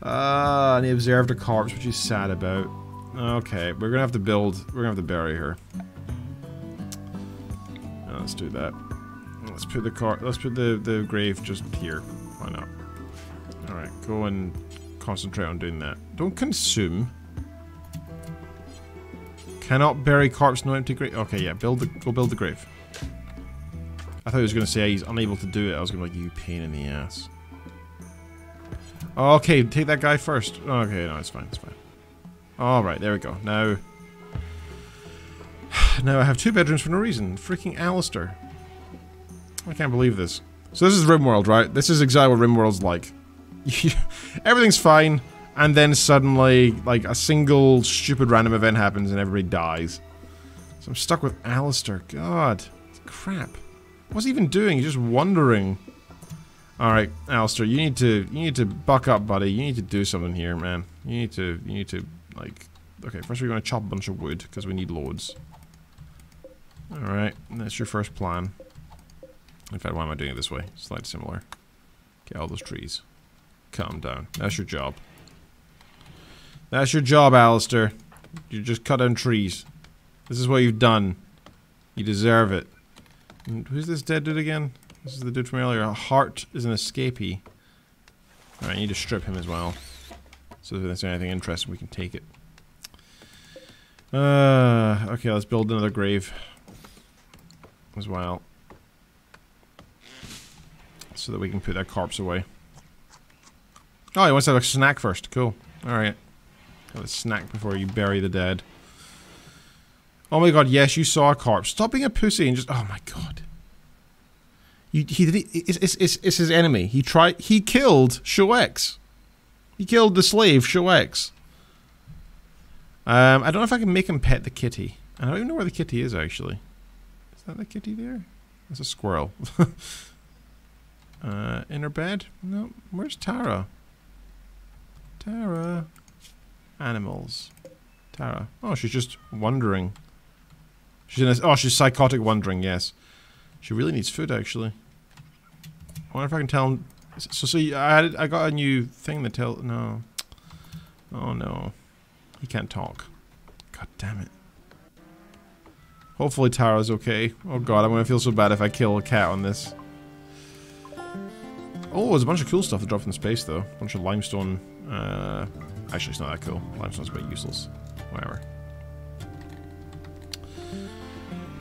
Speaker 2: And he observed a corpse, which he's sad about. Okay, we're gonna have to build. We're gonna have to bury her. Let's do that. Let's put the grave just here. Why not? All right, go and concentrate on doing that. Don't consume. Cannot bury corpse, no empty grave. Okay, yeah, go build the grave. I thought he was gonna say he's unable to do it. I was gonna be like, you pain in the ass. Okay, take that guy first. Okay, no, it's fine, it's fine. Alright, there we go. Now I have 2 bedrooms for no reason. Freaking Alistair. I can't believe this. So this is Rimworld, right? This is exactly what Rimworld's like. Everything's fine, and then suddenly, like, a single stupid random event happens and everybody dies. So I'm stuck with Alistair. God. Crap. What's he even doing? He's just wandering. Alright, Alistair, you need to buck up, buddy. You need to do something here, man. You need to, like... Okay, first we're gonna chop a bunch of wood, because we need loads. Alright, that's your first plan. In fact, why am I doing it this way? Slightly similar. Get all those trees. Cut them down. That's your job. That's your job, Alistair. You just cut down trees. This is what you've done. You deserve it. And who's this dead dude again? This is the dude from earlier. Hart is an escapee. Alright, I need to strip him as well. So if there's anything interesting, we can take it. Okay, let's build another grave. As well. So that we can put that corpse away. Oh, he wants to have a snack first. Cool. Alright. Have a snack before you bury the dead. Oh my god, yes, you saw a corpse. Stop being a pussy and just... Oh my god. It's his enemy. He killed Shoex. He killed the slave, Shoex. I don't know if I can make him pet the kitty. I don't even know where the kitty is, actually. Is that the kitty there? That's a squirrel. In her bed? No. Where's Tara? Tara. Animals. Tara. Oh, she's just wandering. She's psychotic wandering, yes. She really needs food, actually. I wonder if I can tell him... So see, I got a new thing to tell... No. Oh, no. He can't talk. God damn it. Hopefully Tara's okay. Oh god, I'm gonna feel so bad if I kill a cat on this. Oh, there's a bunch of cool stuff that dropped from space, though. A bunch of limestone... Actually, it's not that cool. Limestone's a bit useless. Whatever.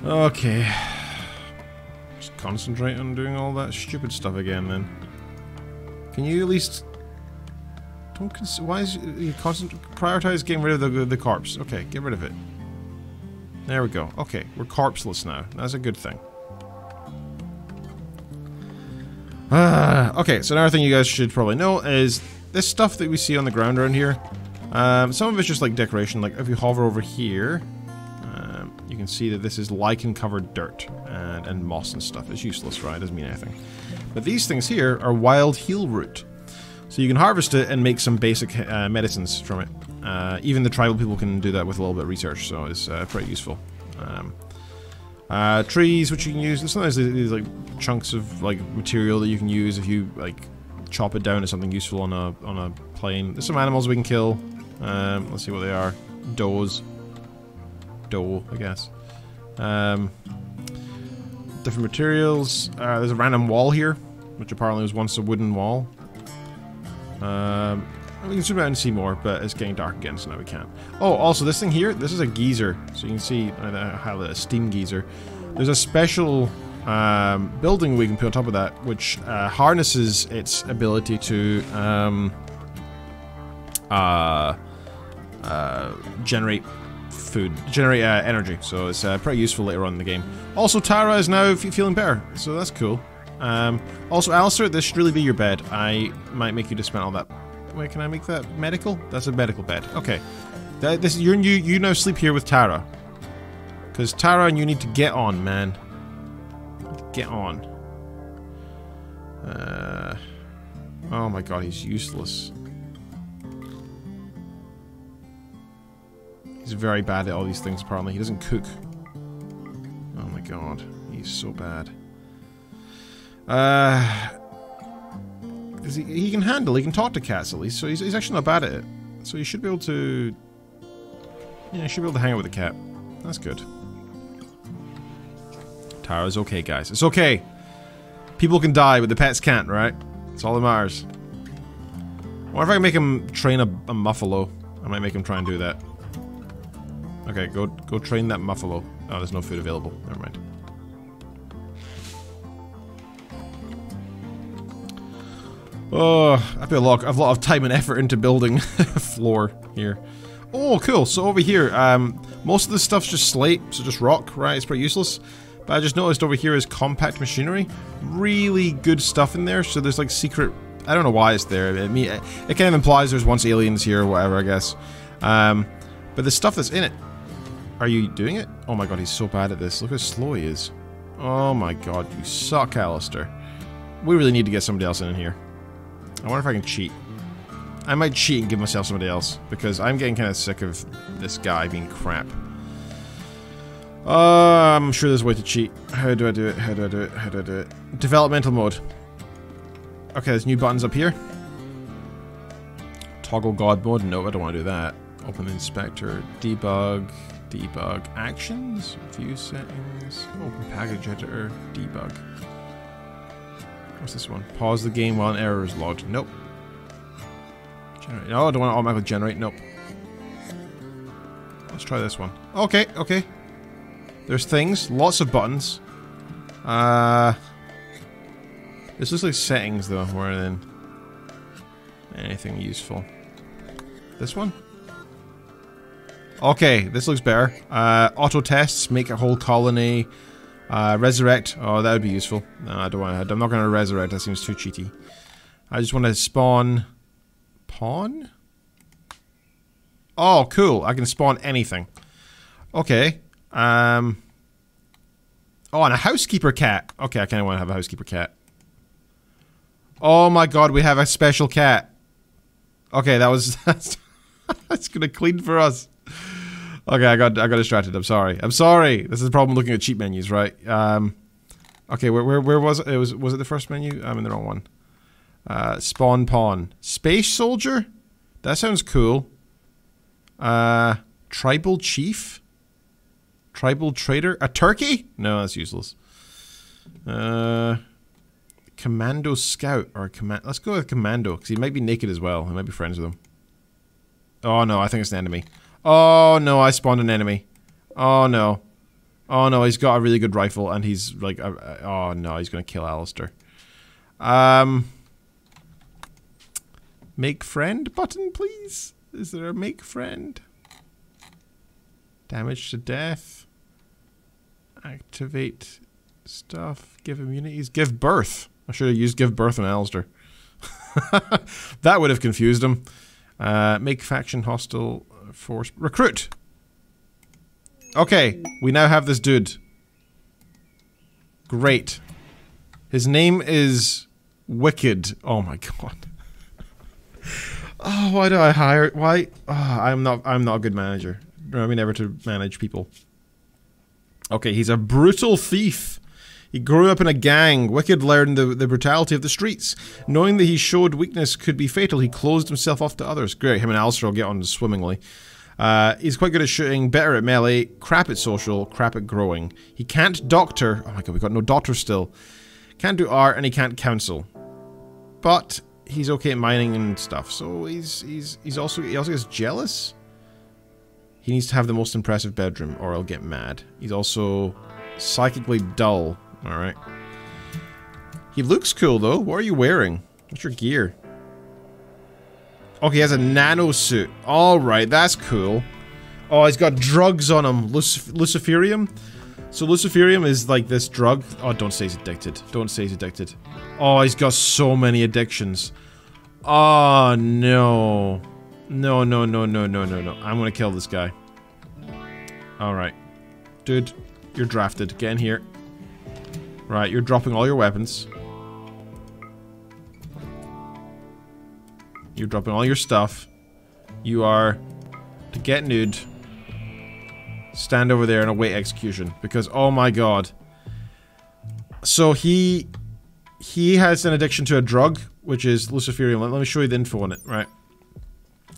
Speaker 2: Okay. Just concentrate on doing all that stupid stuff again, then. Can you at least... Don't why is you prioritize getting rid of the corpse? Okay, get rid of it. There we go. Okay, we're corpseless now. That's a good thing. Okay, so another thing you guys should probably know is this stuff that we see on the ground around here. Some of it's just like decoration. Like if you hover over here, you can see that this is lichen-covered dirt and moss and stuff. It's useless, right? It doesn't mean anything. But these things here are wild heel root. So you can harvest it and make some basic medicines from it. Even the tribal people can do that with a little bit of research, so it's pretty useful. Trees, which you can use. Sometimes these like chunks of like material that you can use if you like chop it down to something useful on a plane. There's some animals we can kill. Let's see what they are. Does. Doe, I guess. Different materials. There's a random wall here, which apparently was once a wooden wall. We can zoom out and see more, but it's getting dark again, so now we can't. Oh, also this thing here, this is a geyser. So you can see a steam geyser. There's a special building we can put on top of that, which harnesses its ability to generate food, generate energy. So it's pretty useful later on in the game. Also, Tara is now feeling better, so that's cool. Also, Alistair, this should really be your bed. I might make you dismantle that. Wait, can I make that medical? That's a medical bed. Okay. You now sleep here with Tara. Because Tara and you need to get on, man. Get on. Oh my god, he's useless. He's very bad at all these things, apparently. He doesn't cook. Oh my god, he's so bad. He can handle, he can talk to cats at least, so he's actually not bad at it. So you should be able to... Yeah, you should be able to hang out with the cat. That's good. Tara's okay, guys. It's okay. People can die, but the pets can't, right? That's all that matters. I wonder if I can make him train a muffalo. I might make him try and do that. Okay, go train that muffalo. Oh, there's no food available. Never mind. Oh, I put a lot of time and effort into building a floor here. Oh, cool. So over here, most of this stuff's just slate, so just rock, right? It's pretty useless. But I just noticed over here is compact machinery. Really good stuff in there. So there's like secret... I don't know why it's there. I mean, it kind of implies there's once aliens here or whatever, I guess. But the stuff that's in it... Are you doing it? Oh my god, he's so bad at this. Look how slow he is. Oh my god, you suck, Alistair. We really need to get somebody else in here. I wonder if I can cheat. I might cheat and give myself somebody else, because I'm getting kind of sick of this guy being crap. I'm sure there's a way to cheat. How do I do it? How do I do it? How do I do it? Developmental mode. Okay, there's new buttons up here. Toggle God mode. No, I don't want to do that. Open the inspector. Debug. Debug. Actions. View settings. Open package editor. Debug. What's this one? Pause the game while an error is logged. Nope. Generate. No, I don't want to automatically generate. Nope. Let's try this one. Okay, okay. There's things. Lots of buttons. This looks like settings, though, more than anything useful. This one? Okay, this looks better. Auto tests, make a whole colony. Resurrect. Oh, that would be useful. No, I don't want to. I'm not going to resurrect. That seems too cheaty. I just want to spawn... Pawn? Oh, cool. I can spawn anything. Okay. Oh, and a housekeeper cat. Okay, I kind of want to have a housekeeper cat. Oh my god, we have a special cat. Okay, that was... That's gonna clean for us. Okay, I got distracted. I'm sorry. I'm sorry. This is the problem looking at cheat menus, right? Okay, where was it? Was it the first menu? I'm in the wrong one. Spawn pawn. Space soldier? That sounds cool. Tribal chief? Tribal trader? A turkey? No, that's useless. Commando scout or command. Let's go with commando because he might be naked as well. I might be friends with him. Oh no, I think it's an enemy. Oh no, I spawned an enemy. Oh no. Oh no, he's got a really good rifle and he's like, oh no, he's gonna kill Alistair. Make friend button, please. Is there a make friend? Damage to death. Activate stuff. Give immunities. Give birth. I should have used give birth on Alistair. That would have confused him. Make faction hostile force. Recruit! Okay, we now have this dude. Great. His name is Wicked. Oh my god. Oh, why do I hire? Why? Oh, I'm not a good manager. I mean, never to manage people. Okay, he's a brutal thief. He grew up in a gang. Wicked learned the brutality of the streets. Knowing that he showed weakness could be fatal, he closed himself off to others. Great, him and Alistair will get on swimmingly. He's quite good at shooting, better at melee, crap at social, crap at growing. He can't doctor. Oh my god, we've got no doctor still. Can't do art, and he can't counsel. But he's okay at mining and stuff. So he also gets jealous. He needs to have the most impressive bedroom, or I'll get mad. He's also psychically dull. Alright. He looks cool, though. What are you wearing? What's your gear? Okay, he has a nano suit. Alright, that's cool. Oh, he's got drugs on him. Luciferium? So Luciferium is like this drug. Oh, don't say he's addicted. Don't say he's addicted. Oh, he's got so many addictions. Oh, no. No, no, no, no, no, no, no. I'm gonna kill this guy. Alright. Dude, you're drafted. Get in here. Right, you're dropping all your weapons. You're dropping all your stuff. You are to get nude. Stand over there and await execution. Because, oh my god. So he has an addiction to a drug, which is Luciferium. Let me show you the info on it, right?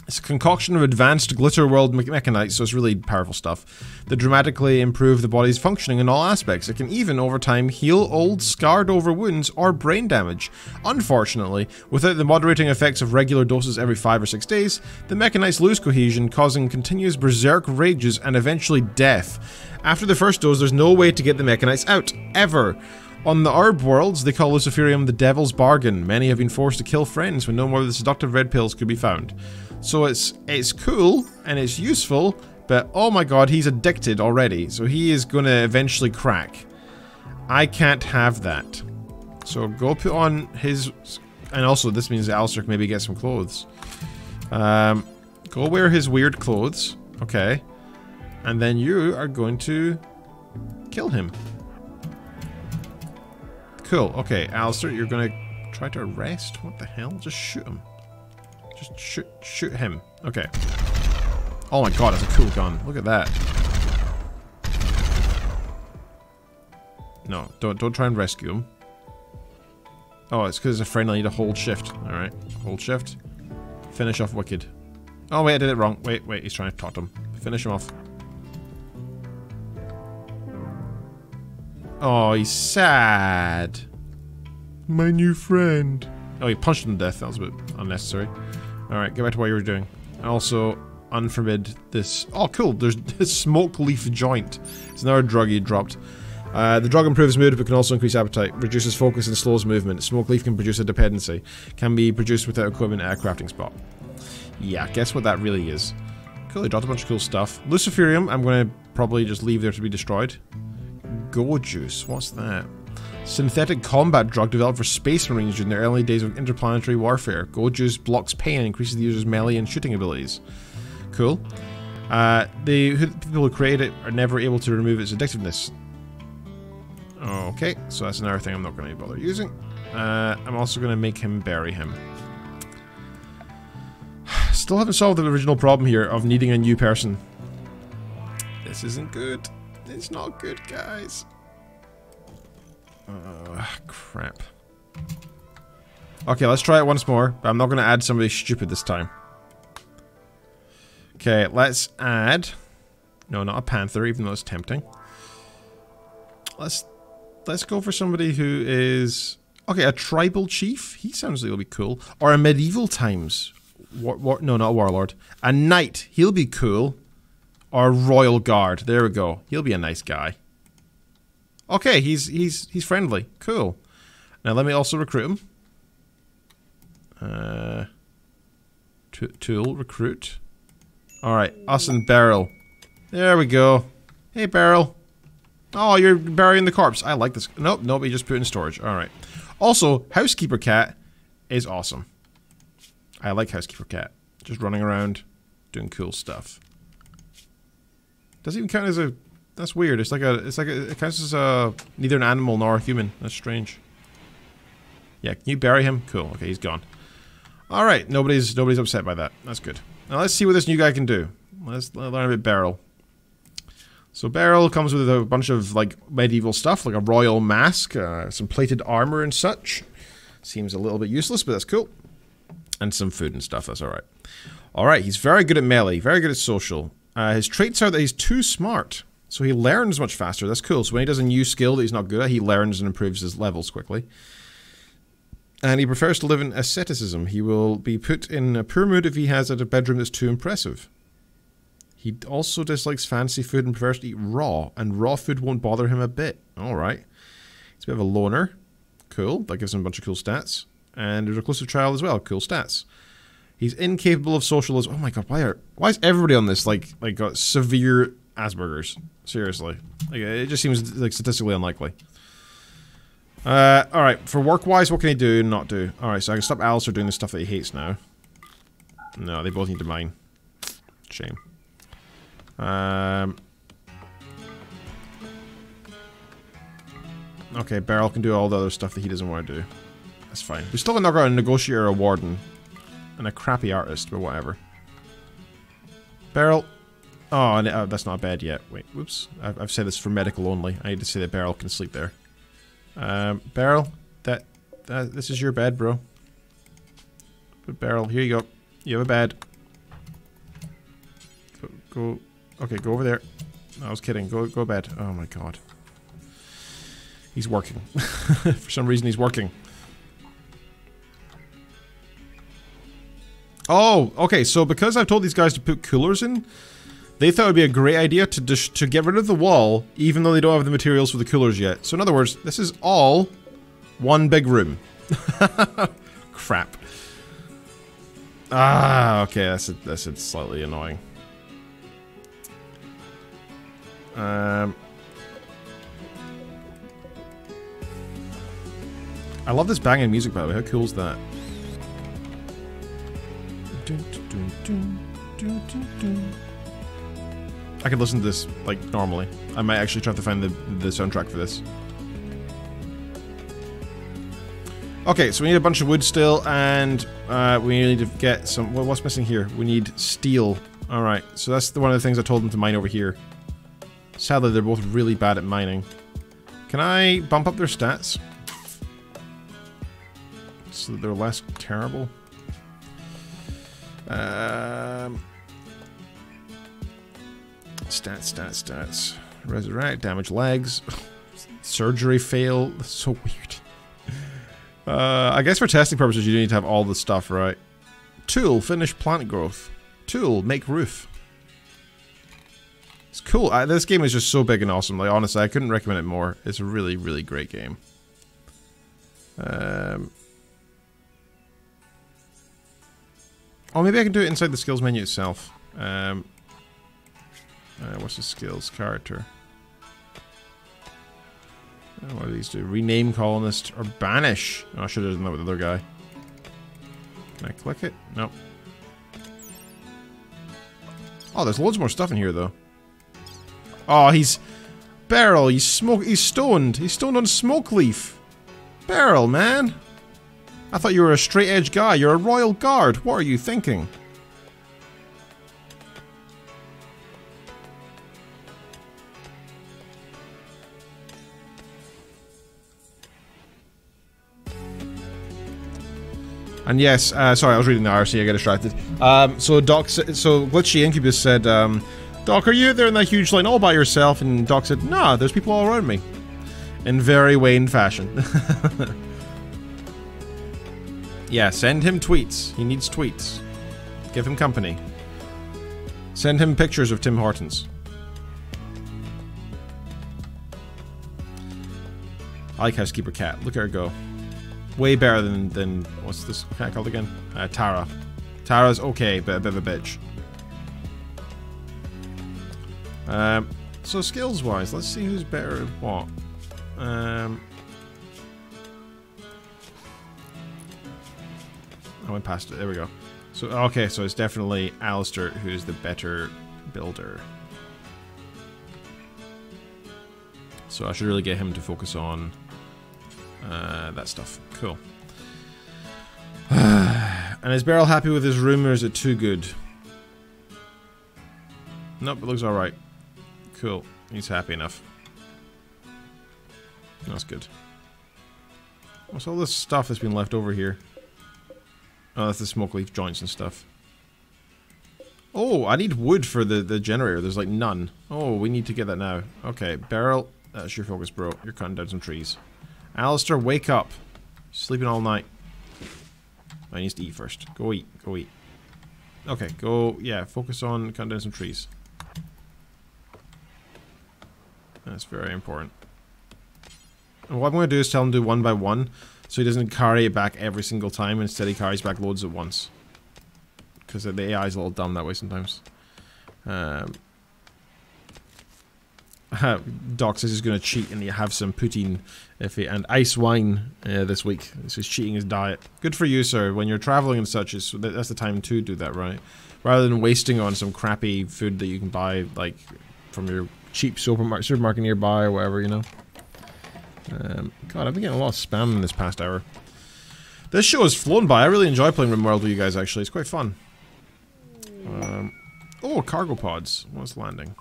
Speaker 2: It's a concoction of advanced Glitterworld mechanites, so it's really powerful stuff, that dramatically improve the body's functioning in all aspects. It can even, over time, heal old, scarred-over wounds or brain damage. Unfortunately, without the moderating effects of regular doses every 5 or 6 days, the mechanites lose cohesion, causing continuous berserk rages and eventually death. After the first dose, there's no way to get the mechanites out, ever. On the herb worlds, they call Luciferium the Devil's Bargain. Many have been forced to kill friends when no more of the seductive red pills could be found. So it's cool, and it's useful, but oh my god, he's addicted already, so he is gonna eventually crack. I can't have that. So go put on his... And also, this means Alistair can maybe get some clothes. Go wear his weird clothes, okay. And then you are going to kill him. Cool, okay, Alistair, you're gonna try to arrest? What the hell? Just shoot him. Just shoot him. Okay. Oh my god, that's a cool gun. Look at that. No, don't try and rescue him. Oh, it's because it's a friend. I need to hold shift. Alright. Hold shift. Finish off Wicked. Oh wait, I did it wrong. Wait, he's trying to talk to him. Finish him off. Oh, he's sad. My new friend. Oh, he punched him to death. That was a bit unnecessary. Alright, get back to what you were doing. Also, unforbid this... Oh, cool. There's this smoke leaf joint. It's another drug you dropped. The drug improves mood but can also increase appetite. Reduces focus and slows movement. Smoke leaf can produce a dependency. Can be produced without equipment at a crafting spot. Yeah, guess what that really is. Cool, they dropped a bunch of cool stuff. Luciferium, I'm going to probably just leave there to be destroyed. Go juice, what's that? Synthetic combat drug developed for space marines during the early days of interplanetary warfare. Go juice blocks pain and increases the user's melee and shooting abilities. Cool. The people who created it are never able to remove its addictiveness. Okay, so that's another thing I'm not going to bother using. I'm also going to make him bury him. Still haven't solved the original problem here of needing a new person. This isn't good. It's not good, guys. Crap. Okay, let's try it once more, but I'm not going to add somebody stupid this time. Okay, let's add... No, not a panther, even though it's tempting. Let's go for somebody who is... Okay, a tribal chief? He sounds like he'll be cool. Or a medieval times... No, not a warlord. A knight. He'll be cool. Or a royal guard. There we go. He'll be a nice guy. Okay, he's friendly. Cool. Now let me also recruit him. Tool, recruit. Alright, us and Beryl. There we go. Hey, Beryl. Oh, you're burying the corpse. I like this. Nope, he just put it in storage. Alright. Also, Housekeeper Cat is awesome. I like Housekeeper Cat. Just running around, doing cool stuff. Doesn't even count as a... That's weird. It counts as neither an animal nor a human. That's strange. Yeah, can you bury him? Cool. Okay, he's gone. Alright, nobody's upset by that. That's good. Now let's see what this new guy can do. Let's learn about Beryl. So Beryl comes with a bunch of, like, medieval stuff, like a royal mask, some plated armor and such. Seems a little bit useless, but that's cool. And some food and stuff, that's alright. Alright, he's very good at melee, very good at social. His traits are that he's too smart. So he learns much faster. That's cool. So when he does a new skill that he's not good at, he learns and improves his levels quickly. And he prefers to live in asceticism. He will be put in a poor mood if he has a bedroom that's too impressive. He also dislikes fancy food and prefers to eat raw. And raw food won't bother him a bit. Alright. He's a bit of a loner. Cool. That gives him a bunch of cool stats. And a reclusive child as well. Cool stats. He's incapable of socialism. Oh my god, why is everybody on this like got severe Asperger's? Seriously. Like, it just seems like statistically unlikely. Alright, for work-wise, what can he do and not do? Alright, so I can stop Alistair doing the stuff that he hates now. No, they both need to mine. Shame. Okay, Beryl can do all the other stuff that he doesn't want to do. That's fine. We still not got a negotiator, a warden, and a crappy artist, but whatever. Beryl. Oh, that's not bed yet. Wait, whoops. I've said this for medical only. I need to say that Beryl can sleep there. Beryl, this is your bed, bro. But Beryl, here you go. You have a bed. Go. Okay, go over there. No, I was kidding. Go to bed. Oh my god. He's working. For some reason, he's working. Oh, okay. So because I've told these guys to put coolers in, they thought it would be a great idea to get rid of the wall, even though they don't have the materials for the coolers yet. So in other words, this is all one big room. Crap. Ah, okay. That's slightly annoying. I love this banging music, by the way. How cool is that? I could listen to this, like, normally. I might actually try to find the soundtrack for this. Okay, so we need a bunch of wood still, and we need to get some... Well, what's missing here? We need steel. Alright, so that's one of the things I told them to mine over here. Sadly, they're both really bad at mining. Can I bump up their stats? So that they're less terrible? Stats. Resurrect, damage legs. Surgery fail. That's so weird. I guess for testing purposes you need to have all the stuff, right? Tool, finish plant growth. Tool, make roof. It's cool. This game is just so big and awesome. Like, honestly, I couldn't recommend it more. It's a really, really great game. Oh, maybe I can do it inside the skills menu itself. What's the skills? Character. What do these do? Rename colonist or banish? Oh, I should have done that with the other guy. Can I click it? Nope. Oh, there's loads more stuff in here, though. Oh, he's... Beryl, he's stoned. He's stoned on smoke leaf. Beryl, man. I thought you were a straight-edge guy. You're a royal guard. What are you thinking? And yes, sorry, I was reading the RC, I got distracted. So Glitchy Incubus said, Doc, are you there in that huge line all by yourself? And Doc said, nah, there's people all around me. In very Wayne fashion. Yeah, send him tweets. He needs tweets. Give him company. Send him pictures of Tim Hortons. I like Housekeeper Cat. Look at her go. Way better than what's this cat called again? Tara. Tara's okay, but a bit of a bitch. So skills-wise, let's see who's better at what. I went past it. There we go. So okay, so it's definitely Alistair who's the better builder. So I should really get him to focus on that stuff. Cool. And is Beryl happy with his room, or is it too good? Nope, it looks alright. Cool. He's happy enough. That's good. What's all this stuff that's been left over here? Oh, that's the smoke leaf joints and stuff. Oh, I need wood for the generator. There's like none. Oh, we need to get that now. Okay, Beryl, that's your focus, bro. You're cutting down some trees. Alistair, wake up. Sleeping all night. I need to eat first. Go eat. Go eat. Okay, go... Yeah, focus on cutting down some trees. That's very important. And what I'm going to do is tell him to do one by one, so he doesn't carry it back every single time. Instead, he carries back loads at once. because the AI is a little dumb that way sometimes. Doc says he's going to cheat and have some poutine and ice wine this week. So he's cheating his diet. Good for you, sir. When you're traveling and such, that's the time to do that, right? Rather than wasting on some crappy food that you can buy, like, from your cheap supermarket nearby or whatever, you know? God, I've been getting a lot of spam in this past hour. This show has flown by. I really enjoy playing Rimworld with you guys, actually. It's quite fun. Oh, cargo pods. What's landing?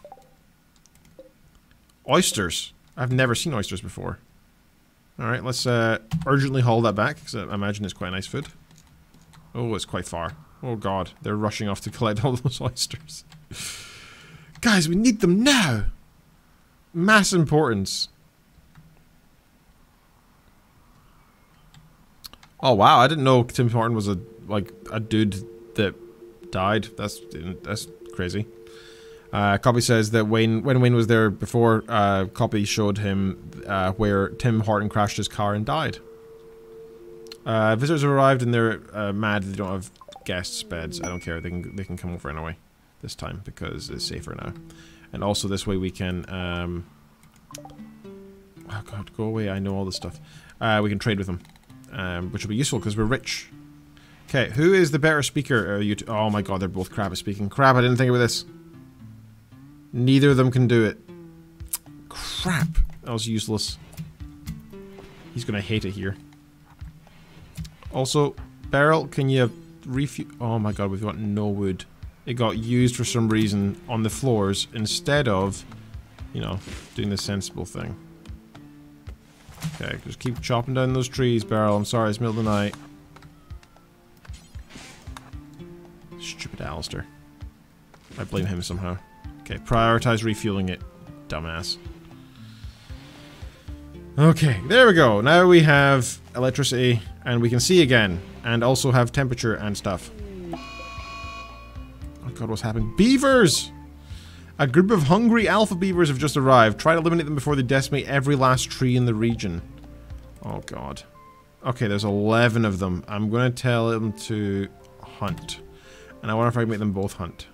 Speaker 2: Oysters. I've never seen oysters before. Alright, let's urgently haul that back, because I imagine it's quite nice food. Oh, it's quite far. Oh god, they're rushing off to collect all those oysters. Guys, we need them now! Mass importance. Oh wow, I didn't know Tim Horton was a dude that died. That's crazy. Copy says that when Wayne was there before, Copy showed him where Tim Horton crashed his car and died. Visitors have arrived and they're mad they don't have guests' beds. I don't care. They can come over anyway this time because it's safer now. And also this way we can oh god, go away. I know all this stuff. We can trade with them, which will be useful because we're rich. Okay, who is the better speaker? Oh my god, they're both crap at speaking. Crap, I didn't think about this. Neither of them can do it. Crap. That was useless. He's gonna hate it here. Also, Beryl, can you refuel? Oh my god, we've got no wood. It got used for some reason on the floors instead of, you know, doing the sensible thing. Okay, just keep chopping down those trees, Beryl. I'm sorry, it's middle of the night. Stupid Alistair. I blame him somehow. Okay, prioritize refueling it, dumbass. Okay, there we go. Now we have electricity, and we can see again, and also have temperature and stuff. Oh god, what's happening? Beavers! A group of hungry alpha beavers have just arrived. Try to eliminate them before they decimate every last tree in the region. Oh god. Okay, there's 11 of them. I'm going to tell them to hunt. And I wonder if I can make them both hunt.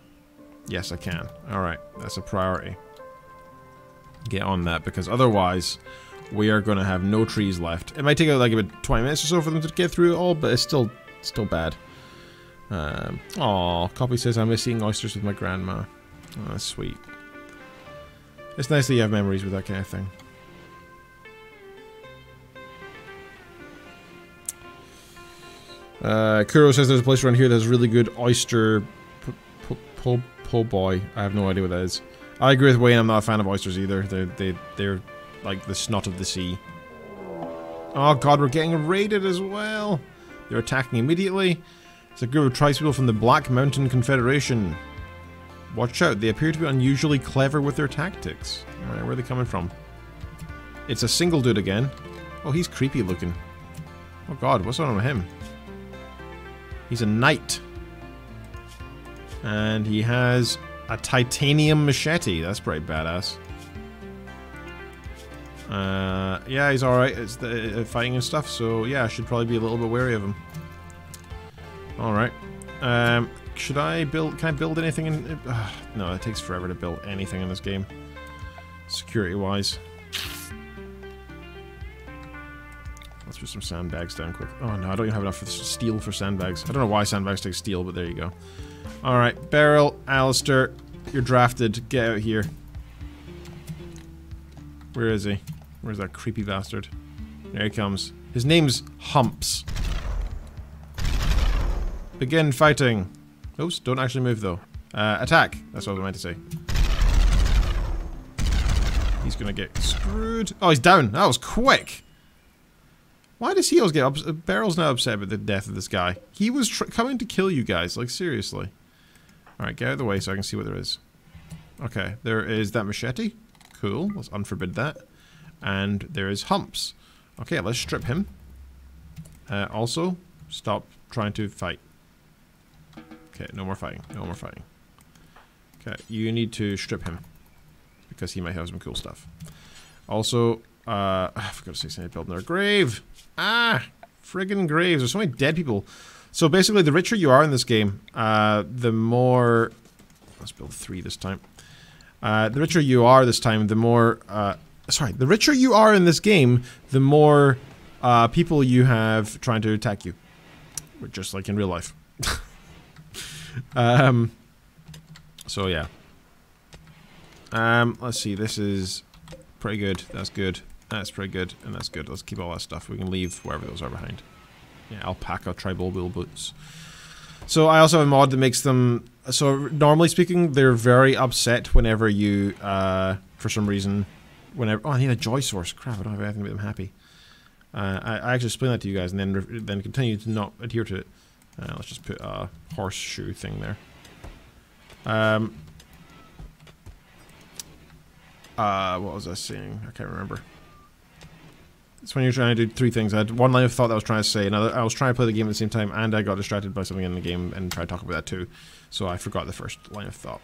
Speaker 2: Yes, I can. Alright, that's a priority. Get on that, because otherwise, we are going to have no trees left. It might take like about 20 minutes or so for them to get through it all, but it's still bad. Aw, Copy says I miss eating oysters with my grandma. Oh, that's sweet. It's nice that you have memories with that kind of thing. Kuro says there's a place around here that has really good oyster... Po boy. I have no idea what that is. I agree with Wayne, I'm not a fan of oysters either. They're like the snot of the sea. Oh god, we're getting raided as well. They're attacking immediately. It's a group of tribespeople from the Black Mountain Confederation. Watch out, they appear to be unusually clever with their tactics. Alright, where are they coming from? It's a single dude again. Oh, he's creepy looking. Oh god, what's on with him? He's a knight. And he has a titanium machete. That's pretty badass. Yeah, he's alright. It's the fighting and stuff, so yeah, I should probably be a little bit wary of him. Alright. Should I build... Can I build anything in... no, it takes forever to build anything in this game. Security-wise. Let's put some sandbags down quick. Oh no, I don't even have enough steel for sandbags. I don't know why sandbags take steel, but there you go. Alright, Beryl, Alistair, you're drafted. Get out here. Where is he? Where's that creepy bastard? There he comes. His name's Humps. Begin fighting. Oops, don't actually move though. Attack. That's what I meant to say. He's gonna get screwed. Oh, he's down. That was quick. Why does he always get upset? Beryl's now upset about the death of this guy. He was coming to kill you guys, like seriously. Alright, get out of the way so I can see what there is. Okay, there is that machete. Cool, let's unforbid that. And there is Humps. Okay, let's strip him. Also, stop trying to fight. Okay, no more fighting, no more fighting. Okay, you need to strip him. Because he might have some cool stuff. Also, I forgot to say something, building our grave. Ah! Friggin' graves. There's so many dead people. So basically, the richer you are in this game, the more... Let's build 3 this time. The richer you are this time, the more... sorry, the richer you are in this game, the more people you have trying to attack you. Just like in real life. So yeah. Let's see, this is pretty good. That's good. That's pretty good. And that's good. Let's keep all that stuff. We can leave wherever those are behind. Yeah, alpaca tribal wheel boots. So I also have a mod that makes them... So normally speaking, they're very upset whenever you, for some reason... Whenever... Oh, I need a joy source. Crap, I don't have anything to make them happy. I actually explain that to you guys and then continue to not adhere to it. Let's just put a horseshoe thing there. What was I saying? I can't remember. It's when you're trying to do 3 things. I had one line of thought that I was trying to say, another I was trying to play the game at the same time, and I got distracted by something in the game and tried to talk about that too. So I forgot the first line of thought.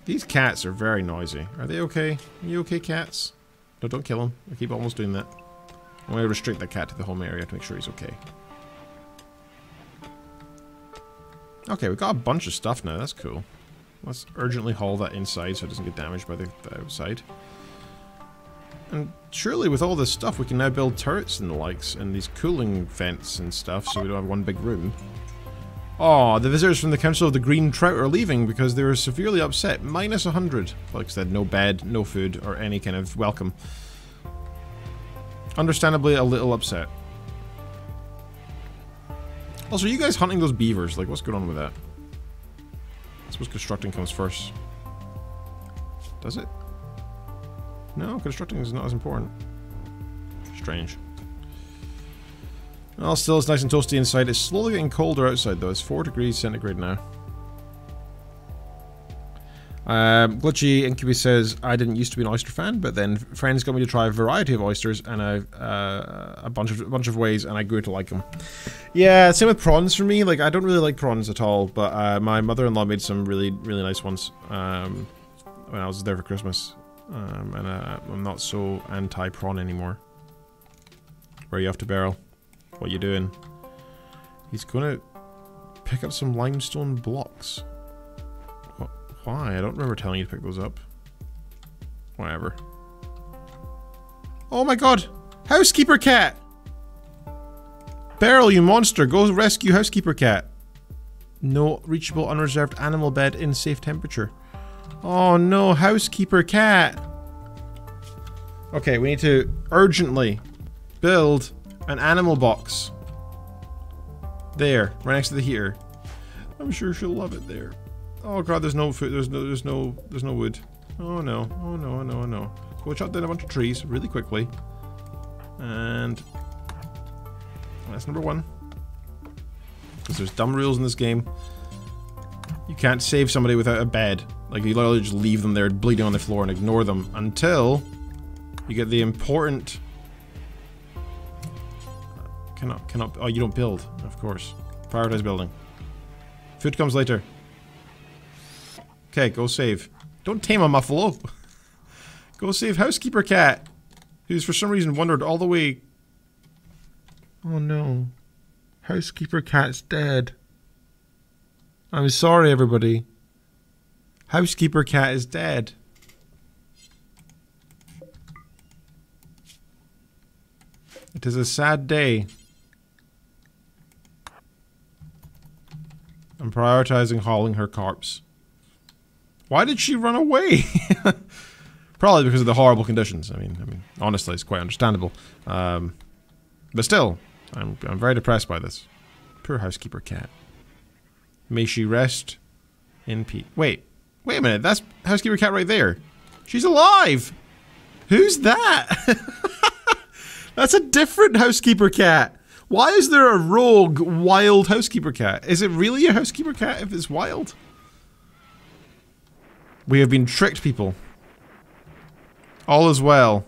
Speaker 2: These cats are very noisy. Are they okay? Are you okay, cats? No, don't kill them. I keep almost doing that. I'm going to restrict that cat to the home area to make sure he's okay. Okay, we've got a bunch of stuff now. That's cool. Let's urgently haul that inside so it doesn't get damaged by the outside. And surely with all this stuff we can now build turrets and the likes and these cooling vents and stuff so we don't have one big room. Oh, the visitors from the Council of the Green Trout are leaving because they were severely upset. Minus 100. Like I said, no bed, no food, or any kind of welcome. Understandably a little upset. Also, are you guys hunting those beavers? Like, what's going on with that? I suppose constructing comes first. Does it? No, constructing is not as important. Strange. Well, still it's nice and toasty inside. It's slowly getting colder outside though. It's 4 degrees centigrade now. Glitchy Incubus says, I didn't used to be an oyster fan, but then friends got me to try a variety of oysters and a bunch of ways, and I grew to like them. Yeah, same with prawns for me. Like, I don't really like prawns at all, but my mother-in-law made some really nice ones when I was there for Christmas. And I'm not so anti-prawn anymore. Where are you off to, Beryl? What are you doing? He's gonna pick up some limestone blocks. Why? I don't remember telling you to pick those up. Whatever. Oh my god! Housekeeper cat! Beryl, you monster! Go rescue Housekeeper cat! No reachable unreserved animal bed in safe temperature. Oh no, Housekeeper cat! Okay, we need to urgently build an animal box. There, right next to the heater. I'm sure she'll love it there. Oh god, there's no food. There's no wood. Oh no! Oh no! Oh no! Oh no! So we'll chop down a bunch of trees really quickly, and that's number 1. Because there's dumb rules in this game. You can't save somebody without a bed. Like, you literally just leave them there bleeding on the floor and ignore them until you get the important. Cannot. Oh, you don't build, of course. Prioritize building. Food comes later. Okay, go save. Don't tame a muffalo. Go save Housekeeper cat, who's for some reason wandered all the way. Oh no. Housekeeper cat's dead. I'm sorry, everybody. Housekeeper cat is dead. It is a sad day. I'm prioritizing hauling her corpse. Why did she run away? Probably because of the horrible conditions. I mean, honestly, it's quite understandable. But still, I'm very depressed by this. Poor Housekeeper cat. May she rest in peace. Wait a minute. That's Housekeeper cat right there. She's alive. Who's that? That's a different Housekeeper cat. Why is there a rogue, wild Housekeeper cat? Is it really a Housekeeper cat if it's wild? We have been tricked, people. All is well.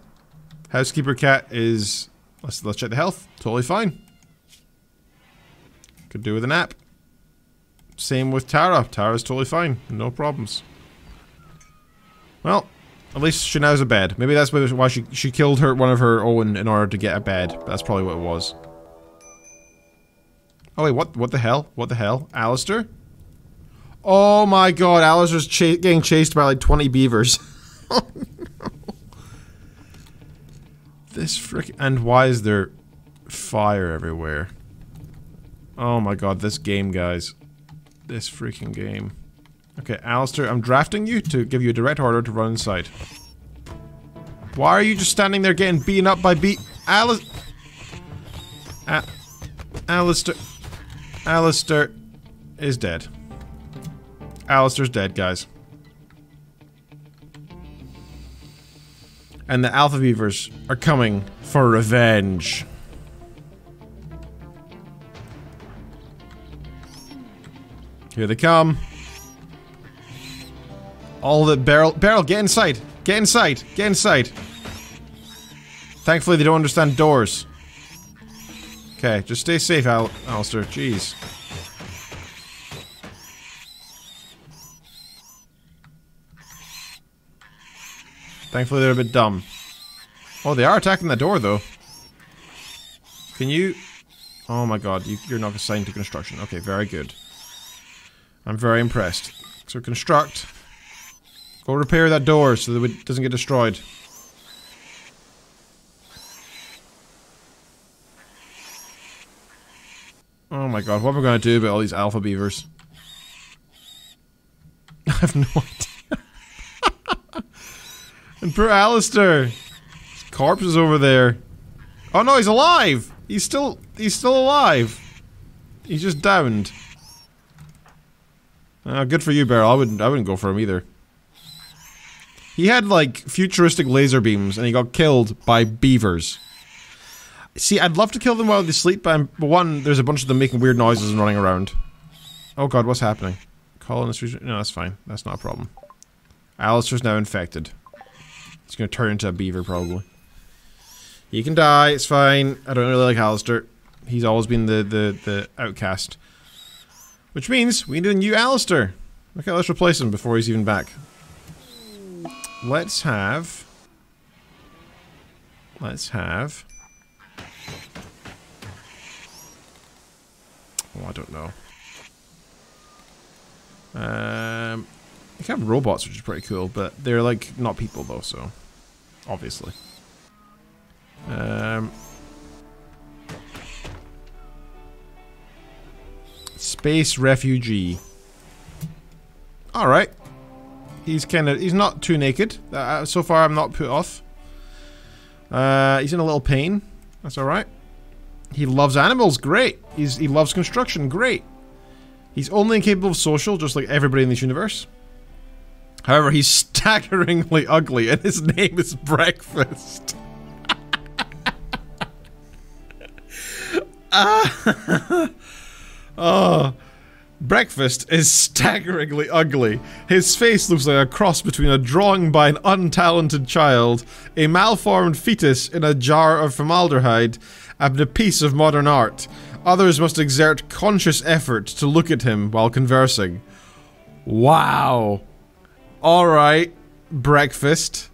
Speaker 2: Housekeeper cat is... Let's check the health. Totally fine. Could do with a nap. Same with Tara. Tara's totally fine. No problems. Well, at least she now has a bed. Maybe that's why she killed one of her own in order to get a bed. That's probably what it was. Oh wait, what the hell? What the hell? Alistair? Oh my god, Alistair's getting chased by like 20 beavers. Oh no. This frick- and why is there fire everywhere? Oh my god, this game, guys. This freaking game. Okay, Alistair, I'm drafting you to give you a direct order to run inside. Why are you just standing there getting beaten up by Alistair. Alistair is dead. Alistair's dead, guys. And the Alpha Beavers are coming for revenge. Here they come. All the Beryl, get inside! Get inside! Get inside! Thankfully they don't understand doors. Okay, just stay safe, Alistair. Jeez. Thankfully they're a bit dumb. Oh, they are attacking the door, though. Can you... Oh my god, you're not assigned to construction. Okay, very good. I'm very impressed. So construct. Go repair that door so that it doesn't get destroyed. Oh my god, what am I gonna do about all these alpha beavers? I have no idea. And poor Alistair! His corpse is over there. Oh no, he's alive! He's still alive! He's just downed. Good for you, Beryl. I wouldn't go for him either. He had, like, futuristic laser beams, and he got killed by beavers. See, I'd love to kill them while they sleep, but one, there's a bunch of them making weird noises and running around. Oh god, what's happening? Colonist region? No, that's fine. That's not a problem. Alistair's now infected. He's gonna turn into a beaver, probably. He can die, it's fine. I don't really like Alistair. He's always been the outcast. Which means, we need a new Alistair. Okay, let's replace him before he's even back. Let's have... Oh, I don't know. You can have robots, which is pretty cool, but they're like not people though, so obviously. Space refugee. All right. He's not too naked. So far, I'm not put off. He's in a little pain. That's all right. He loves animals. Great. He loves construction. Great. He's only incapable of social, just like everybody in this universe. However, he's staggeringly ugly, and his name is Breakfast. Oh. Breakfast is staggeringly ugly. His face looks like a cross between a drawing by an untalented child, a malformed fetus in a jar of formaldehyde, and a piece of modern art. Others must exert conscious effort to look at him while conversing. Wow. Alright, Breakfast.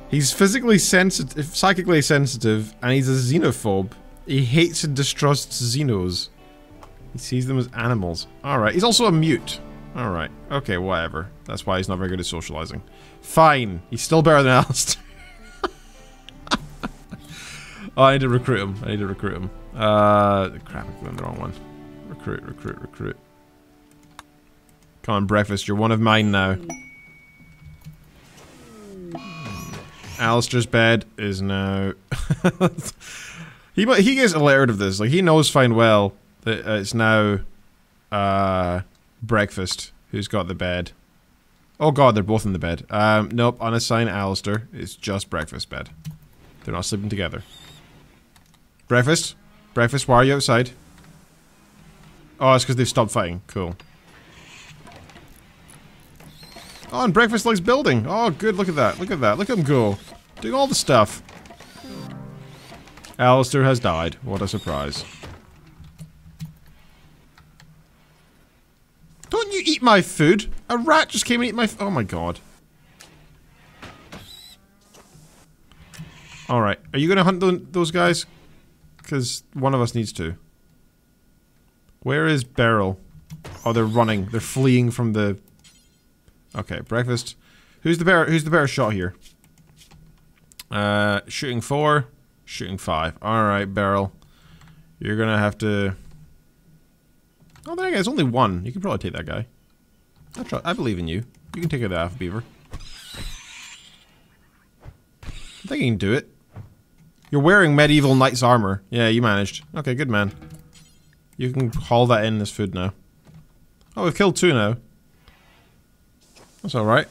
Speaker 2: He's physically sensitive, psychically sensitive, and he's a xenophobe. He hates and distrusts xenos. He sees them as animals. Alright, he's also a mute. Alright, okay, whatever. That's why he's not very good at socializing. Fine, he's still better than Alistair. Oh, I need to recruit him. Crap, I'm going the wrong one. Recruit. Come on, Breakfast, you're one of mine now. Alistair's bed is now... He gets alerted of this. Like, he knows fine well that it's now Breakfast who's got the bed. Oh god, they're both in the bed. Nope, unassign Alistair. It's just Breakfast bed. They're not sleeping together. Breakfast, why are you outside? Oh, it's because they've stopped fighting. Cool. Oh, and Breakfast likes building. Oh, good, look at that. Look at him go. Doing all the stuff. Alistair has died. What a surprise. Don't you eat my food? A rat just came and ate my oh my god. Alright, are you gonna hunt those guys? Because one of us needs to. Where is Beryl? Oh, they're running. They're fleeing from the... Okay, breakfast. Who's the better shot here? Shooting 4, shooting 5. Alright, Beryl. You're gonna have to... Oh, there you go. There's only one. You can probably take that guy. I believe in you. You can take it off, Beaver. I think you can do it. You're wearing medieval knight's armor. Yeah, you managed. Okay, good man. You can haul that in as food now. Oh, we've killed 2 now. That's alright.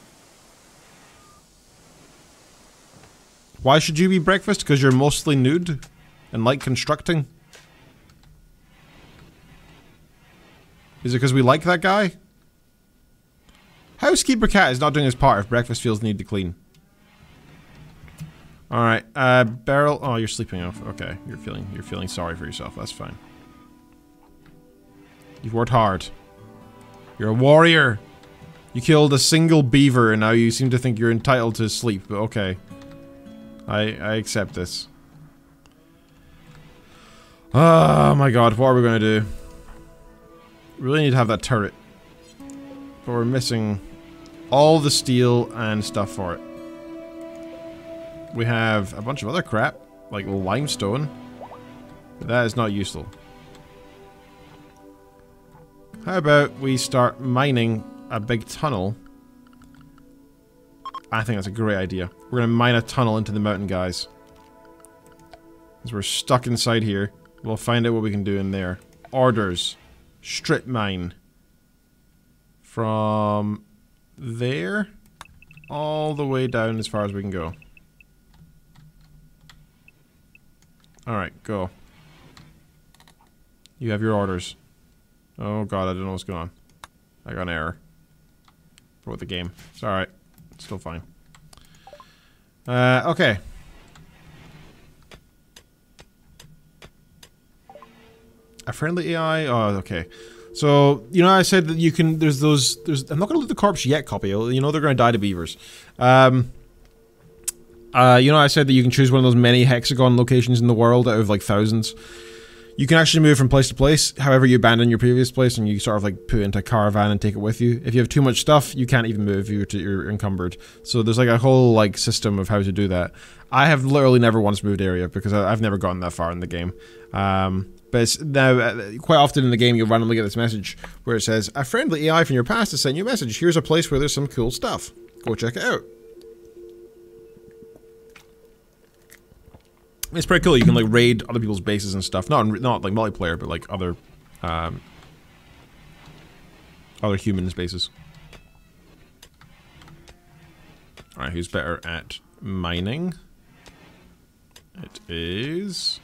Speaker 2: Why should you be breakfast? Because you're mostly nude and like constructing? Is it because we like that guy? Housekeeper Cat is not doing his part if breakfast feels the need to clean. Alright, Beryl. Oh, you're sleeping off. Okay, you're feeling sorry for yourself. That's fine. You've worked hard. You're a warrior. You killed a single beaver and now you seem to think you're entitled to sleep, but okay. I accept this. Oh my god, what are we gonna do? We really need to have that turret. But we're missing all the steel and stuff for it. We have a bunch of other crap, like limestone. But that is not useful. How about we start mining a big tunnel? I think that's a great idea. We're gonna mine a tunnel into the mountain, guys. Because we're stuck inside here. We'll find out what we can do in there. Orders. Strip mine. From there all the way down as far as we can go. Alright, go. You have your orders. Oh god, I don't know what's going on. I got an error. Broke the game. It's alright. It's still fine. Okay. A friendly AI? Oh, okay. So, you know I said that you can, there's I'm not gonna loot the corpse yet, copy. You know they're gonna die to beavers. You know I said that you can choose one of those many hexagon locations in the world out of like thousands. You can actually move from place to place, however you abandon your previous place and you sort of like put it into a caravan and take it with you. If you have too much stuff, you can't even move, you're encumbered. So there's like a whole like system of how to do that. I have literally never once moved area because I've never gotten that far in the game. But it's now, quite often in the game you'll randomly get this message where it says, a friendly AI from your past has sent you a message. Here's a place where there's some cool stuff. Go check it out. It's pretty cool. You can like raid other people's bases and stuff. Not like multiplayer, but like other humans' bases. All right, who's better at mining? It is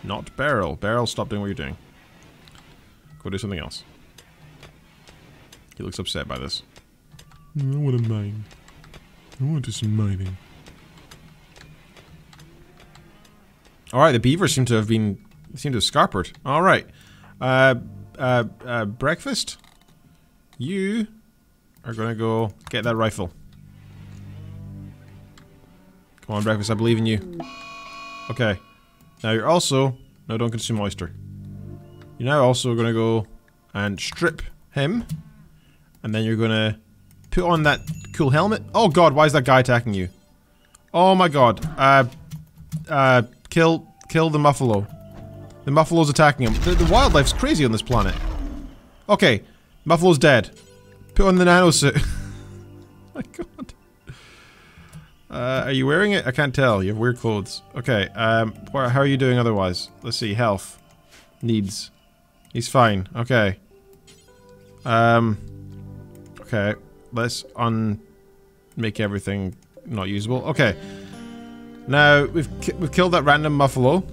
Speaker 2: not Beryl. Beryl, stop doing what you're doing. Go do something else. He looks upset by this. I want to mine. I want to do some mining. Alright, the beavers seem to have scarpered. Alright. Breakfast? You are gonna go get that rifle. Come on, Breakfast, I believe in you. Okay. Now you're also... No, don't consume oyster. You're now also gonna go and strip him. And then you're gonna put on that cool helmet. Oh god, why is that guy attacking you? Oh my god. Kill the muffalo. The muffalo's attacking him. The wildlife's crazy on this planet. Okay, muffalo's dead. Put on the nano suit. My god. Are you wearing it? I can't tell. You have weird clothes. Okay, how are you doing otherwise? Let's see, health. Needs. He's fine. Okay. Okay, let's make everything not usable. Okay. Now, we've killed that random muffalo.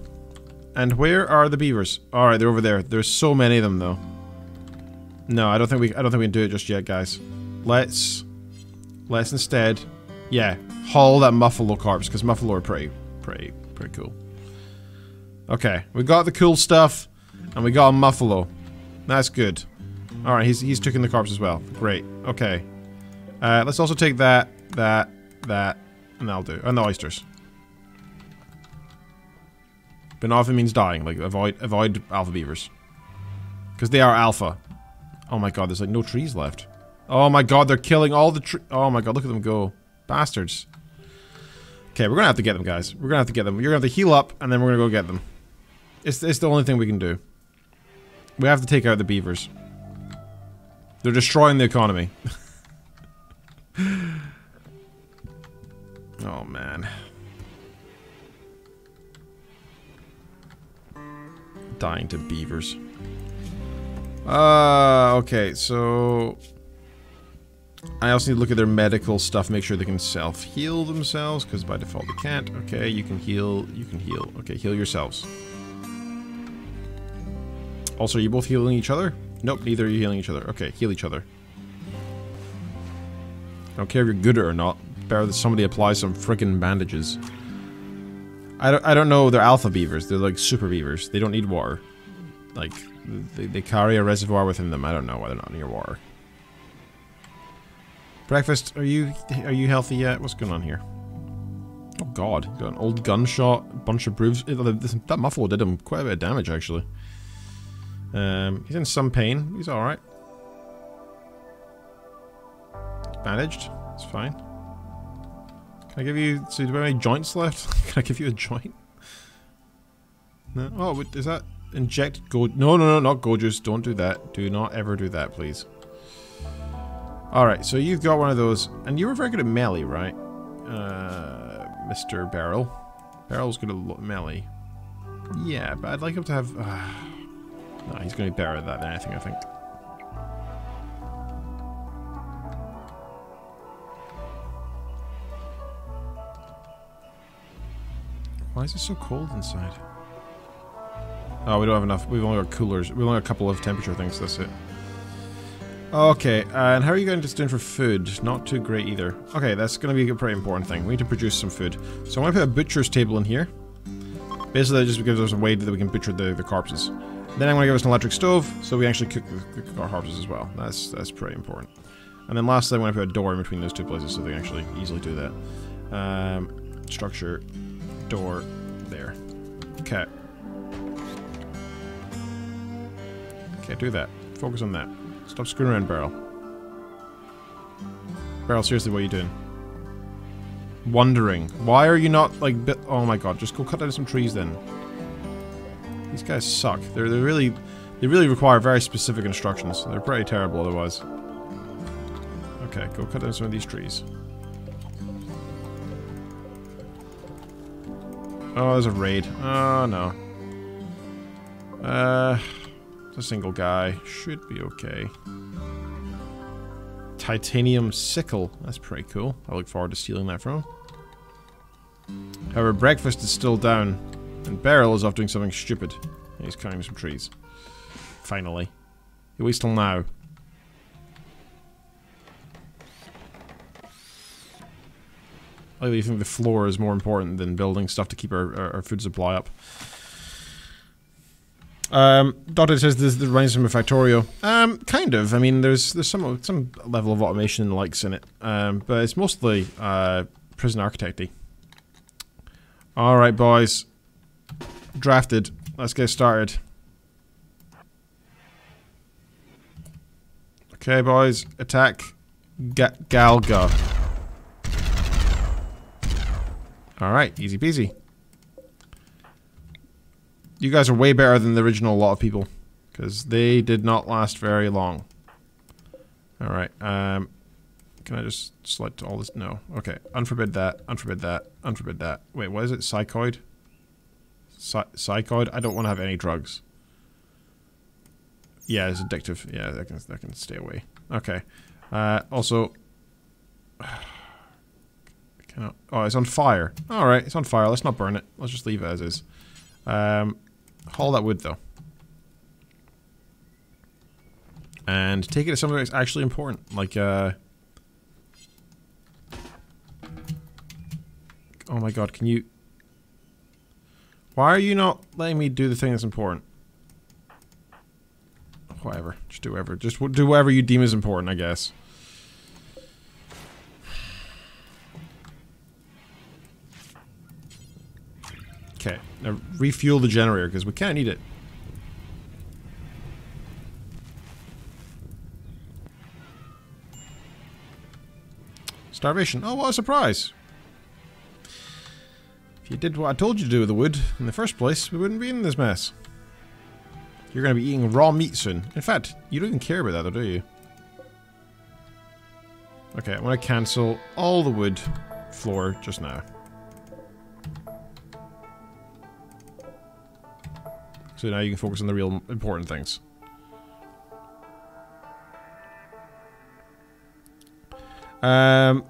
Speaker 2: And where are the beavers? Alright, they're over there. There's so many of them, though. No, I don't think we can do it just yet, guys. Let's instead, yeah, haul that muffalo corpse, because muffalo are pretty cool. Okay, we got the cool stuff, and we got a muffalo. That's good. Alright, he's taking the corpse as well. Great. Okay. Let's also take that, and that'll do. And the oysters. But not if it means dying, like avoid alpha beavers. Because they are alpha. Oh my god, there's like no trees left. Oh my god, they're killing all the trees. Oh my god, look at them go. Bastards. Okay, we're gonna have to get them, guys. We're gonna have to get them. You're gonna have to heal up, and then we're gonna go get them. It's the only thing we can do. We have to take out the beavers. They're destroying the economy. Oh, man. Dying to beavers. Okay, so... I also need to look at their medical stuff, make sure they can self-heal themselves, because by default they can't. Okay, you can heal, Okay, heal yourselves. Also, are you both healing each other? Nope, neither are you healing each other. Okay, heal each other. I don't care if you're good or not. Better that somebody applies some freaking bandages. I don't know, they're alpha beavers. They're like super beavers. They don't need water. Like, they carry a reservoir within them. I don't know why they're not near water. Breakfast, are you healthy yet? What's going on here? Oh god, got an old gunshot, a bunch of bruises. That muffalo did him quite a bit of damage, actually. He's in some pain. He's alright. Bandaged. It's fine. Can I give you... So do we have any joints left? Can I give you a joint? No? Oh, wait, is that... Inject gold... No, not gold juice. Don't do that. Do not ever do that, please. Alright, so you've got one of those. And you were very good at melee, right? Mr. Barrel. Barrel's good at melee. Yeah, but I'd like him to have... no, he's going to be better at that than anything, I think. Why is it so cold inside? Oh, we don't have enough. We've only got coolers. We've only got a couple of temperature things, that's it. Okay, and how are you guys doing for food? Not too great either. Okay, that's going to be a pretty important thing. We need to produce some food. So I'm going to put a butcher's table in here. Basically, that just gives us a way that we can butcher the corpses. Then I'm going to give us an electric stove, so we actually cook our corpses as well. That's pretty important. And then lastly, I'm going to put a door in between those two places so they can actually easily do that. Structure, door, there. Okay. Okay, do that. Focus on that. Stop screwing around, Barrel. Barrel, seriously, what are you doing? Wondering. Why are you not, like, oh my god, just go cut down some trees then. These guys suck. They really require very specific instructions. They're pretty terrible otherwise. Okay, go cut down some of these trees. Oh, there's a raid. Oh, no. It's a single guy. Should be okay. Titanium sickle. That's pretty cool. I look forward to stealing that from him. However, breakfast is still down. And Beryl is off doing something stupid. He's cutting some trees. Finally. He waits till now. I really think the floor is more important than building stuff to keep our food supply up. Dotted says this reminds him of Factorio. Kind of. I mean, there's some level of automation and likes in it. But it's mostly prison architecty. Alright, boys. Drafted. Let's get started. Okay, boys. Attack Galga. Alright, easy peasy. You guys are way better than the original lot of people. Because they did not last very long. Alright, can I just select all this? No. Okay, unforbid that, unforbid that, unforbid that. Wait, what is it? Psychoid? Psychoid? I don't want to have any drugs. Yeah, it's addictive. Yeah, that can stay away. Okay. Also... Oh, it's on fire. Alright, it's on fire. Let's not burn it. Let's just leave it as is. Haul that wood, though. And take it to something that's actually important. Like, oh my god, can you... Why are you not letting me do the thing that's important? Whatever. Just do whatever. Just do whatever you deem is important, I guess. Okay, now refuel the generator, because we can't need it. Starvation. Oh, what a surprise. If you did what I told you to do with the wood in the first place, we wouldn't be in this mess. You're going to be eating raw meat soon. In fact, you don't even care about that, though, do you? Okay, I want to cancel all the wood floor just now. So now you can focus on the real important things.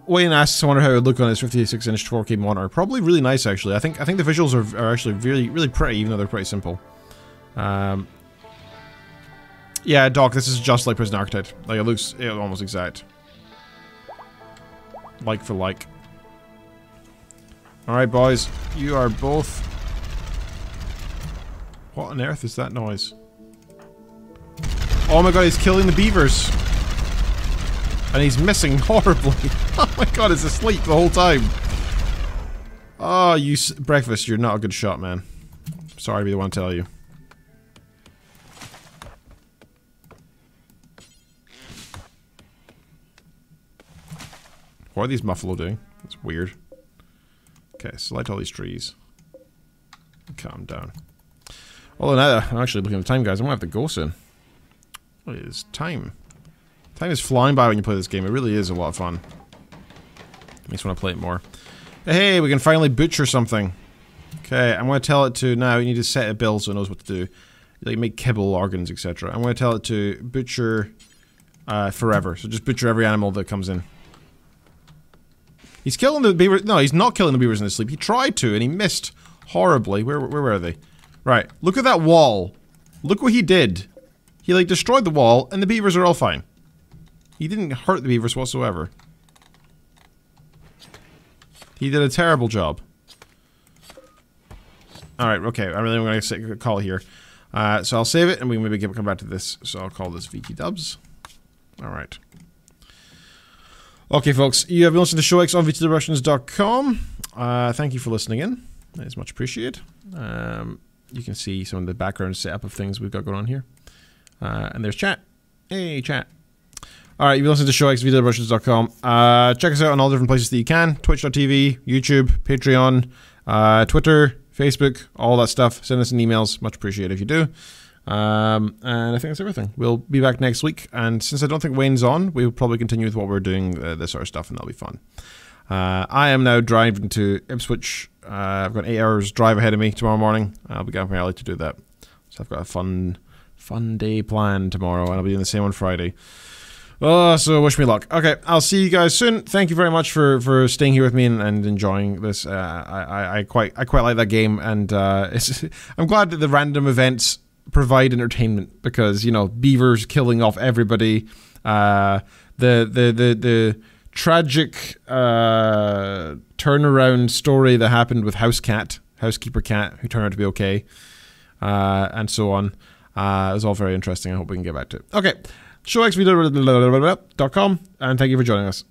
Speaker 2: Wayne asks, I wonder how it would look on his 56-inch 4K monitor. Probably really nice, actually. I think the visuals are actually really pretty, even though they're pretty simple. Yeah, Doc, this is just like Prison Architect. Like, it looks almost exact. Like for like. Alright, boys. You are both... What on earth is that noise? Oh my god, he's killing the beavers! And he's missing horribly. Oh my god, he's asleep the whole time. Oh, you breakfast, you're not a good shot, man. Sorry to be the one to tell you. What are these muffalo doing? That's weird. Okay, select all these trees. Calm down. Although now I'm actually looking at the time, guys. I'm gonna have to go soon. What is time? Time is flying by when you play this game. It really is a lot of fun. Makes me want to play it more. Hey, we can finally butcher something. Okay, I'm going to tell it to now. You need to set a bill so it knows what to do. Like make kibble, organs, etc. I'm going to tell it to butcher forever. So just butcher every animal that comes in. He's killing the beavers. No, he's not killing the beavers in his sleep. He tried to, and he missed horribly. Where were they? Right. Look at that wall. Look what he did. He, like, destroyed the wall, and the beavers are all fine. He didn't hurt the beavers whatsoever. He did a terrible job. Alright, okay. I really want to call it here. So I'll save it, and we maybe come back to this. So I'll call this VT Dubs. Alright. Okay, folks. You have been listening to ShowX on VTDirections.com. Thank you for listening in. That is much appreciated. You can see some of the background setup of things we've got going on here. And there's chat. Hey, chat. Alright, you've been listening to ShowX, VTDirections.com. Check us out on all different places that you can. Twitch.tv, YouTube, Patreon, Twitter, Facebook, all that stuff. Send us an emails. Much appreciated if you do. And I think that's everything. We'll be back next week. And since I don't think Wayne's on, we'll probably continue with what we're doing, this sort of stuff, and that'll be fun. I am now driving to Ipswich. I've got 8 hours drive ahead of me tomorrow morning. I'll be getting up early to do that. So I've got a fun day planned tomorrow, and I'll be doing the same on Friday. So wish me luck. Okay, I'll see you guys soon. Thank you very much for staying here with me and enjoying this. I quite like that game, and I'm glad that the random events provide entertainment because, you know, beavers killing off everybody. The tragic turnaround story that happened with Housekeeper Cat, who turned out to be okay, and so on. It was all very interesting. I hope we can get back to it. Okay. ShowXVideo.com, and thank you for joining us.